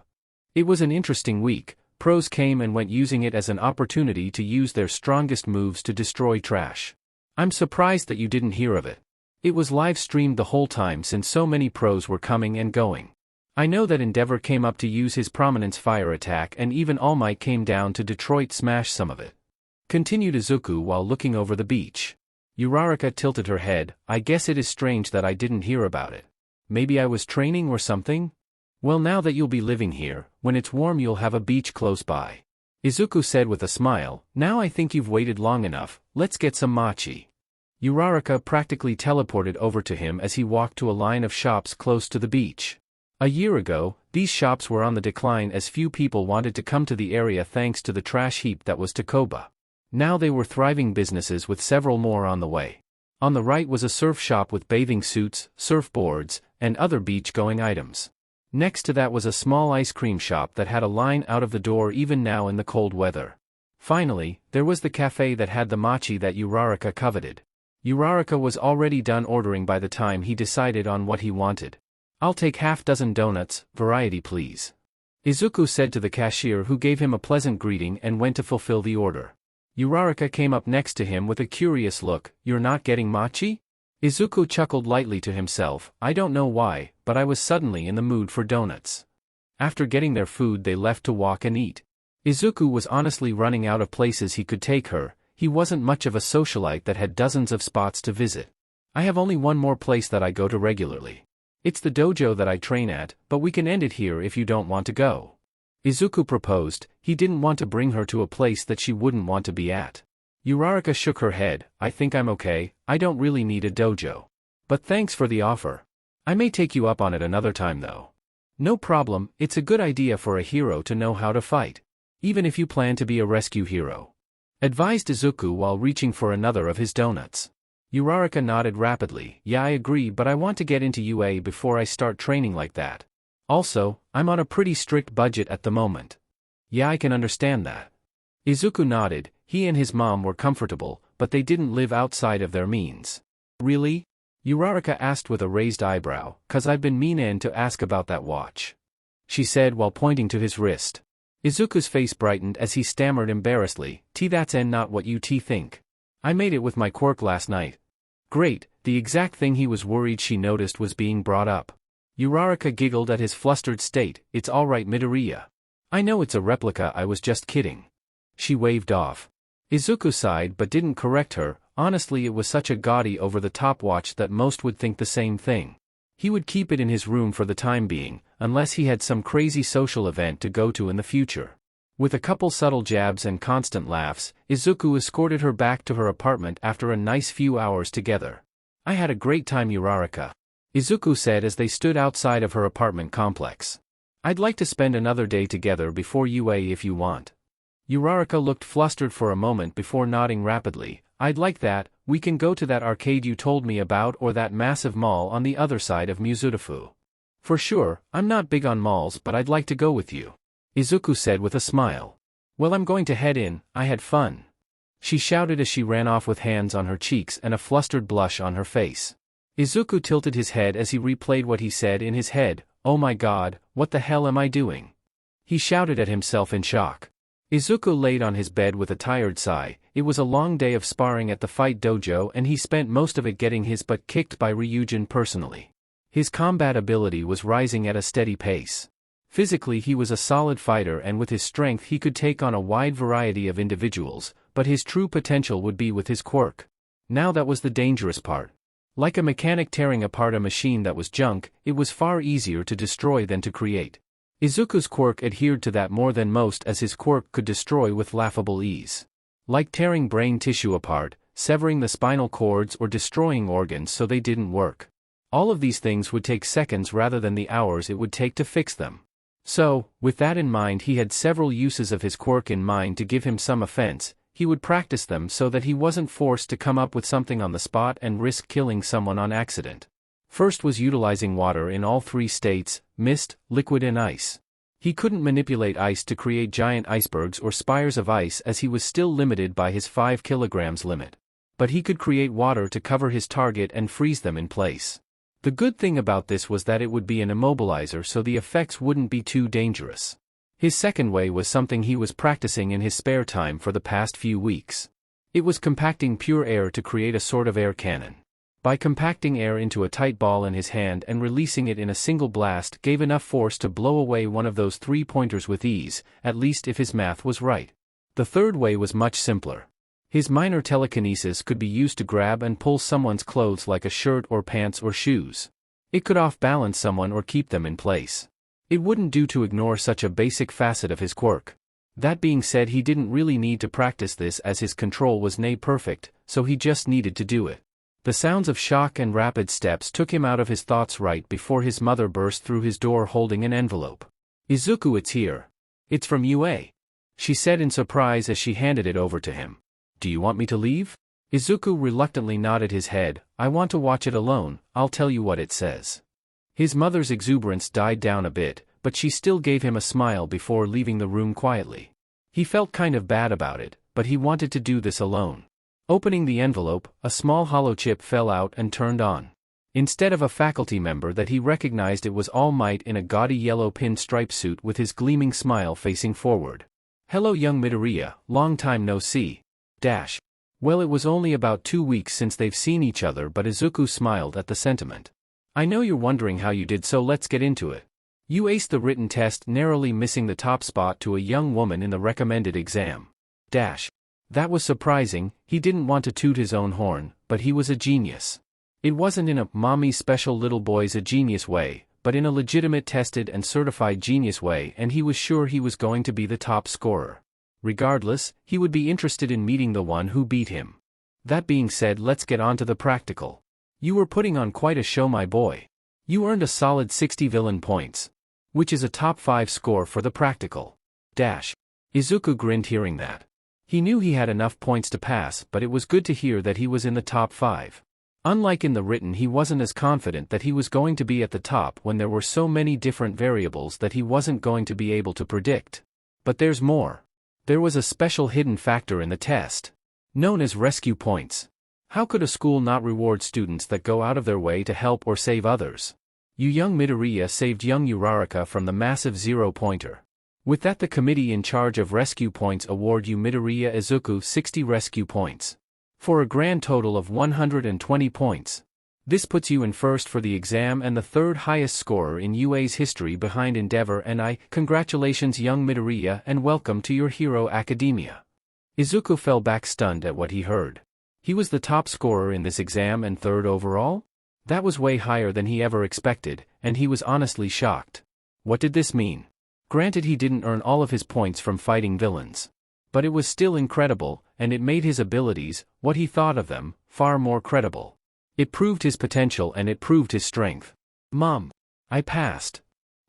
It was an interesting week. Pros came and went using it as an opportunity to use their strongest moves to destroy trash. I'm surprised that you didn't hear of it. It was live streamed the whole time since so many pros were coming and going. I know that Endeavor came up to use his Prominence fire attack and even All Might came down to Detroit smash some of it. Continued Izuku while looking over the beach. Uraraka tilted her head. I guess it is strange that I didn't hear about it. Maybe I was training or something? Well, now that you'll be living here, when it's warm you'll have a beach close by. Izuku said with a smile, now I think you've waited long enough, let's get some mochi. Uraraka practically teleported over to him as he walked to a line of shops close to the beach. A year ago, these shops were on the decline as few people wanted to come to the area thanks to the trash heap that was Takoba. Now they were thriving businesses with several more on the way. On the right was a surf shop with bathing suits, surfboards, and other beach-going items. Next to that was a small ice cream shop that had a line out of the door even now in the cold weather. Finally, there was the cafe that had the mochi that Uraraka coveted. Uraraka was already done ordering by the time he decided on what he wanted. I'll take half-dozen donuts, variety please. Izuku said to the cashier who gave him a pleasant greeting and went to fulfill the order. Uraraka came up next to him with a curious look, you're not getting mochi? Izuku chuckled lightly to himself, I don't know why, but I was suddenly in the mood for donuts. After getting their food they left to walk and eat. Izuku was honestly running out of places he could take her. He wasn't much of a socialite that had dozens of spots to visit. I have only one more place that I go to regularly. It's the dojo that I train at, but we can end it here if you don't want to go. Izuku proposed. He didn't want to bring her to a place that she wouldn't want to be at. Uraraka shook her head, I think I'm okay, I don't really need a dojo. But thanks for the offer. I may take you up on it another time though. No problem, it's a good idea for a hero to know how to fight. Even if you plan to be a rescue hero. Advised Izuku while reaching for another of his donuts. Uraraka nodded rapidly, yeah I agree but I want to get into UA before I start training like that. Also, I'm on a pretty strict budget at the moment. Yeah I can understand that. Izuku nodded. He and his mom were comfortable, but they didn't live outside of their means. Really? Uraraka asked with a raised eyebrow, cause I've been meanin' to ask about that watch. She said while pointing to his wrist. Izuku's face brightened as he stammered embarrassedly, that's not what you think. I made it with my quirk last night. Great, the exact thing he was worried she noticed was being brought up. Uraraka giggled at his flustered state, it's alright Midoriya. I know it's a replica, I was just kidding. She waved off. Izuku sighed but didn't correct her, honestly it was such a gaudy over-the-top watch that most would think the same thing. He would keep it in his room for the time being, unless he had some crazy social event to go to in the future. With a couple subtle jabs and constant laughs, Izuku escorted her back to her apartment after a nice few hours together. I had a great time Uraraka. Izuku said as they stood outside of her apartment complex. I'd like to spend another day together before UA if you want. Uraraka looked flustered for a moment before nodding rapidly. I'd like that, we can go to that arcade you told me about or that massive mall on the other side of Mizudafu. For sure, I'm not big on malls but I'd like to go with you. Izuku said with a smile. Well I'm going to head in, I had fun. She shouted as she ran off with hands on her cheeks and a flustered blush on her face. Izuku tilted his head as he replayed what he said in his head, oh my god, what the hell am I doing? He shouted at himself in shock. Izuku laid on his bed with a tired sigh. It was a long day of sparring at the fight dojo and he spent most of it getting his butt kicked by Ryujin personally. His combat ability was rising at a steady pace. Physically he was a solid fighter and with his strength he could take on a wide variety of individuals, but his true potential would be with his quirk. Now that was the dangerous part. Like a mechanic tearing apart a machine that was junk, it was far easier to destroy than to create. Izuku's quirk adhered to that more than most as his quirk could destroy with laughable ease. Like tearing brain tissue apart, severing the spinal cords or destroying organs so they didn't work. All of these things would take seconds rather than the hours it would take to fix them. So, with that in mind he had several uses of his quirk in mind to give him some offense. He would practice them so that he wasn't forced to come up with something on the spot and risk killing someone on accident. First was utilizing water in all three states, mist, liquid and ice. He couldn't manipulate ice to create giant icebergs or spires of ice as he was still limited by his 5 kilograms limit. But he could create water to cover his target and freeze them in place. The good thing about this was that it would be an immobilizer, so the effects wouldn't be too dangerous. His second way was something he was practicing in his spare time for the past few weeks. It was compacting pure air to create a sort of air cannon. By compacting air into a tight ball in his hand and releasing it in a single blast gave enough force to blow away one of those 3-pointers with ease, at least if his math was right. The third way was much simpler. His minor telekinesis could be used to grab and pull someone's clothes like a shirt or pants or shoes. It could off-balance someone or keep them in place. It wouldn't do to ignore such a basic facet of his quirk. That being said, he didn't really need to practice this as his control was near perfect, so he just needed to do it. The sounds of shock and rapid steps took him out of his thoughts right before his mother burst through his door holding an envelope. "Izuku, it's here. It's from UA," she said in surprise as she handed it over to him. "Do you want me to leave?" Izuku reluctantly nodded his head. "I want to watch it alone, I'll tell you what it says." His mother's exuberance died down a bit, but she still gave him a smile before leaving the room quietly. He felt kind of bad about it, but he wanted to do this alone. Opening the envelope, a small hollow chip fell out and turned on. Instead of a faculty member that he recognized, it was All Might in a gaudy yellow pinstripe suit with his gleaming smile facing forward. "Hello young Midoriya, long time no see. Well, it was only about 2 weeks since they've seen each other, but Izuku smiled at the sentiment. "I know you're wondering how you did, so let's get into it. You aced the written test, narrowly missing the top spot to a young woman in the recommended exam. That was surprising. He didn't want to toot his own horn, but he was a genius. It wasn't in a mommy's special little boy's a genius way, but in a legitimate tested and certified genius way, and he was sure he was going to be the top scorer. Regardless, he would be interested in meeting the one who beat him. That being said, let's get on to the practical. You were putting on quite a show, my boy. You earned a solid 60 villain points, which is a top 5 score for the practical. Izuku grinned hearing that. He knew he had enough points to pass, but it was good to hear that he was in the top 5. Unlike in the written, he wasn't as confident that he was going to be at the top when there were so many different variables that he wasn't going to be able to predict. But there's more. There was a special hidden factor in the test, known as rescue points. How could a school not reward students that go out of their way to help or save others? Young Midoriya saved young Uraraka from the massive 0-pointer. With that, the committee in charge of rescue points award Midoriya Izuku 60 rescue points, for a grand total of 120 points. This puts you in first for the exam and the third highest scorer in UA's history behind Endeavor and I. Congratulations young Midoriya, and welcome to your hero academia. Izuku fell back stunned at what he heard. He was the top scorer in this exam and third overall? That was way higher than he ever expected, and he was honestly shocked. What did this mean? Granted, he didn't earn all of his points from fighting villains. But it was still incredible, and it made his abilities, what he thought of them, far more credible. It proved his potential and it proved his strength. "Mom, I passed,"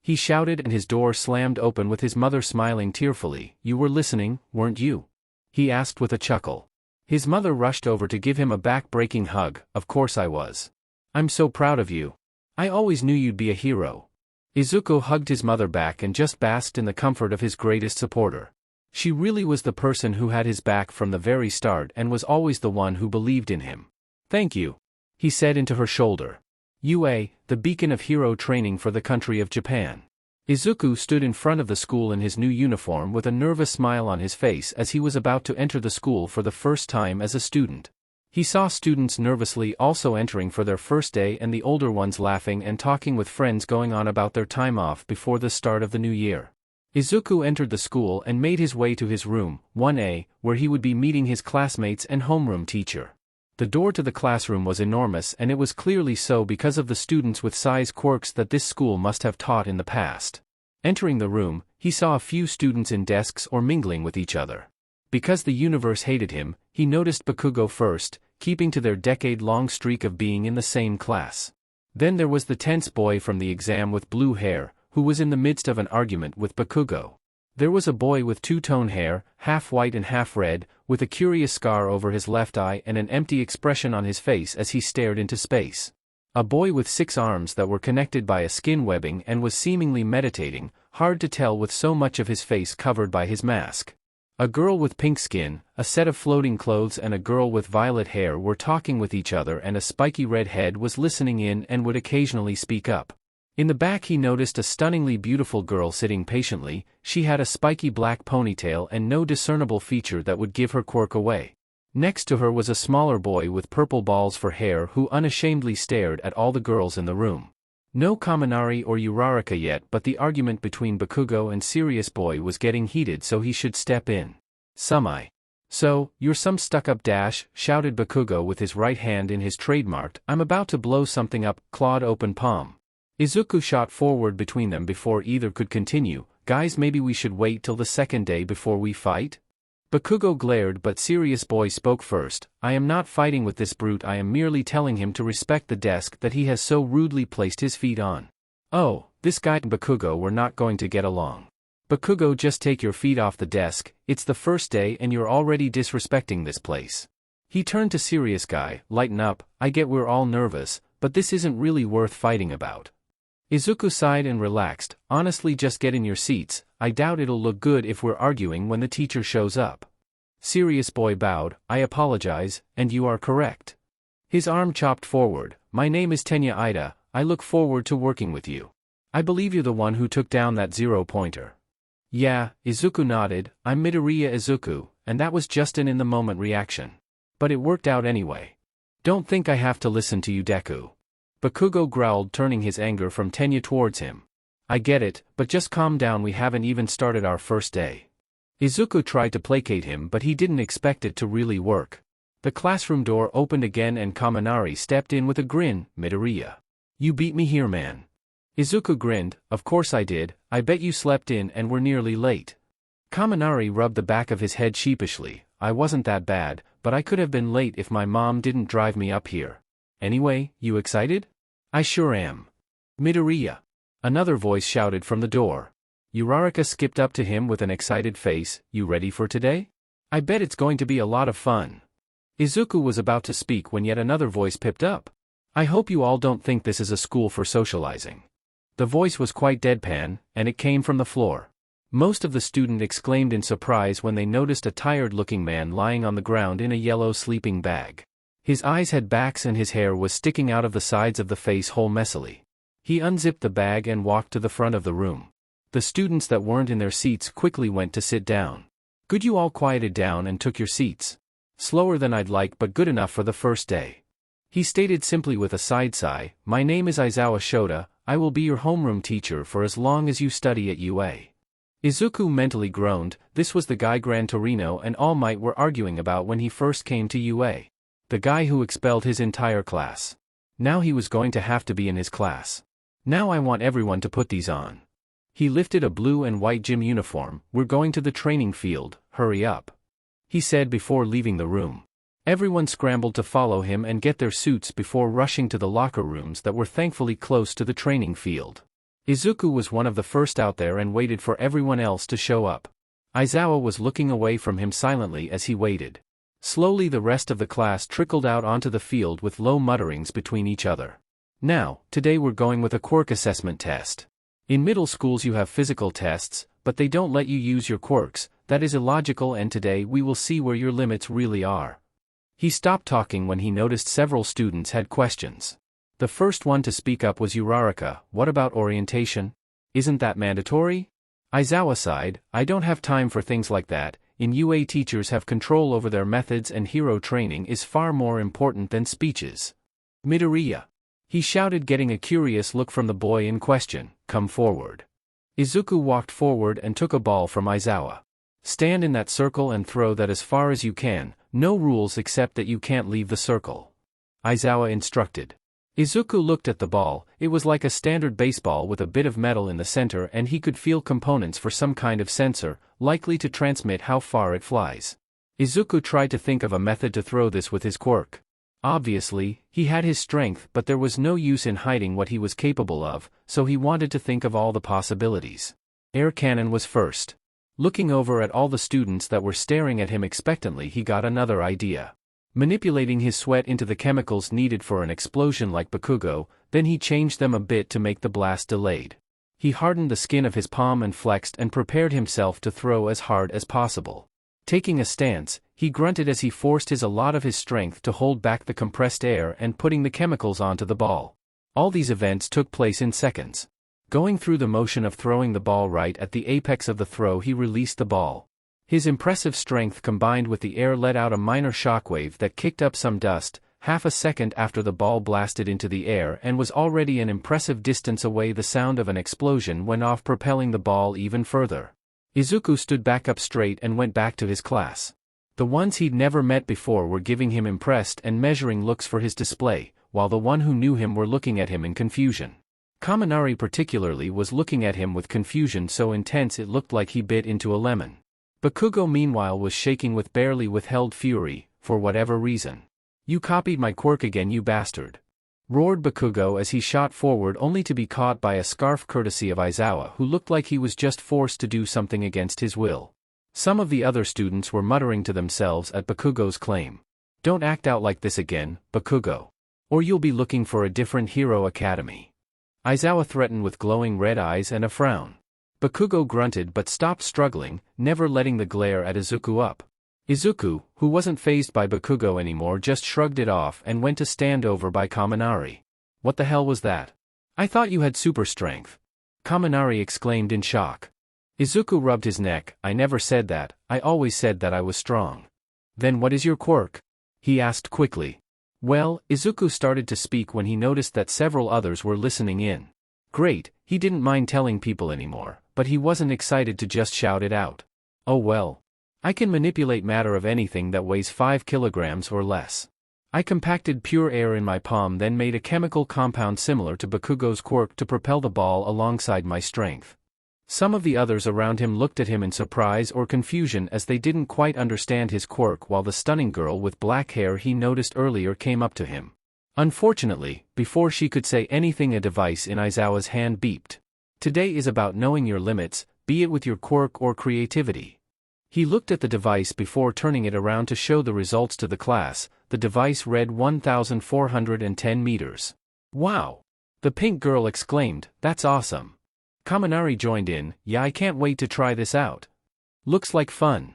he shouted, and his door slammed open with his mother smiling tearfully. "You were listening, weren't you?" he asked with a chuckle. His mother rushed over to give him a back-breaking hug. "Of course I was. I'm so proud of you. I always knew you'd be a hero." Izuku hugged his mother back and just basked in the comfort of his greatest supporter. She really was the person who had his back from the very start and was always the one who believed in him. "Thank you," he said into her shoulder. UA, the beacon of hero training for the country of Japan. Izuku stood in front of the school in his new uniform with a nervous smile on his face as he was about to enter the school for the first time as a student. He saw students nervously also entering for their first day and the older ones laughing and talking with friends going on about their time off before the start of the new year. Izuku entered the school and made his way to his room, 1A, where he would be meeting his classmates and homeroom teacher. The door to the classroom was enormous, and it was clearly so because of the students with size quirks that this school must have taught in the past. Entering the room, he saw a few students in desks or mingling with each other. Because the universe hated him, he noticed Bakugo first, keeping to their decade-long streak of being in the same class. Then there was the tense boy from the exam with blue hair, who was in the midst of an argument with Bakugo. There was a boy with two-tone hair, half white and half red, with a curious scar over his left eye and an empty expression on his face as he stared into space. A boy with 6 arms that were connected by a skin webbing and was seemingly meditating, hard to tell with so much of his face covered by his mask. A girl with pink skin, a set of floating clothes and a girl with violet hair were talking with each other, and a spiky red head was listening in and would occasionally speak up. In the back he noticed a stunningly beautiful girl sitting patiently. She had a spiky black ponytail and no discernible feature that would give her quirk away. Next to her was a smaller boy with purple balls for hair who unashamedly stared at all the girls in the room. No Kaminari or Uraraka yet, but the argument between Bakugo and Serious Boy was getting heated, so he should step in. So, you're some stuck-up dash, shouted Bakugo with his right hand in his trademarked, I'm about to blow something up, clawed open palm. Izuku shot forward between them before either could continue. Guys, maybe we should wait till the second day before we fight? Bakugo glared, but Serious Boy spoke first. I am not fighting with this brute, I am merely telling him to respect the desk that he has so rudely placed his feet on. Oh, this guy and Bakugo were not going to get along. Bakugo, just take your feet off the desk, it's the first day and you're already disrespecting this place. He turned to Serious Guy, lighten up, I get we're all nervous, but this isn't really worth fighting about. Izuku sighed and relaxed, honestly just get in your seats, I doubt it'll look good if we're arguing when the teacher shows up. Serious Boy bowed, I apologize, and you are correct. His arm chopped forward, my name is Tenya Ida, I look forward to working with you. I believe you're the one who took down that 0-pointer. Yeah, Izuku nodded, I'm Midoriya Izuku, and that was just an in-the-moment reaction. But it worked out anyway. Don't think I have to listen to you, Deku. Bakugo growled, turning his anger from Tenya towards him. I get it, but just calm down, we haven't even started our first day. Izuku tried to placate him, but he didn't expect it to really work. The classroom door opened again and Kaminari stepped in with a grin, Midoriya. You beat me here, man. Izuku grinned, of course I did, I bet you slept in and were nearly late. Kaminari rubbed the back of his head sheepishly, I wasn't that bad, but I could have been late if my mom didn't drive me up here. Anyway, you excited? I sure am. Midoriya. Another voice shouted from the door. Uraraka skipped up to him with an excited face, you ready for today? I bet it's going to be a lot of fun. Izuku was about to speak when yet another voice piped up. I hope you all don't think this is a school for socializing. The voice was quite deadpan, and it came from the floor. Most of the students exclaimed in surprise when they noticed a tired-looking man lying on the ground in a yellow sleeping bag. His eyes had bags and his hair was sticking out of the sides of the face hole messily. He unzipped the bag and walked to the front of the room. The students that weren't in their seats quickly went to sit down. Good, you all quieted down and took your seats. Slower than I'd like, but good enough for the first day. He stated simply with a side sigh, my name is Aizawa Shota, I will be your homeroom teacher for as long as you study at UA. Izuku mentally groaned, this was the guy Gran Torino and All Might were arguing about when he first came to UA. The guy who expelled his entire class. Now he was going to have to be in his class. Now I want everyone to put these on. He lifted a blue and white gym uniform, we're going to the training field, hurry up. He said before leaving the room. Everyone scrambled to follow him and get their suits before rushing to the locker rooms that were thankfully close to the training field. Izuku was one of the first out there and waited for everyone else to show up. Aizawa was looking away from him silently as he waited. Slowly the rest of the class trickled out onto the field with low mutterings between each other. Now, today we're going with a quirk assessment test. In middle schools you have physical tests, but they don't let you use your quirks, that is illogical, and today we will see where your limits really are. He stopped talking when he noticed several students had questions. The first one to speak up was Uraraka, what about orientation? Isn't that mandatory? Aizawa sighed, I don't have time for things like that. In UA teachers have control over their methods and hero training is far more important than speeches. Midoriya. He shouted, getting a curious look from the boy in question, come forward. Izuku walked forward and took a ball from Aizawa. Stand in that circle and throw that as far as you can, no rules except that you can't leave the circle. Aizawa instructed. Izuku looked at the ball, it was like a standard baseball with a bit of metal in the center and he could feel components for some kind of sensor, likely to transmit how far it flies. Izuku tried to think of a method to throw this with his quirk. Obviously, he had his strength, but there was no use in hiding what he was capable of, so he wanted to think of all the possibilities. Air cannon was first. Looking over at all the students that were staring at him expectantly, he got another idea. manipulating his sweat into the chemicals needed for an explosion like Bakugo. Then he changed them a bit to make the blast delayed. He hardened the skin of his palm and flexed and prepared himself to throw as hard as possible. Taking a stance, he grunted as he forced a lot of his strength to hold back the compressed air and putting the chemicals onto the ball. All these events took place in seconds. Going through the motion of throwing the ball right at the apex of the throw, he released the ball. His impressive strength combined with the air let out a minor shockwave that kicked up some dust. Half a second after the ball blasted into the air and was already an impressive distance away, the sound of an explosion went off, propelling the ball even further. Izuku stood back up straight and went back to his class. The ones he'd never met before were giving him impressed and measuring looks for his display, while the one who knew him were looking at him in confusion. Kaminari particularly was looking at him with confusion so intense it looked like he bit into a lemon. Bakugo meanwhile was shaking with barely withheld fury, for whatever reason. "You copied my quirk again, you bastard!" roared Bakugo as he shot forward, only to be caught by a scarf courtesy of Aizawa, who looked like he was just forced to do something against his will. Some of the other students were muttering to themselves at Bakugo's claim. "Don't act out like this again, Bakugo. Or you'll be looking for a different hero academy." Aizawa threatened with glowing red eyes and a frown. Bakugo grunted but stopped struggling, never letting the glare at Izuku up. Izuku, who wasn't fazed by Bakugo anymore, just shrugged it off and went to stand over by Kaminari. "What the hell was that? I thought you had super strength," Kaminari exclaimed in shock. Izuku rubbed his neck. "I never said that, I always said that I was strong." "Then what is your quirk?" he asked quickly. Well, Izuku started to speak when he noticed that several others were listening in. Great, he didn't mind telling people anymore, but he wasn't excited to just shout it out. "Oh well. I can manipulate matter of anything that weighs 5 kilograms or less. I compacted pure air in my palm, then made a chemical compound similar to Bakugo's quirk to propel the ball alongside my strength." Some of the others around him looked at him in surprise or confusion as they didn't quite understand his quirk, while the stunning girl with black hair he noticed earlier came up to him. Unfortunately, before she could say anything, a device in Aizawa's hand beeped. "Today is about knowing your limits, be it with your quirk or creativity." He looked at the device before turning it around to show the results to the class. The device read 1,410 meters. "Wow!" the pink girl exclaimed, "That's awesome." Kaminari joined in, "Yeah, I can't wait to try this out. Looks like fun,"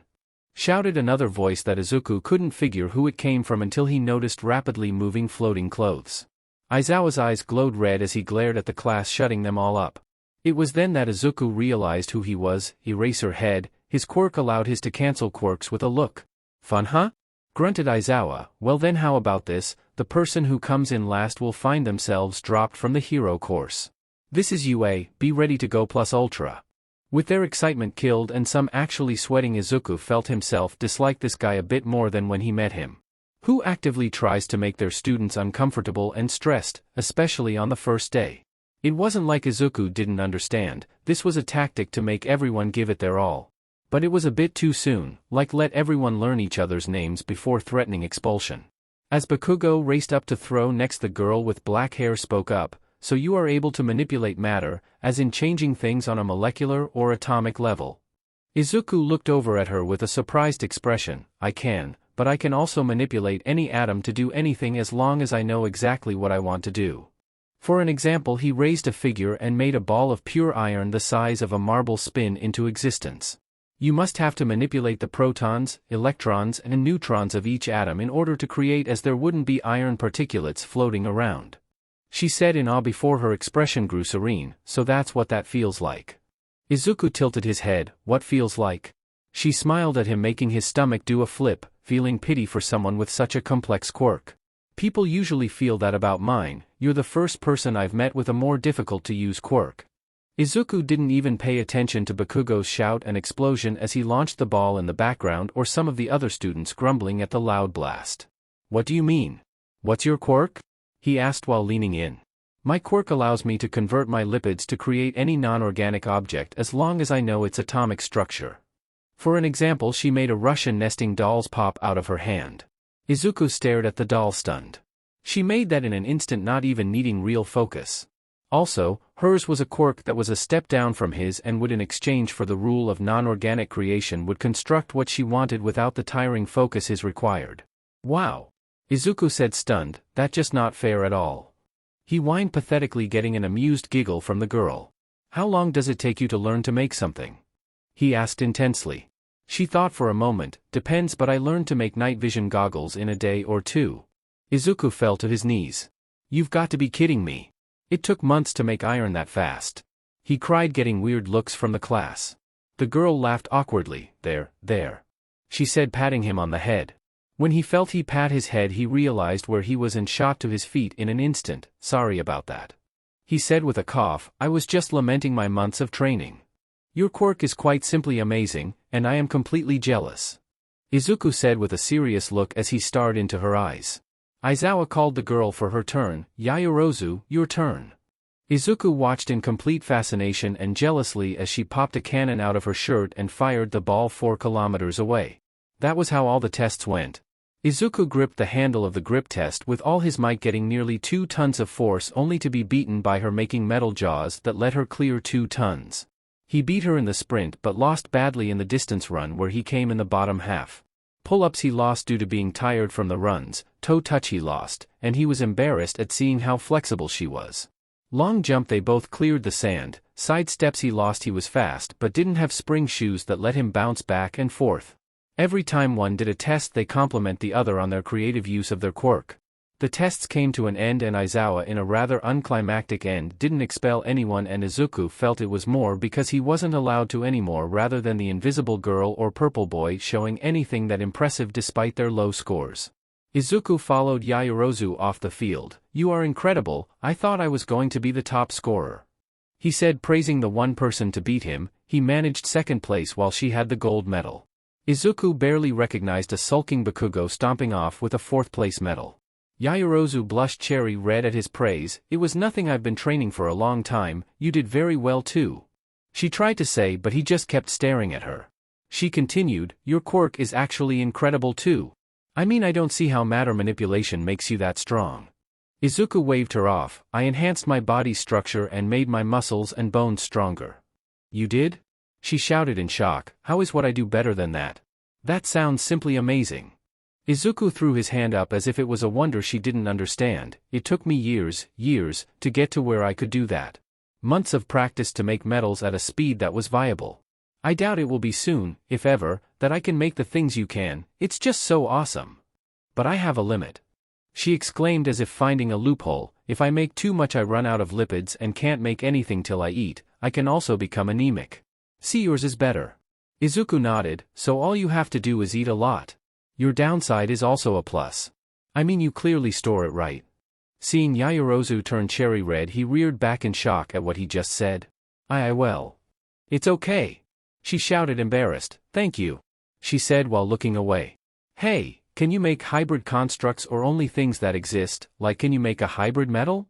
shouted another voice that Izuku couldn't figure who it came from until he noticed rapidly moving floating clothes. Aizawa's eyes glowed red as he glared at the class, shutting them all up. It was then that Izuku realized who he was. Eraserhead. His quirk allowed his to cancel quirks with a look. "Fun, huh?" grunted Aizawa. "Well then, how about this? The person who comes in last will find themselves dropped from the hero course. This is UA, be ready to go plus ultra." With their excitement killed and some actually sweating, Izuku felt himself dislike this guy a bit more than when he met him. Who actively tries to make their students uncomfortable and stressed, especially on the first day? It wasn't like Izuku didn't understand, this was a tactic to make everyone give it their all. But it was a bit too soon, like let everyone learn each other's names before threatening expulsion. As Bakugo raced up to throw next, the girl with black hair spoke up. "So you are able to manipulate matter, as in changing things on a molecular or atomic level?" Izuku looked over at her with a surprised expression. "I can, but I can also manipulate any atom to do anything as long as I know exactly what I want to do." For an example, he raised a figure and made a ball of pure iron the size of a marble spin into existence. You must have to manipulate the protons, electrons, and neutrons of each atom in order to create, as there wouldn't be iron particulates floating around. She said in awe before her expression grew serene. "So that's what that feels like." Izuku tilted his head. "What feels like?" She smiled at him, making his stomach do a flip, feeling pity for someone with such a complex quirk. "People usually feel that about mine. You're the first person I've met with a more difficult to use quirk." Izuku didn't even pay attention to Bakugo's shout and explosion as he launched the ball in the background, or some of the other students grumbling at the loud blast. "What do you mean? What's your quirk?" he asked while leaning in. "My quirk allows me to convert my lipids to create any non-organic object as long as I know its atomic structure." For an example, she made a Russian nesting dolls pop out of her hand. Izuku stared at the doll, stunned. She made that in an instant, not even needing real focus. Also, hers was a quirk that was a step down from his and would, in exchange for the rule of non-organic creation, would construct what she wanted without the tiring focus his required. Wow. Izuku said stunned, that's just not fair at all. He whined pathetically, getting an amused giggle from the girl. How long does it take you to learn to make something? He asked intensely. She thought for a moment, depends, but I learned to make night vision goggles in a day or two. Izuku fell to his knees. You've got to be kidding me. It took months to make iron that fast. He cried, getting weird looks from the class. The girl laughed awkwardly. There. She said, patting him on the head. When he felt he pat his head, he realized where he was and shot to his feet in an instant. Sorry about that. He said with a cough, I was just lamenting my months of training. Your quirk is quite simply amazing, and I am completely jealous. Izuku said with a serious look as he stared into her eyes. Aizawa called the girl for her turn. Yaoyorozu, your turn. Izuku watched in complete fascination and jealously as she popped a cannon out of her shirt and fired the ball 4 kilometers away. That was how all the tests went. Izuku gripped the handle of the grip test with all his might, getting nearly 2 tons of force, only to be beaten by her making metal jaws that let her clear 2 tons. He beat her in the sprint but lost badly in the distance run, where he came in the bottom half. Pull-ups he lost due to being tired from the runs, toe touch he lost, and he was embarrassed at seeing how flexible she was. Long jump they both cleared the sand, side steps he lost, he was fast but didn't have spring shoes that let him bounce back and forth. Every time one did a test they complement the other on their creative use of their quirk. The tests came to an end and Aizawa, in a rather unclimactic end, didn't expel anyone, and Izuku felt it was more because he wasn't allowed to anymore, rather than the invisible girl or purple boy showing anything that impressive despite their low scores. Izuku followed Yaoyorozu off the field. You are incredible, I thought I was going to be the top scorer. He said, praising the one person to beat him. He managed second place while she had the gold medal. Izuku barely recognized a sulking Bakugo stomping off with a 4th place medal. Yaoyorozu blushed cherry red at his praise. It was nothing, I've been training for a long time, you did very well too. She tried to say, but he just kept staring at her. She continued, your quirk is actually incredible too. I mean, I don't see how matter manipulation makes you that strong. Izuku waved her off. I enhanced my body structure and made my muscles and bones stronger. You did? She shouted in shock. How is what I do better than that? That sounds simply amazing. Izuku threw his hand up as if it was a wonder she didn't understand. It took me years, to get to where I could do that. Months of practice to make metals at a speed that was viable. I doubt it will be soon, if ever, that I can make the things you can. It's just so awesome. But I have a limit. She exclaimed as if finding a loophole. If I make too much I run out of lipids and can't make anything till I eat. I can also become anemic. See, yours is better. Izuku nodded. So all you have to do is eat a lot. Your downside is also a plus. I mean, you clearly store it right. Seeing Yaoyorozu turn cherry red, he reared back in shock at what he just said. Well. It's okay. She shouted, embarrassed. Thank you. She said while looking away. Hey, can you make hybrid constructs or only things that exist, like can you make a hybrid metal?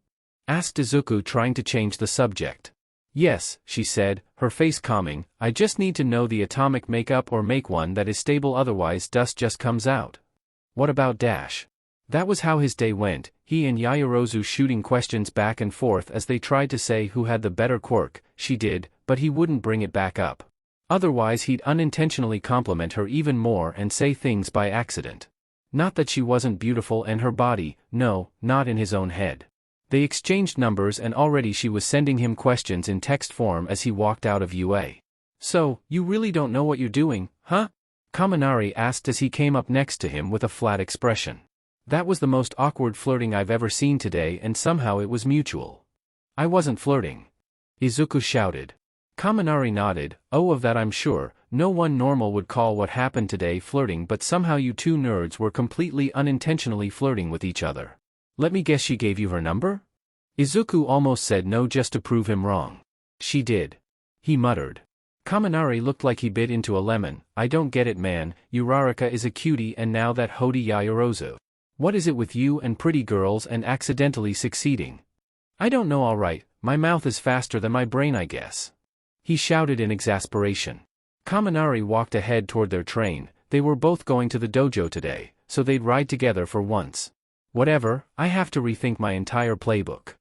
Asked Izuku, trying to change the subject. Yes, she said, her face calming, I just need to know the atomic makeup or make one that is stable, otherwise dust just comes out. What about Dash? That was how his day went, he and Yaoyorozu shooting questions back and forth as they tried to say who had the better quirk. She did, but he wouldn't bring it back up. Otherwise he'd unintentionally compliment her even more and say things by accident. Not that she wasn't beautiful and her body, no, not in his own head. They exchanged numbers and already she was sending him questions in text form as he walked out of UA. So, you really don't know what you're doing, huh? Kaminari asked as he came up next to him with a flat expression. That was the most awkward flirting I've ever seen today, and somehow it was mutual. I wasn't flirting. Izuku shouted. Kaminari nodded. Oh, of that I'm sure. No one normal would call what happened today flirting, but somehow you two nerds were completely unintentionally flirting with each other. Let me guess, she gave you her number? Izuku almost said no just to prove him wrong. She did. He muttered. Kaminari looked like he bit into a lemon. I don't get it, man. Uraraka is a cutie and now that Hody Yaoyorozu. What is it with you and pretty girls and accidentally succeeding? I don't know, alright, my mouth is faster than my brain, I guess. He shouted in exasperation. Kaminari walked ahead toward their train. They were both going to the dojo today, so they'd ride together for once. Whatever, I have to rethink my entire playbook.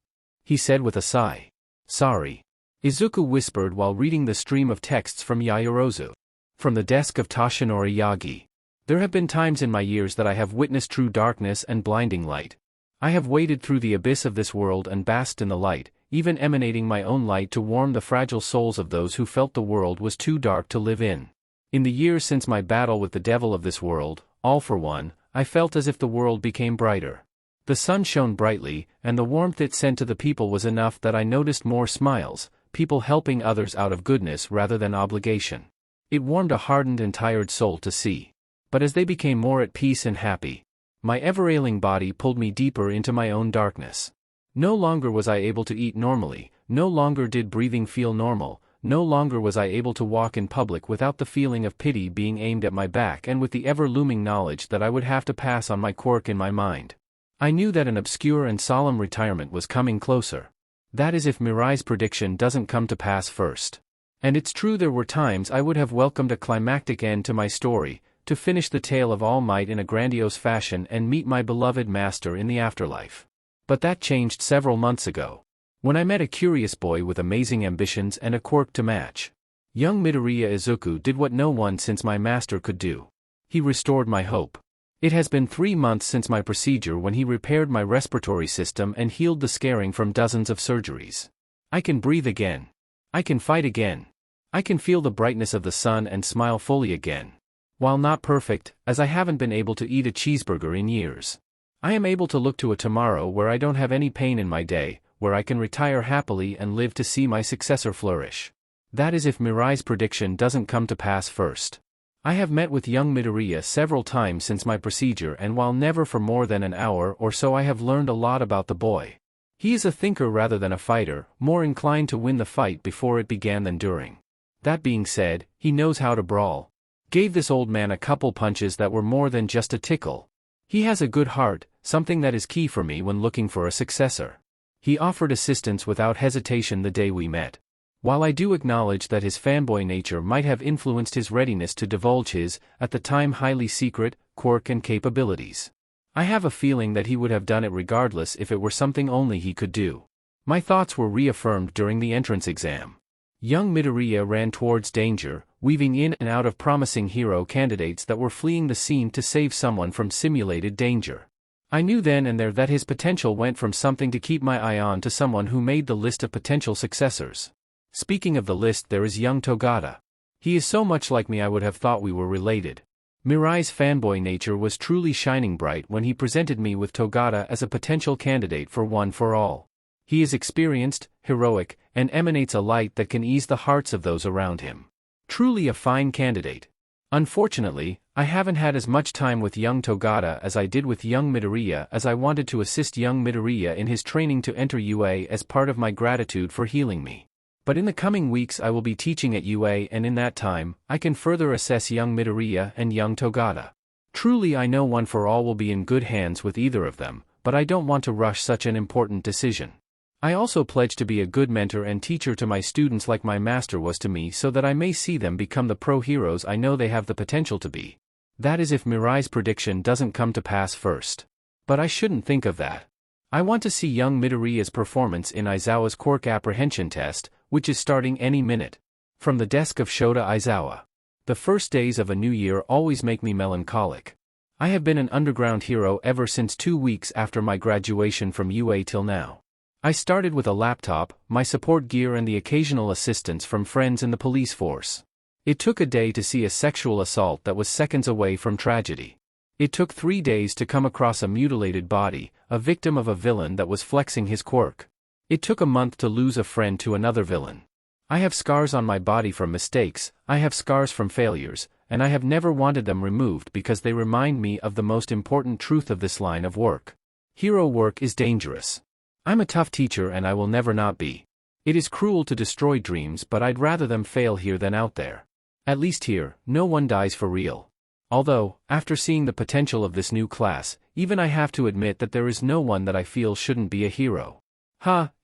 He said with a sigh. Sorry. Izuku whispered while reading the stream of texts from Yaoyorozu. From the desk of Toshinori Yagi. There have been times in my years that I have witnessed true darkness and blinding light. I have waded through the abyss of this world and basked in the light, even emanating my own light to warm the fragile souls of those who felt the world was too dark to live in. In the years since my battle with the devil of this world, all for one, I felt as if the world became brighter. The sun shone brightly, and the warmth it sent to the people was enough that I noticed more smiles, people helping others out of goodness rather than obligation. It warmed a hardened and tired soul to see. But as they became more at peace and happy, my ever-ailing body pulled me deeper into my own darkness. No longer was I able to eat normally, no longer did breathing feel normal, no longer was I able to walk in public without the feeling of pity being aimed at my back and with the ever-looming knowledge that I would have to pass on my quirk in my mind. I knew that an obscure and solemn retirement was coming closer. That is if Mirai's prediction doesn't come to pass first. And it's true there were times I would have welcomed a climactic end to my story, to finish the tale of All Might in a grandiose fashion and meet my beloved master in the afterlife. But that changed several months ago, when I met a curious boy with amazing ambitions and a quirk to match. Young Midoriya Izuku did what no one since my master could do. He restored my hope. It has been 3 months since my procedure when he repaired my respiratory system and healed the scarring from dozens of surgeries. I can breathe again. I can fight again. I can feel the brightness of the sun and smile fully again. While not perfect, as I haven't been able to eat a cheeseburger in years, I am able to look to a tomorrow where I don't have any pain in my day, where I can retire happily and live to see my successor flourish. That is if Mirai's prediction doesn't come to pass first. I have met with young Midoriya several times since my procedure, and while never for more than an hour or so, I have learned a lot about the boy. He is a thinker rather than a fighter, more inclined to win the fight before it began than during. That being said, he knows how to brawl. Gave this old man a couple punches that were more than just a tickle. He has a good heart, something that is key for me when looking for a successor. He offered assistance without hesitation the day we met. While I do acknowledge that his fanboy nature might have influenced his readiness to divulge his, at the time highly secret, quirk and capabilities, I have a feeling that he would have done it regardless if it were something only he could do. My thoughts were reaffirmed during the entrance exam. Young Midoriya ran towards danger, weaving in and out of promising hero candidates that were fleeing the scene to save someone from simulated danger. I knew then and there that his potential went from something to keep my eye on to someone who made the list of potential successors. Speaking of the list, there is young Togata. He is so much like me I would have thought we were related. Mirai's fanboy nature was truly shining bright when he presented me with Togata as a potential candidate for One for All. He is experienced, heroic, and emanates a light that can ease the hearts of those around him. Truly a fine candidate. Unfortunately, I haven't had as much time with young Togata as I did with young Midoriya, as I wanted to assist young Midoriya in his training to enter UA as part of my gratitude for healing me. But in the coming weeks I will be teaching at UA, and in that time, I can further assess young Midoriya and young Togata. Truly I know One for All will be in good hands with either of them, but I don't want to rush such an important decision. I also pledge to be a good mentor and teacher to my students like my master was to me, so that I may see them become the pro heroes I know they have the potential to be. That is if Mirai's prediction doesn't come to pass first. But I shouldn't think of that. I want to see young Midoriya's performance in Aizawa's quirk apprehension test, which is starting any minute. From the desk of Shota Aizawa. The first days of a new year always make me melancholic. I have been an underground hero ever since 2 weeks after my graduation from UA till now. I started with a laptop, my support gear and the occasional assistance from friends in the police force. It took a day to see a sexual assault that was seconds away from tragedy. It took 3 days to come across a mutilated body, a victim of a villain that was flexing his quirk. It took a month to lose a friend to another villain. I have scars on my body from mistakes, I have scars from failures, and I have never wanted them removed because they remind me of the most important truth of this line of work. Hero work is dangerous. I'm a tough teacher and I will never not be. It is cruel to destroy dreams, but I'd rather them fail here than out there. At least here, no one dies for real. Although, after seeing the potential of this new class, even I have to admit that there is no one that I feel shouldn't be a hero.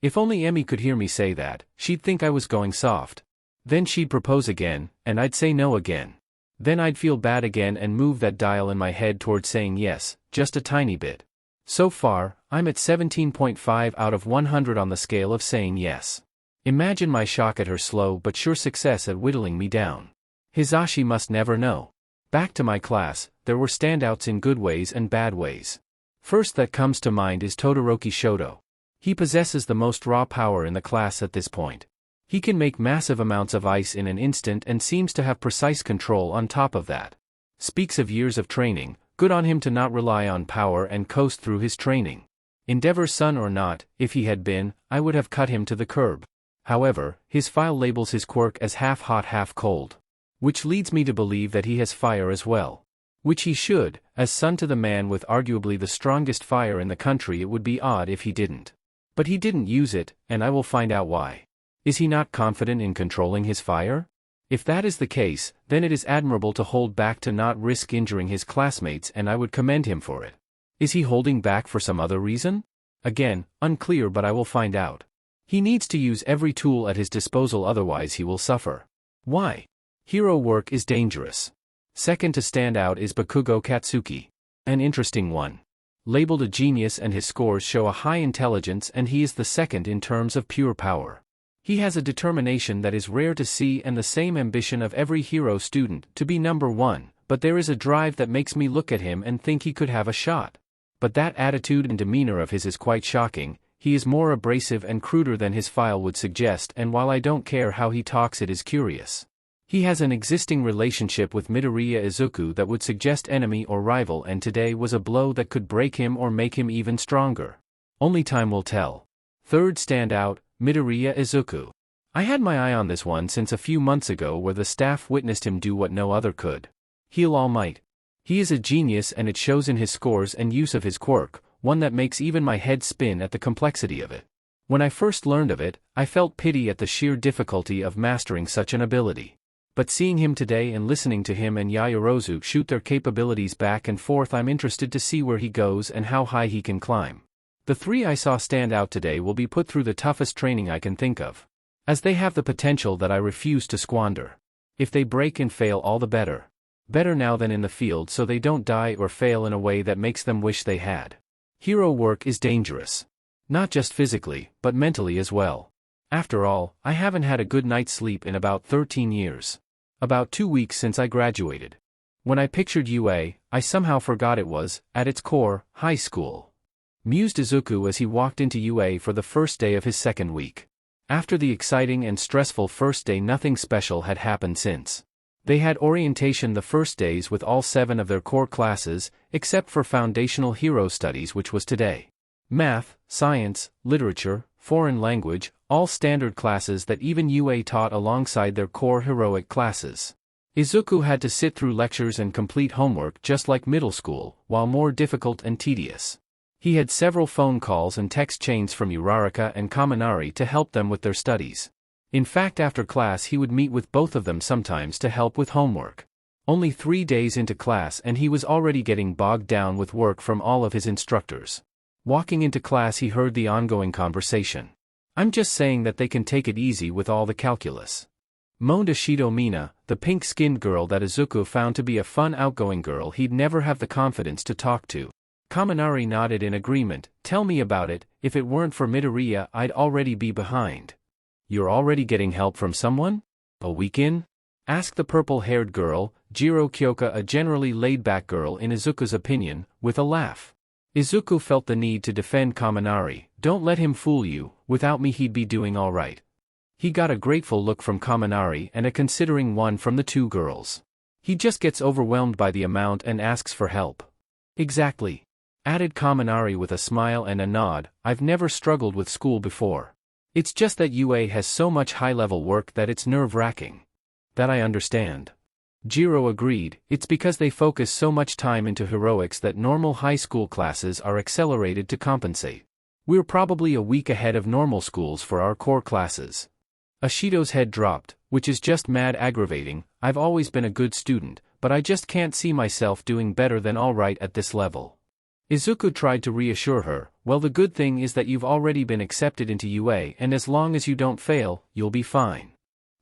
If only Emmy could hear me say that, she'd think I was going soft. Then she'd propose again, and I'd say no again. Then I'd feel bad again and move that dial in my head toward saying yes, just a tiny bit. So far, I'm at 17.5 out of 100 on the scale of saying yes. Imagine my shock at her slow but sure success at whittling me down. Hisashi must never know. Back to my class, there were standouts in good ways and bad ways. First that comes to mind is Todoroki Shoto. He possesses the most raw power in the class at this point. He can make massive amounts of ice in an instant and seems to have precise control on top of that. Speaks of years of training, good on him to not rely on power and coast through his training. Endeavor's son or not, if he had been, I would have cut him to the curb. However, his file labels his quirk as half hot half cold. Which leads me to believe that he has fire as well. Which he should, as son to the man with arguably the strongest fire in the country. It would be odd if he didn't. But he didn't use it, and I will find out why. Is he not confident in controlling his fire? If that is the case, then it is admirable to hold back to not risk injuring his classmates, and I would commend him for it. Is he holding back for some other reason? Again, unclear, but I will find out. He needs to use every tool at his disposal, otherwise he will suffer. Why? Hero work is dangerous. Second to stand out is Bakugo Katsuki. An interesting one. Labeled a genius, and his scores show a high intelligence, and he is the second in terms of pure power. He has a determination that is rare to see and the same ambition of every hero student to be number one, but there is a drive that makes me look at him and think he could have a shot. But that attitude and demeanor of his is quite shocking. He is more abrasive and cruder than his file would suggest, and while I don't care how he talks, it is curious. He has an existing relationship with Midoriya Izuku that would suggest enemy or rival, and today was a blow that could break him or make him even stronger. Only time will tell. Third standout, Midoriya Izuku. I had my eye on this one since a few months ago, where the staff witnessed him do what no other could. Heal All Might. He is a genius, and it shows in his scores and use of his quirk, one that makes even my head spin at the complexity of it. When I first learned of it, I felt pity at the sheer difficulty of mastering such an ability. But seeing him today and listening to him and Yaoyorozu shoot their capabilities back and forth, I'm interested to see where he goes and how high he can climb. The three I saw stand out today will be put through the toughest training I can think of, as they have the potential that I refuse to squander. If they break and fail, all the better. Better now than in the field, so they don't die or fail in a way that makes them wish they had. Hero work is dangerous. Not just physically, but mentally as well. After all, I haven't had a good night's sleep in about 13 years. About 2 weeks since I graduated. When I pictured UA, I somehow forgot it was, at its core, high school. Mused Izuku as he walked into UA for the first day of his second week. After the exciting and stressful first day, nothing special had happened since. They had orientation the first days with all 7 of their core classes, except for Foundational Hero Studies, which was today. Math, Science, Literature, Foreign Language, all standard classes that even UA taught alongside their core heroic classes. Izuku had to sit through lectures and complete homework just like middle school, while more difficult and tedious. He had several phone calls and text chains from Uraraka and Kaminari to help them with their studies. In fact, after class he would meet with both of them sometimes to help with homework. Only 3 days into class and he was already getting bogged down with work from all of his instructors. Walking into class he heard the ongoing conversation. "I'm just saying that they can take it easy with all the calculus," moaned Ashido Mina, the pink-skinned girl that Izuku found to be a fun, outgoing girl he'd never have the confidence to talk to. Kaminari nodded in agreement. "Tell me about it. If it weren't for Midoriya, I'd already be behind." "You're already getting help from someone? A week in?" asked the purple-haired girl, Jiro Kyoka, a generally laid-back girl in Izuku's opinion, with a laugh. Izuku felt the need to defend Kaminari. "Don't let him fool you, without me he'd be doing all right." He got a grateful look from Kaminari and a considering one from the 2 girls. "He just gets overwhelmed by the amount and asks for help." "Exactly," added Kaminari with a smile and a nod. "I've never struggled with school before. It's just that UA has so much high-level work that it's nerve-wracking." "That I understand." Jiro agreed. "It's because they focus so much time into heroics that normal high school classes are accelerated to compensate. We're probably a week ahead of normal schools for our core classes." Ashido's head dropped, "Which is just mad aggravating. I've always been a good student, but I just can't see myself doing better than all right at this level." Izuku tried to reassure her. "Well, the good thing is that you've already been accepted into UA, and as long as you don't fail, you'll be fine."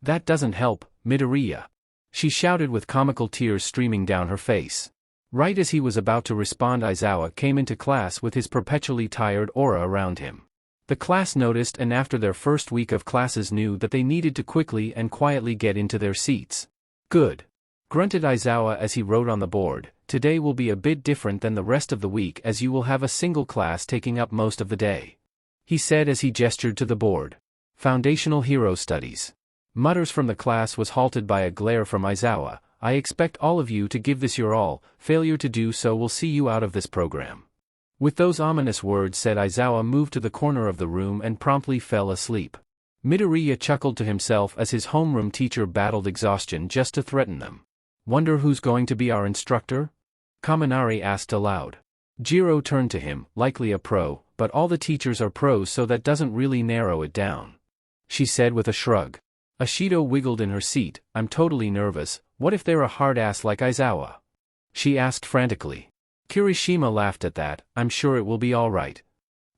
"That doesn't help, Midoriya," she shouted with comical tears streaming down her face. Right as he was about to respond, Aizawa came into class with his perpetually tired aura around him. The class noticed, and after their first week of classes knew that they needed to quickly and quietly get into their seats. "Good. grunted Izawa as he wrote on the board. Today will be a bit different than the rest of the week as you will have a single class taking up most of the day. He said as he gestured to the board. Foundational Hero Studies. Mutters from the class was halted by a glare from Izawa. I expect all of you to give this your all, failure to do so will see you out of this program. With those ominous words said, Izawa moved to the corner of the room and promptly fell asleep. Midoriya chuckled to himself as his homeroom teacher battled exhaustion just to threaten them. Wonder who's going to be our instructor? Kaminari asked aloud. Jiro turned to him, likely a pro, but all the teachers are pros so that doesn't really narrow it down. She said with a shrug. Ashido wiggled in her seat. I'm totally nervous, what if they're a hard ass like Izawa? She asked frantically. Kirishima laughed at that. I'm sure it will be all right.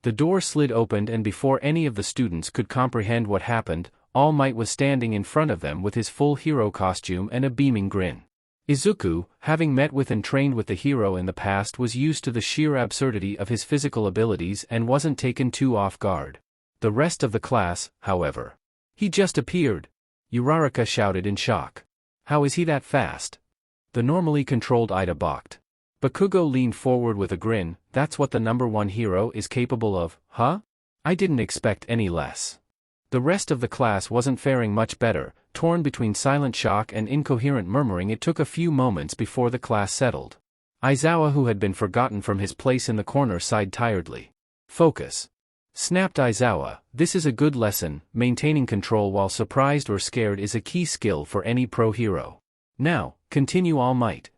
The door slid open and before any of the students could comprehend what happened, All Might was standing in front of them with his full hero costume and a beaming grin. Izuku, having met with and trained with the hero in the past, was used to the sheer absurdity of his physical abilities and wasn't taken too off guard. The rest of the class, however. He just appeared. Uraraka shouted in shock. How is he that fast? The normally controlled Ida balked. Bakugo leaned forward with a grin. That's what the #1 hero is capable of, huh? I didn't expect any less. The rest of the class wasn't faring much better, torn between silent shock and incoherent murmuring. It took a few moments before the class settled. Izawa, who had been forgotten from his place in the corner, sighed tiredly. Focus. Snapped Izawa. This is a good lesson. Maintaining control while surprised or scared is a key skill for any pro hero. Now, continue All Might.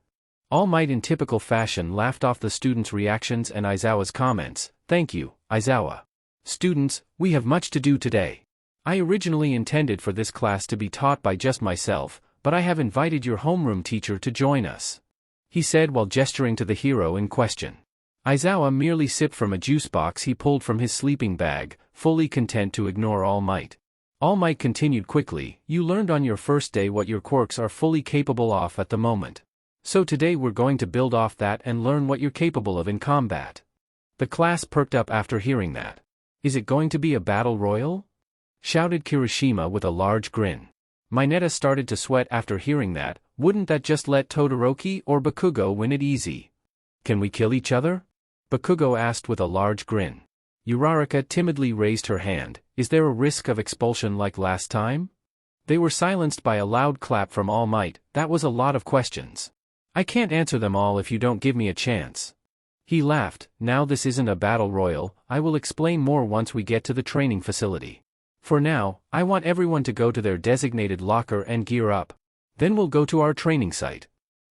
All Might in typical fashion laughed off the students' reactions and Izawa's comments. Thank you, Izawa. Students, we have much to do today. I originally intended for this class to be taught by just myself, but I have invited your homeroom teacher to join us. He said while gesturing to the hero in question. Izawa merely sipped from a juice box he pulled from his sleeping bag, fully content to ignore All Might. All Might continued quickly. You learned on your first day what your quirks are fully capable of at the moment. So today we're going to build off that and learn what you're capable of in combat. The class perked up after hearing that. Is it going to be a battle royal? Shouted Kirishima with a large grin. Mineta started to sweat after hearing that. Wouldn't that just let Todoroki or Bakugo win it easy? Can we kill each other? Bakugo asked with a large grin. Uraraka timidly raised her hand. Is there a risk of expulsion like last time? They were silenced by a loud clap from All Might. That was a lot of questions. I can't answer them all if you don't give me a chance. He laughed. Now this isn't a battle royal. I will explain more once we get to the training facility. For now, I want everyone to go to their designated locker and gear up. Then we'll go to our training site.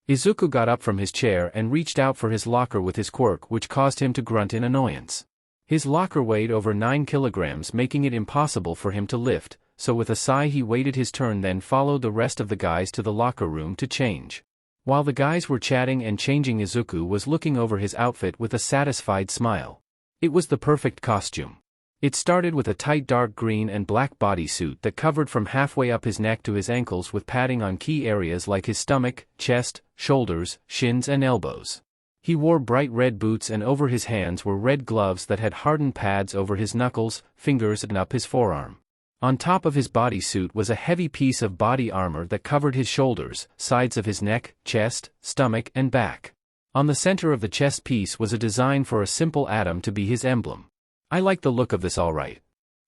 Izuku got up from his chair and reached out for his locker with his quirk, which caused him to grunt in annoyance. His locker weighed over 9 kilograms, making it impossible for him to lift, so with a sigh he waited his turn, then followed the rest of the guys to the locker room to change. While the guys were chatting and changing, Izuku was looking over his outfit with a satisfied smile. It was the perfect costume. It started with a tight dark green and black bodysuit that covered from halfway up his neck to his ankles with padding on key areas like his stomach, chest, shoulders, shins and elbows. He wore bright red boots and over his hands were red gloves that had hardened pads over his knuckles, fingers and up his forearm. On top of his bodysuit was a heavy piece of body armor that covered his shoulders, sides of his neck, chest, stomach and back. On the center of the chest piece was a design for a simple atom to be his emblem. I like the look of this alright.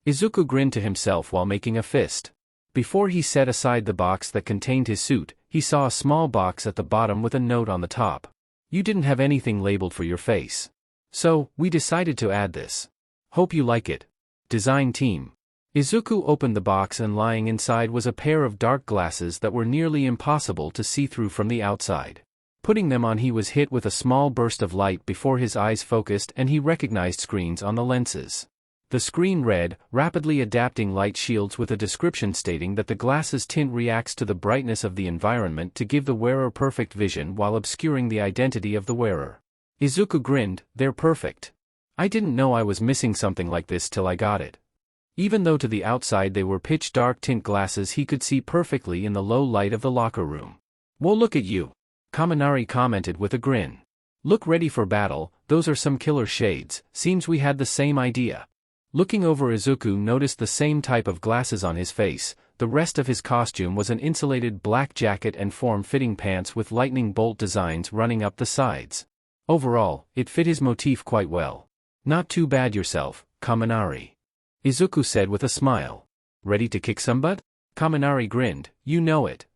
Izuku grinned to himself while making a fist. Before he set aside the box that contained his suit, he saw a small box at the bottom with a note on the top. You didn't have anything labeled for your face. So, we decided to add this. Hope you like it. Design team. Izuku opened the box and lying inside was a pair of dark glasses that were nearly impossible to see through from the outside. Putting them on, he was hit with a small burst of light before his eyes focused and he recognized screens on the lenses. The screen read, rapidly adapting light shields, with a description stating that the glasses tint reacts to the brightness of the environment to give the wearer perfect vision while obscuring the identity of the wearer. Izuku grinned. They're perfect. I didn't know I was missing something like this till I got it. Even though to the outside they were pitch dark tint glasses, he could see perfectly in the low light of the locker room. Well, look at you. Kaminari commented with a grin. Look ready for battle. Those are some killer shades. Seems we had the same idea. Looking over, Izuku noticed the same type of glasses on his face. the rest of his costume was an insulated black jacket and form-fitting pants with lightning bolt designs running up the sides. Overall, it fit his motif quite well. Not too bad yourself, Kaminari. Izuku said with a smile. Ready to kick some butt? Kaminari grinned, you know it.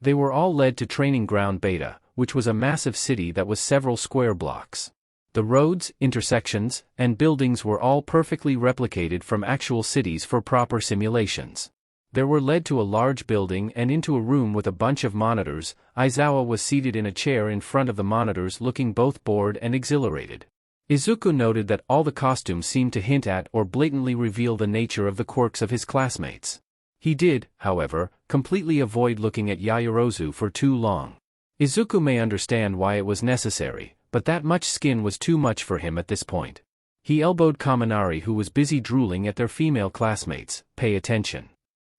They were all led to Training Ground Beta, which was a massive city that was several square blocks. The roads, intersections, and buildings were all perfectly replicated from actual cities for proper simulations. They were led to a large building and into a room with a bunch of monitors. Aizawa was seated in a chair in front of the monitors looking both bored and exhilarated. Izuku noted that all the costumes seemed to hint at or blatantly reveal the nature of the quirks of his classmates. He did, however, completely avoid looking at Yaoyorozu for too long. Izuku may understand why it was necessary, but that much skin was too much for him at this point. He elbowed Kaminari, who was busy drooling at their female classmates. Pay attention.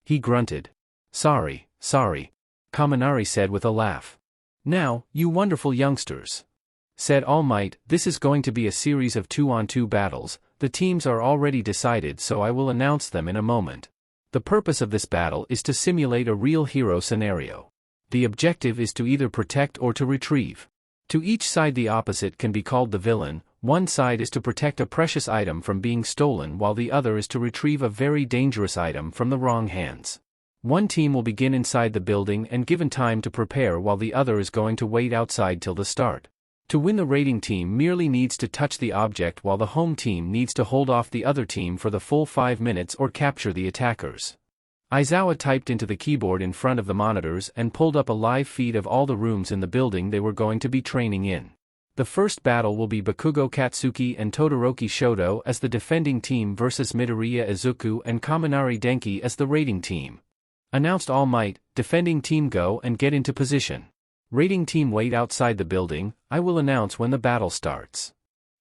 He grunted. Sorry. Kaminari said with a laugh. Now, you wonderful youngsters, said All Might, this is going to be a series of 2-on-2 battles. The teams are already decided, so I will announce them in a moment. The purpose of this battle is to simulate a real hero scenario. The objective is to either protect or to retrieve. To each side the opposite can be called the villain. One side is to protect a precious item from being stolen while the other is to retrieve a very dangerous item from the wrong hands. One team will begin inside the building and given time to prepare while the other is going to wait outside till the start. To win, the raiding team merely needs to touch the object while the home team needs to hold off the other team for the full 5 minutes or capture the attackers. Aizawa typed into the keyboard in front of the monitors and pulled up a live feed of all the rooms in the building they were going to be training in. The first battle will be Bakugo Katsuki and Todoroki Shoto as the defending team versus Midoriya Izuku and Kaminari Denki as the raiding team. Announced All Might. Defending team go and get into position. Raiding team wait outside the building. I will announce when the battle starts.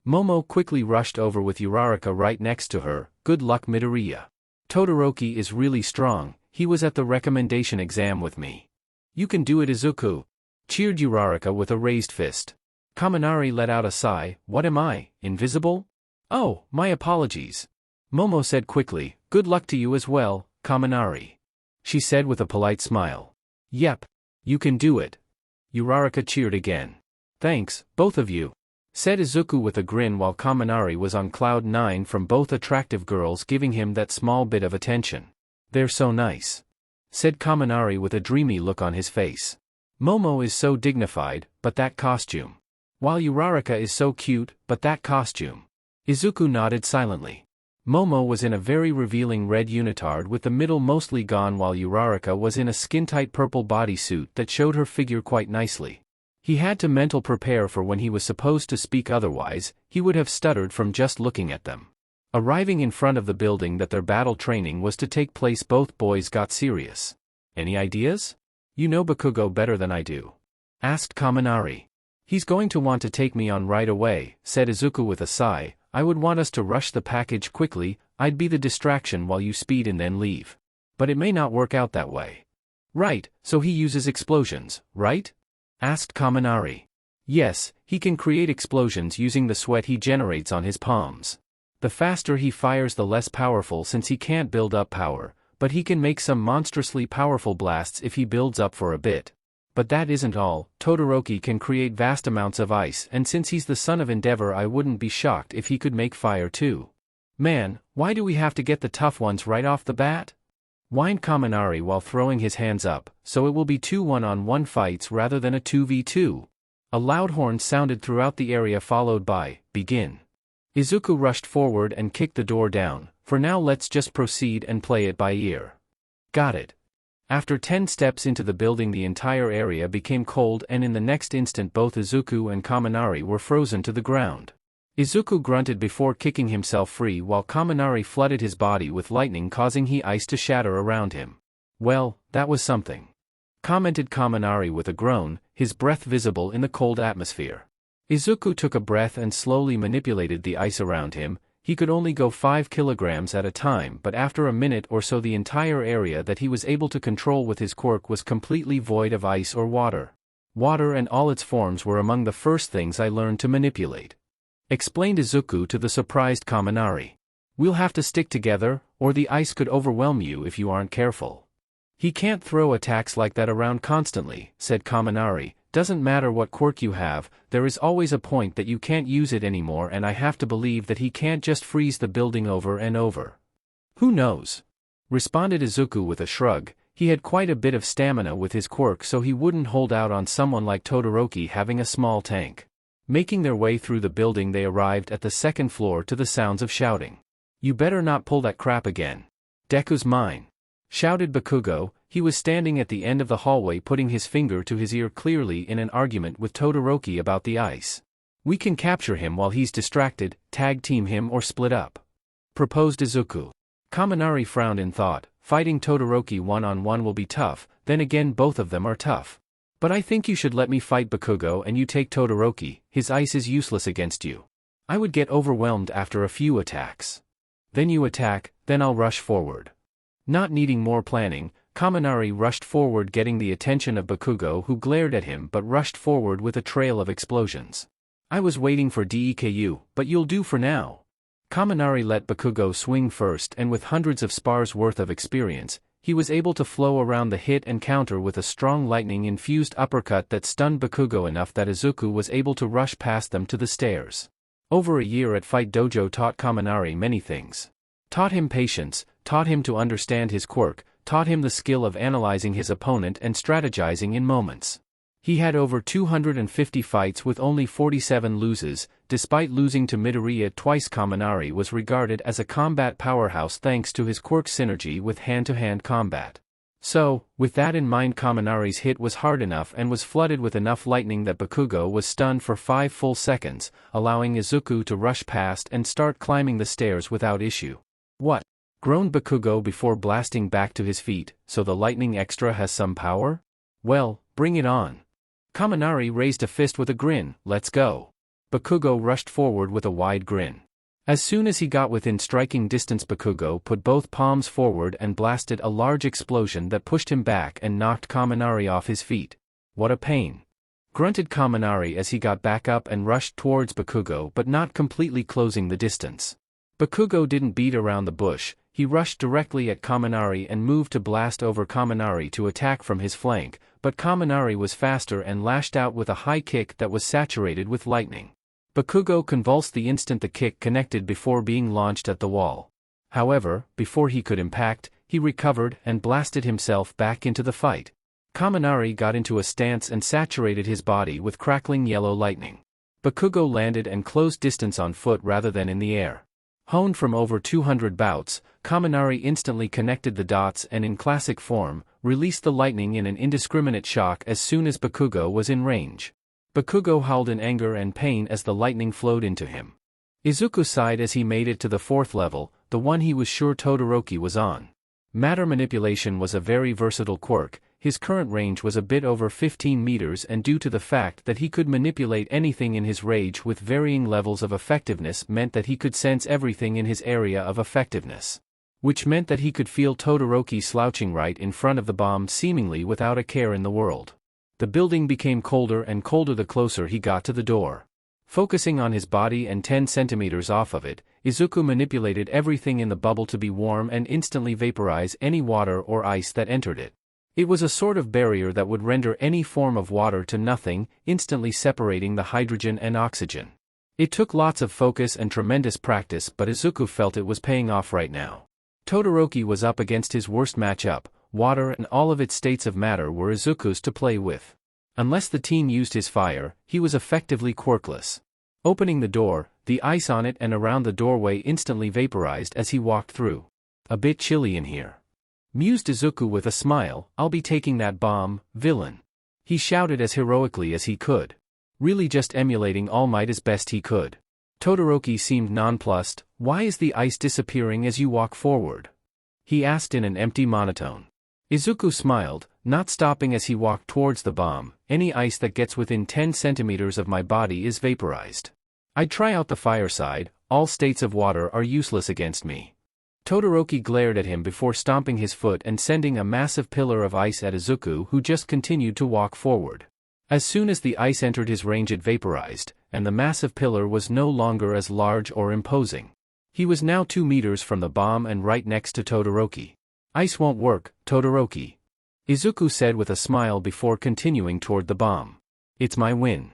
Momo quickly rushed over with Uraraka right next to her. Good luck, Midoriya. Todoroki is really strong. He was at the recommendation exam with me. You can do it, Izuku, cheered Uraraka with a raised fist. Kaminari let out a sigh. What am I, invisible? Oh, my apologies. Momo said quickly. Good luck to you as well, Kaminari. She said with a polite smile. Yep. You can do it. Uraraka cheered again. Thanks, both of you, said Izuku with a grin while Kaminari was on cloud 9 from both attractive girls giving him that small bit of attention. They're so nice, said Kaminari with a dreamy look on his face. Momo is so dignified, but that costume. While Uraraka is so cute, but that costume. Izuku nodded silently. Momo was in a very revealing red unitard with the middle mostly gone while Uraraka was in a skin-tight purple bodysuit that showed her figure quite nicely. He had to mental prepare for when he was supposed to speak, otherwise, he would have stuttered from just looking at them. Arriving in front of the building that their battle training was to take place, both boys got serious. Any ideas? You know Bakugo better than I do, asked Kaminari. He's going to want to take me on right away, said Izuku with a sigh. I would want us to rush the package quickly. I'd be the distraction while you speed and then leave. But it may not work out that way. Right, so he uses explosions, right? Asked Kaminari. Yes, he can create explosions using the sweat he generates on his palms. The faster he fires the less powerful since he can't build up power, but he can make some monstrously powerful blasts if he builds up for a bit. But that isn't all. Todoroki can create vast amounts of ice, and since he's the son of Endeavor, I wouldn't be shocked if he could make fire too. Man, why do we have to get the tough ones right off the bat? Whined Kaminari while throwing his hands up, so it will be 2 1-on-1 fights rather than a 2v2. A loud horn sounded throughout the area followed by, begin. Izuku rushed forward and kicked the door down. For now let's just proceed and play it by ear. Got it. After 10 steps into the building the entire area became cold and in the next instant both Izuku and Kaminari were frozen to the ground. Izuku grunted before kicking himself free while Kaminari flooded his body with lightning causing he ice to shatter around him. Well, that was something, commented Kaminari with a groan, his breath visible in the cold atmosphere. Izuku took a breath and slowly manipulated the ice around him. He could only go 5 kilograms at a time, but after a minute or so the entire area that he was able to control with his quirk was completely void of ice or water. Water and all its forms were among the first things I learned to manipulate, explained Izuku to the surprised Kaminari. We'll have to stick together, or the ice could overwhelm you if you aren't careful. He can't throw attacks like that around constantly, said Kaminari. Doesn't matter what quirk you have, there is always a point that you can't use it anymore, and I have to believe that he can't just freeze the building over and over. Who knows? Responded Izuku with a shrug. He had quite a bit of stamina with his quirk, so he wouldn't hold out on someone like Todoroki having a small tank. Making their way through the building, they arrived at the second floor to the sounds of shouting. You better not pull that crap again. Deku's mine, shouted Bakugo. He was standing at the end of the hallway putting his finger to his ear, clearly in an argument with Todoroki about the ice. We can capture him while he's distracted, tag team him or split up, proposed Izuku. Kaminari frowned in thought. Fighting Todoroki one-on-one will be tough, then again both of them are tough. But I think you should let me fight Bakugo and you take Todoroki. His ice is useless against you. I would get overwhelmed after a few attacks. Then you attack, then I'll rush forward. Not needing more planning, Kaminari rushed forward, getting the attention of Bakugo, who glared at him but rushed forward with a trail of explosions. I was waiting for Deku, but you'll do for now. Kaminari let Bakugo swing first, and with hundreds of spars worth of experience, he was able to flow around the hit and counter with a strong lightning-infused uppercut that stunned Bakugo enough that Izuku was able to rush past them to the stairs. Over a year at Fight Dojo taught Kaminari many things. Taught him patience, taught him to understand his quirk, taught him the skill of analyzing his opponent and strategizing in moments. He had over 250 fights with only 47 loses. Despite losing to Midoriya twice, Kaminari was regarded as a combat powerhouse thanks to his quirk synergy with hand-to-hand combat. So, with that in mind, Kaminari's hit was hard enough and was flooded with enough lightning that Bakugo was stunned for 5 full seconds, allowing Izuku to rush past and start climbing the stairs without issue. What? Groaned Bakugo before blasting back to his feet. So the lightning extra has some power? Well, bring it on. Kaminari raised a fist with a grin. Let's go. Bakugo rushed forward with a wide grin. As soon as he got within striking distance, Bakugo put both palms forward and blasted a large explosion that pushed him back and knocked Kaminari off his feet. What a pain! Grunted Kaminari as he got back up and rushed towards Bakugo, but not completely closing the distance. Bakugo didn't beat around the bush. He rushed directly at Kaminari and moved to blast over Kaminari to attack from his flank, but Kaminari was faster and lashed out with a high kick that was saturated with lightning. Bakugo convulsed the instant the kick connected before being launched at the wall. However, before he could impact, he recovered and blasted himself back into the fight. Kaminari got into a stance and saturated his body with crackling yellow lightning. Bakugo landed and closed distance on foot rather than in the air. Honed from over 200 bouts, Kaminari instantly connected the dots and in classic form, released the lightning in an indiscriminate shock as soon as Bakugo was in range. Bakugo howled in anger and pain as the lightning flowed into him. Izuku sighed as he made it to the 4th level, the one he was sure Todoroki was on. Matter manipulation was a very versatile quirk. His current range was a bit over 15 meters, and due to the fact that he could manipulate anything in his range with varying levels of effectiveness meant that he could sense everything in his area of effectiveness. Which meant that he could feel Todoroki slouching right in front of the bomb seemingly without a care in the world. The building became colder and colder the closer he got to the door. Focusing on his body and 10 centimeters off of it, Izuku manipulated everything in the bubble to be warm and instantly vaporize any water or ice that entered it. It was a sort of barrier that would render any form of water to nothing, instantly separating the hydrogen and oxygen. It took lots of focus and tremendous practice, but Izuku felt it was paying off right now. Todoroki was up against his worst matchup. Water and all of its states of matter were Izuku's to play with. Unless the team used his fire, he was effectively quirkless. Opening the door, the ice on it and around the doorway instantly vaporized as he walked through. A bit chilly in here, mused Izuku with a smile. I'll be taking that bomb, villain. He shouted as heroically as he could. Really just emulating All Might as best he could. Todoroki seemed nonplussed. Why is the ice disappearing as you walk forward? He asked in an empty monotone. Izuku smiled, not stopping as he walked towards the bomb. Any ice that gets within 10 centimeters of my body is vaporized. I'd try out the fire side. All states of water are useless against me. Todoroki glared at him before stomping his foot and sending a massive pillar of ice at Izuku, who just continued to walk forward. As soon as the ice entered his range, it vaporized, and the massive pillar was no longer as large or imposing. He was now 2 meters from the bomb and right next to Todoroki. Ice won't work, Todoroki. Izuku said with a smile before continuing toward the bomb. It's my win.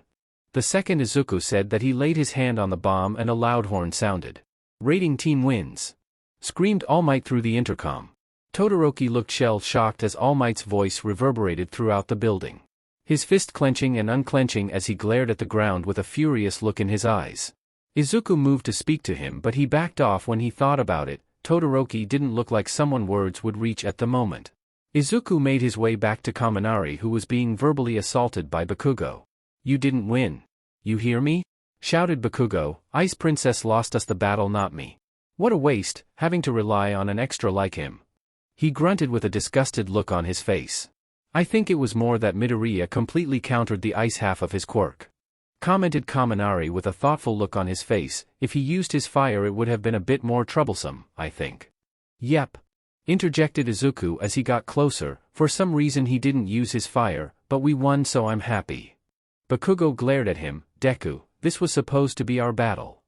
The second Izuku said that he laid his hand on the bomb and a loud horn sounded. Raiding team wins! Screamed All Might through the intercom. Todoroki looked shell-shocked as All Might's voice reverberated throughout the building. His fist clenching and unclenching as he glared at the ground with a furious look in his eyes. Izuku moved to speak to him but he backed off when he thought about it. Todoroki didn't look like someone words would reach at the moment. Izuku made his way back to Kaminari who was being verbally assaulted by Bakugo. You didn't win. You hear me? Shouted Bakugo, Ice Princess lost us the battle not me. What a waste, having to rely on an extra like him. He grunted with a disgusted look on his face. I think it was more that Midoriya completely countered the ice half of his quirk. Commented Kaminari with a thoughtful look on his face, if he used his fire it would have been a bit more troublesome, I think. Yep. Interjected Izuku as he got closer, for some reason he didn't use his fire, but we won so I'm happy. Bakugo glared at him, Deku, this was supposed to be our battle.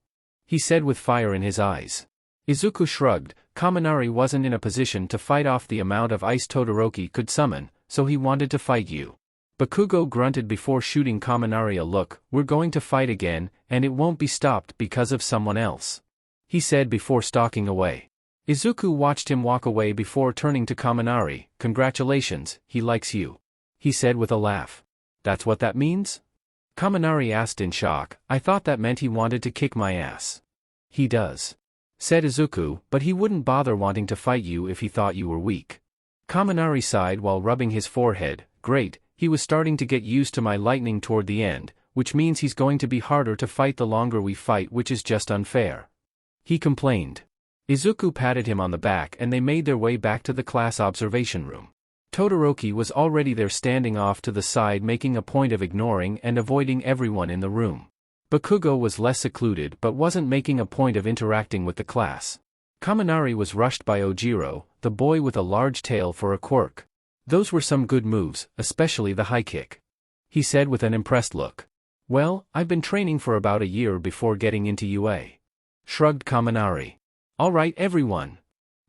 He said with fire in his eyes. Izuku shrugged, Kaminari wasn't in a position to fight off the amount of ice Todoroki could summon, so he wanted to fight you. Bakugo grunted before shooting Kaminari a look, we're going to fight again, and it won't be stopped because of someone else. He said before stalking away. Izuku watched him walk away before turning to Kaminari, congratulations, he likes you. He said with a laugh. That's what that means? Kaminari asked in shock, I thought that meant he wanted to kick my ass. He does. Said Izuku, but he wouldn't bother wanting to fight you if he thought you were weak. Kaminari sighed while rubbing his forehead, great, he was starting to get used to my lightning toward the end, which means he's going to be harder to fight the longer we fight which is just unfair. He complained. Izuku patted him on the back and they made their way back to the class observation room. Todoroki was already there standing off to the side making a point of ignoring and avoiding everyone in the room. Bakugo was less secluded but wasn't making a point of interacting with the class. Kaminari was rushed by Ojiro, the boy with a large tail for a quirk. Those were some good moves, especially the high kick. He said with an impressed look. Well, I've been training for about a year before getting into UA. Shrugged Kaminari. Alright everyone.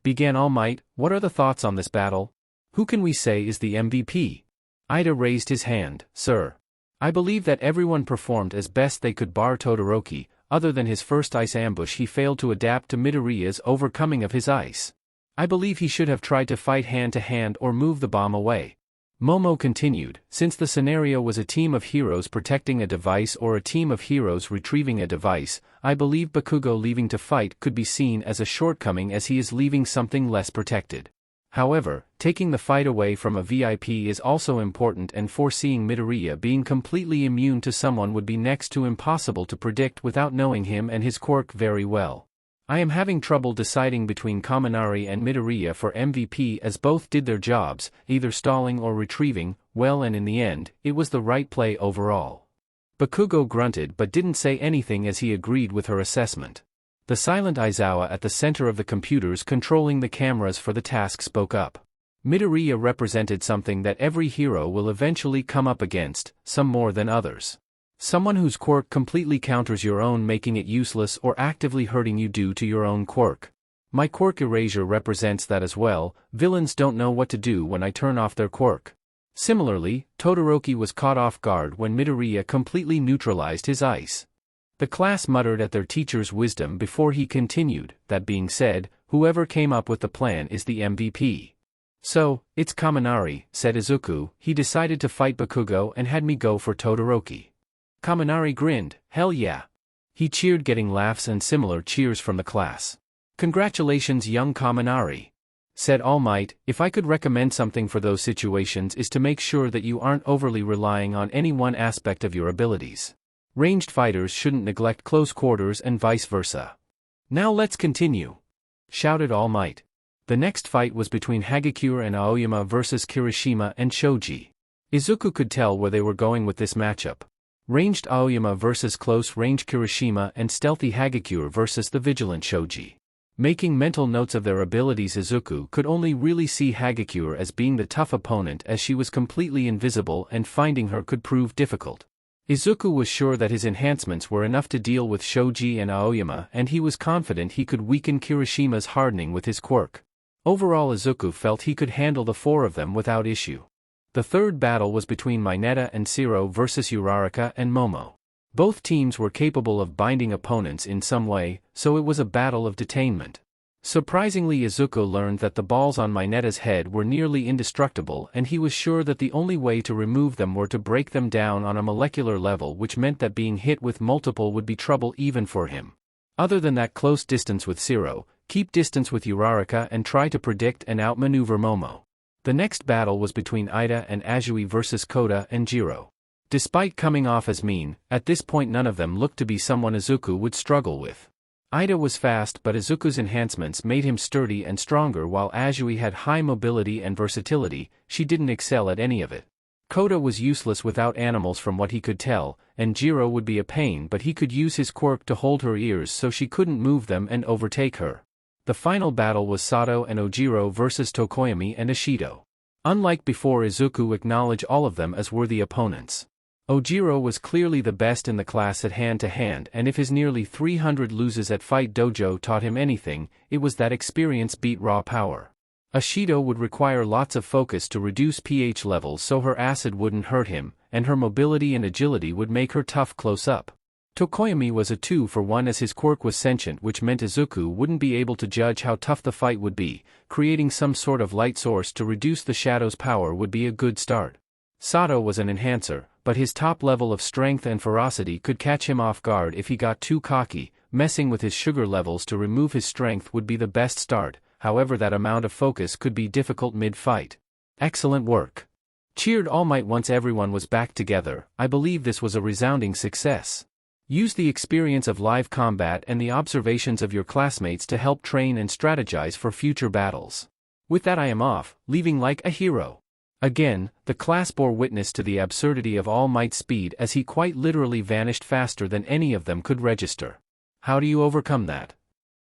Began All Might, what are the thoughts on this battle? Who can we say is the MVP? Ida raised his hand, sir. I believe that everyone performed as best they could bar Todoroki, other than his first ice ambush he failed to adapt to Midoriya's overcoming of his ice. I believe he should have tried to fight hand-to-hand or move the bomb away. Momo continued, since the scenario was a team of heroes protecting a device or a team of heroes retrieving a device, I believe Bakugo leaving to fight could be seen as a shortcoming as he is leaving something less protected. However, taking the fight away from a VIP is also important and foreseeing Midoriya being completely immune to someone would be next to impossible to predict without knowing him and his quirk very well. I am having trouble deciding between Kaminari and Midoriya for MVP as both did their jobs, either stalling or retrieving, well and in the end, it was the right play overall. Bakugo grunted but didn't say anything as he agreed with her assessment. The silent Aizawa at the center of the computers controlling the cameras for the task spoke up. Midoriya represented something that every hero will eventually come up against, some more than others. Someone whose quirk completely counters your own, making it useless or actively hurting you due to your own quirk. My quirk erasure represents that as well, villains don't know what to do when I turn off their quirk. Similarly, Todoroki was caught off guard when Midoriya completely neutralized his ice. The class muttered at their teacher's wisdom before he continued, that being said, whoever came up with the plan is the MVP. So, it's Kaminari, said Izuku, he decided to fight Bakugo and had me go for Todoroki. Kaminari grinned, hell yeah. He cheered getting laughs and similar cheers from the class. Congratulations young Kaminari. Said All Might, if I could recommend something for those situations is to make sure that you aren't overly relying on any one aspect of your abilities. Ranged fighters shouldn't neglect close quarters and vice versa. Now let's continue. Shouted All Might. The next fight was between Hagakure and Aoyama versus Kirishima and Shoji. Izuku could tell where they were going with this matchup. Ranged Aoyama versus close-range Kirishima and stealthy Hagakure versus the vigilant Shoji. Making mental notes of their abilities, Izuku could only really see Hagakure as being the tough opponent as she was completely invisible and finding her could prove difficult. Izuku was sure that his enhancements were enough to deal with Shoji and Aoyama and he was confident he could weaken Kirishima's hardening with his quirk. Overall, Izuku felt he could handle the four of them without issue. The third battle was between Mineta and Shiro versus Uraraka and Momo. Both teams were capable of binding opponents in some way, so it was a battle of detainment. Surprisingly, Izuku learned that the balls on Mineta's head were nearly indestructible, and he was sure that the only way to remove them were to break them down on a molecular level, which meant that being hit with multiple would be trouble even for him. Other than that close distance with Shiro, keep distance with Uraraka and try to predict and outmaneuver Momo. The next battle was between Ida and Azui versus Kota and Jiro. Despite coming off as mean, at this point none of them looked to be someone Izuku would struggle with. Ida was fast, but Izuku's enhancements made him sturdy and stronger, while Azui had high mobility and versatility. She didn't excel at any of it. Kota was useless without animals from what he could tell, and Jiro would be a pain, but he could use his quirk to hold her ears so she couldn't move them and overtake her. The final battle was Sato and Ojiro versus Tokoyami and Ishido. Unlike before, Izuku acknowledged all of them as worthy opponents. Ojiro was clearly the best in the class at hand-to-hand, and if his nearly 300 loses at Fight Dojo taught him anything, it was that experience beat raw power. Ishido would require lots of focus to reduce pH levels so her acid wouldn't hurt him, and her mobility and agility would make her tough close-up. Tokoyami was a 2-for-1 as his quirk was sentient, which meant Izuku wouldn't be able to judge how tough the fight would be. Creating some sort of light source to reduce the shadow's power would be a good start. Sato was an enhancer, but his top level of strength and ferocity could catch him off guard if he got too cocky. Messing with his sugar levels to remove his strength would be the best start, however that amount of focus could be difficult mid-fight. Excellent work. Cheered All Might once everyone was back together. I believe this was a resounding success. Use the experience of live combat and the observations of your classmates to help train and strategize for future battles. With that, I am off, leaving like a hero. Again, the class bore witness to the absurdity of All Might's speed as he quite literally vanished faster than any of them could register. How do you overcome that?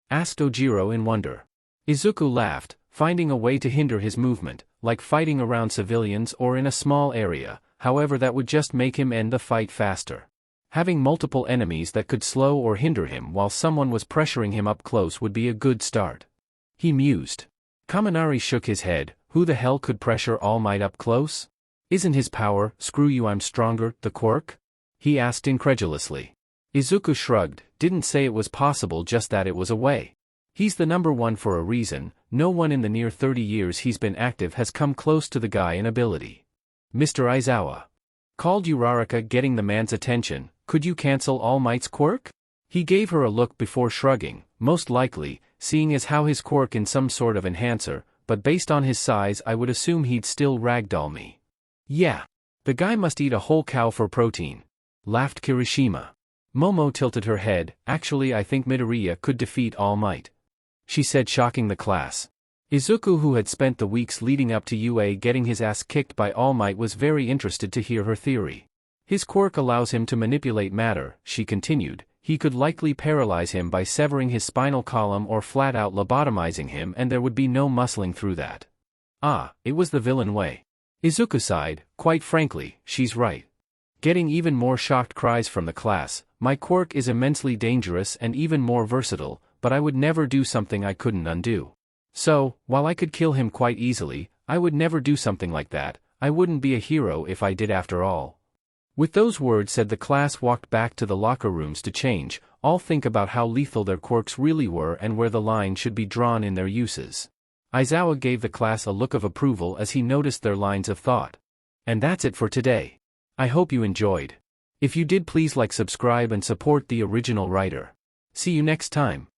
Asked Ojiro in wonder. Izuku laughed, finding a way to hinder his movement, like fighting around civilians or in a small area. However, that would just make him end the fight faster. Having multiple enemies that could slow or hinder him while someone was pressuring him up close would be a good start. He mused. Kaminari shook his head. Who the hell could pressure All Might up close? Isn't his power, screw you I'm stronger, the quirk? He asked incredulously. Izuku shrugged, didn't say it was possible, just that it was a way. He's the number one for a reason. No one in the near 30 years he's been active has come close to the guy in ability. Mr. Aizawa. Called Uraraka, getting the man's attention. Could you cancel All Might's quirk? He gave her a look before shrugging, most likely, seeing as how his quirk in some sort of enhancer, but based on his size I would assume he'd still ragdoll me. Yeah. The guy must eat a whole cow for protein. Laughed Kirishima. Momo tilted her head. Actually, I think Midoriya could defeat All Might. She said, shocking the class. Izuku, who had spent the weeks leading up to UA getting his ass kicked by All Might, was very interested to hear her theory. His quirk allows him to manipulate matter, she continued. He could likely paralyze him by severing his spinal column or flat-out lobotomizing him, and there would be no muscling through that. Ah, it was the villain way. Izuku sighed. Quite frankly, she's right. Getting even more shocked cries from the class. My quirk is immensely dangerous and even more versatile, but I would never do something I couldn't undo. So, while I could kill him quite easily, I would never do something like that. I wouldn't be a hero if I did after all. With those words said, the class walked back to the locker rooms to change, all think about how lethal their quirks really were and where the line should be drawn in their uses. Aizawa gave the class a look of approval as he noticed their lines of thought. And that's it for today. I hope you enjoyed. If you did, please like, subscribe and support the original writer. See you next time.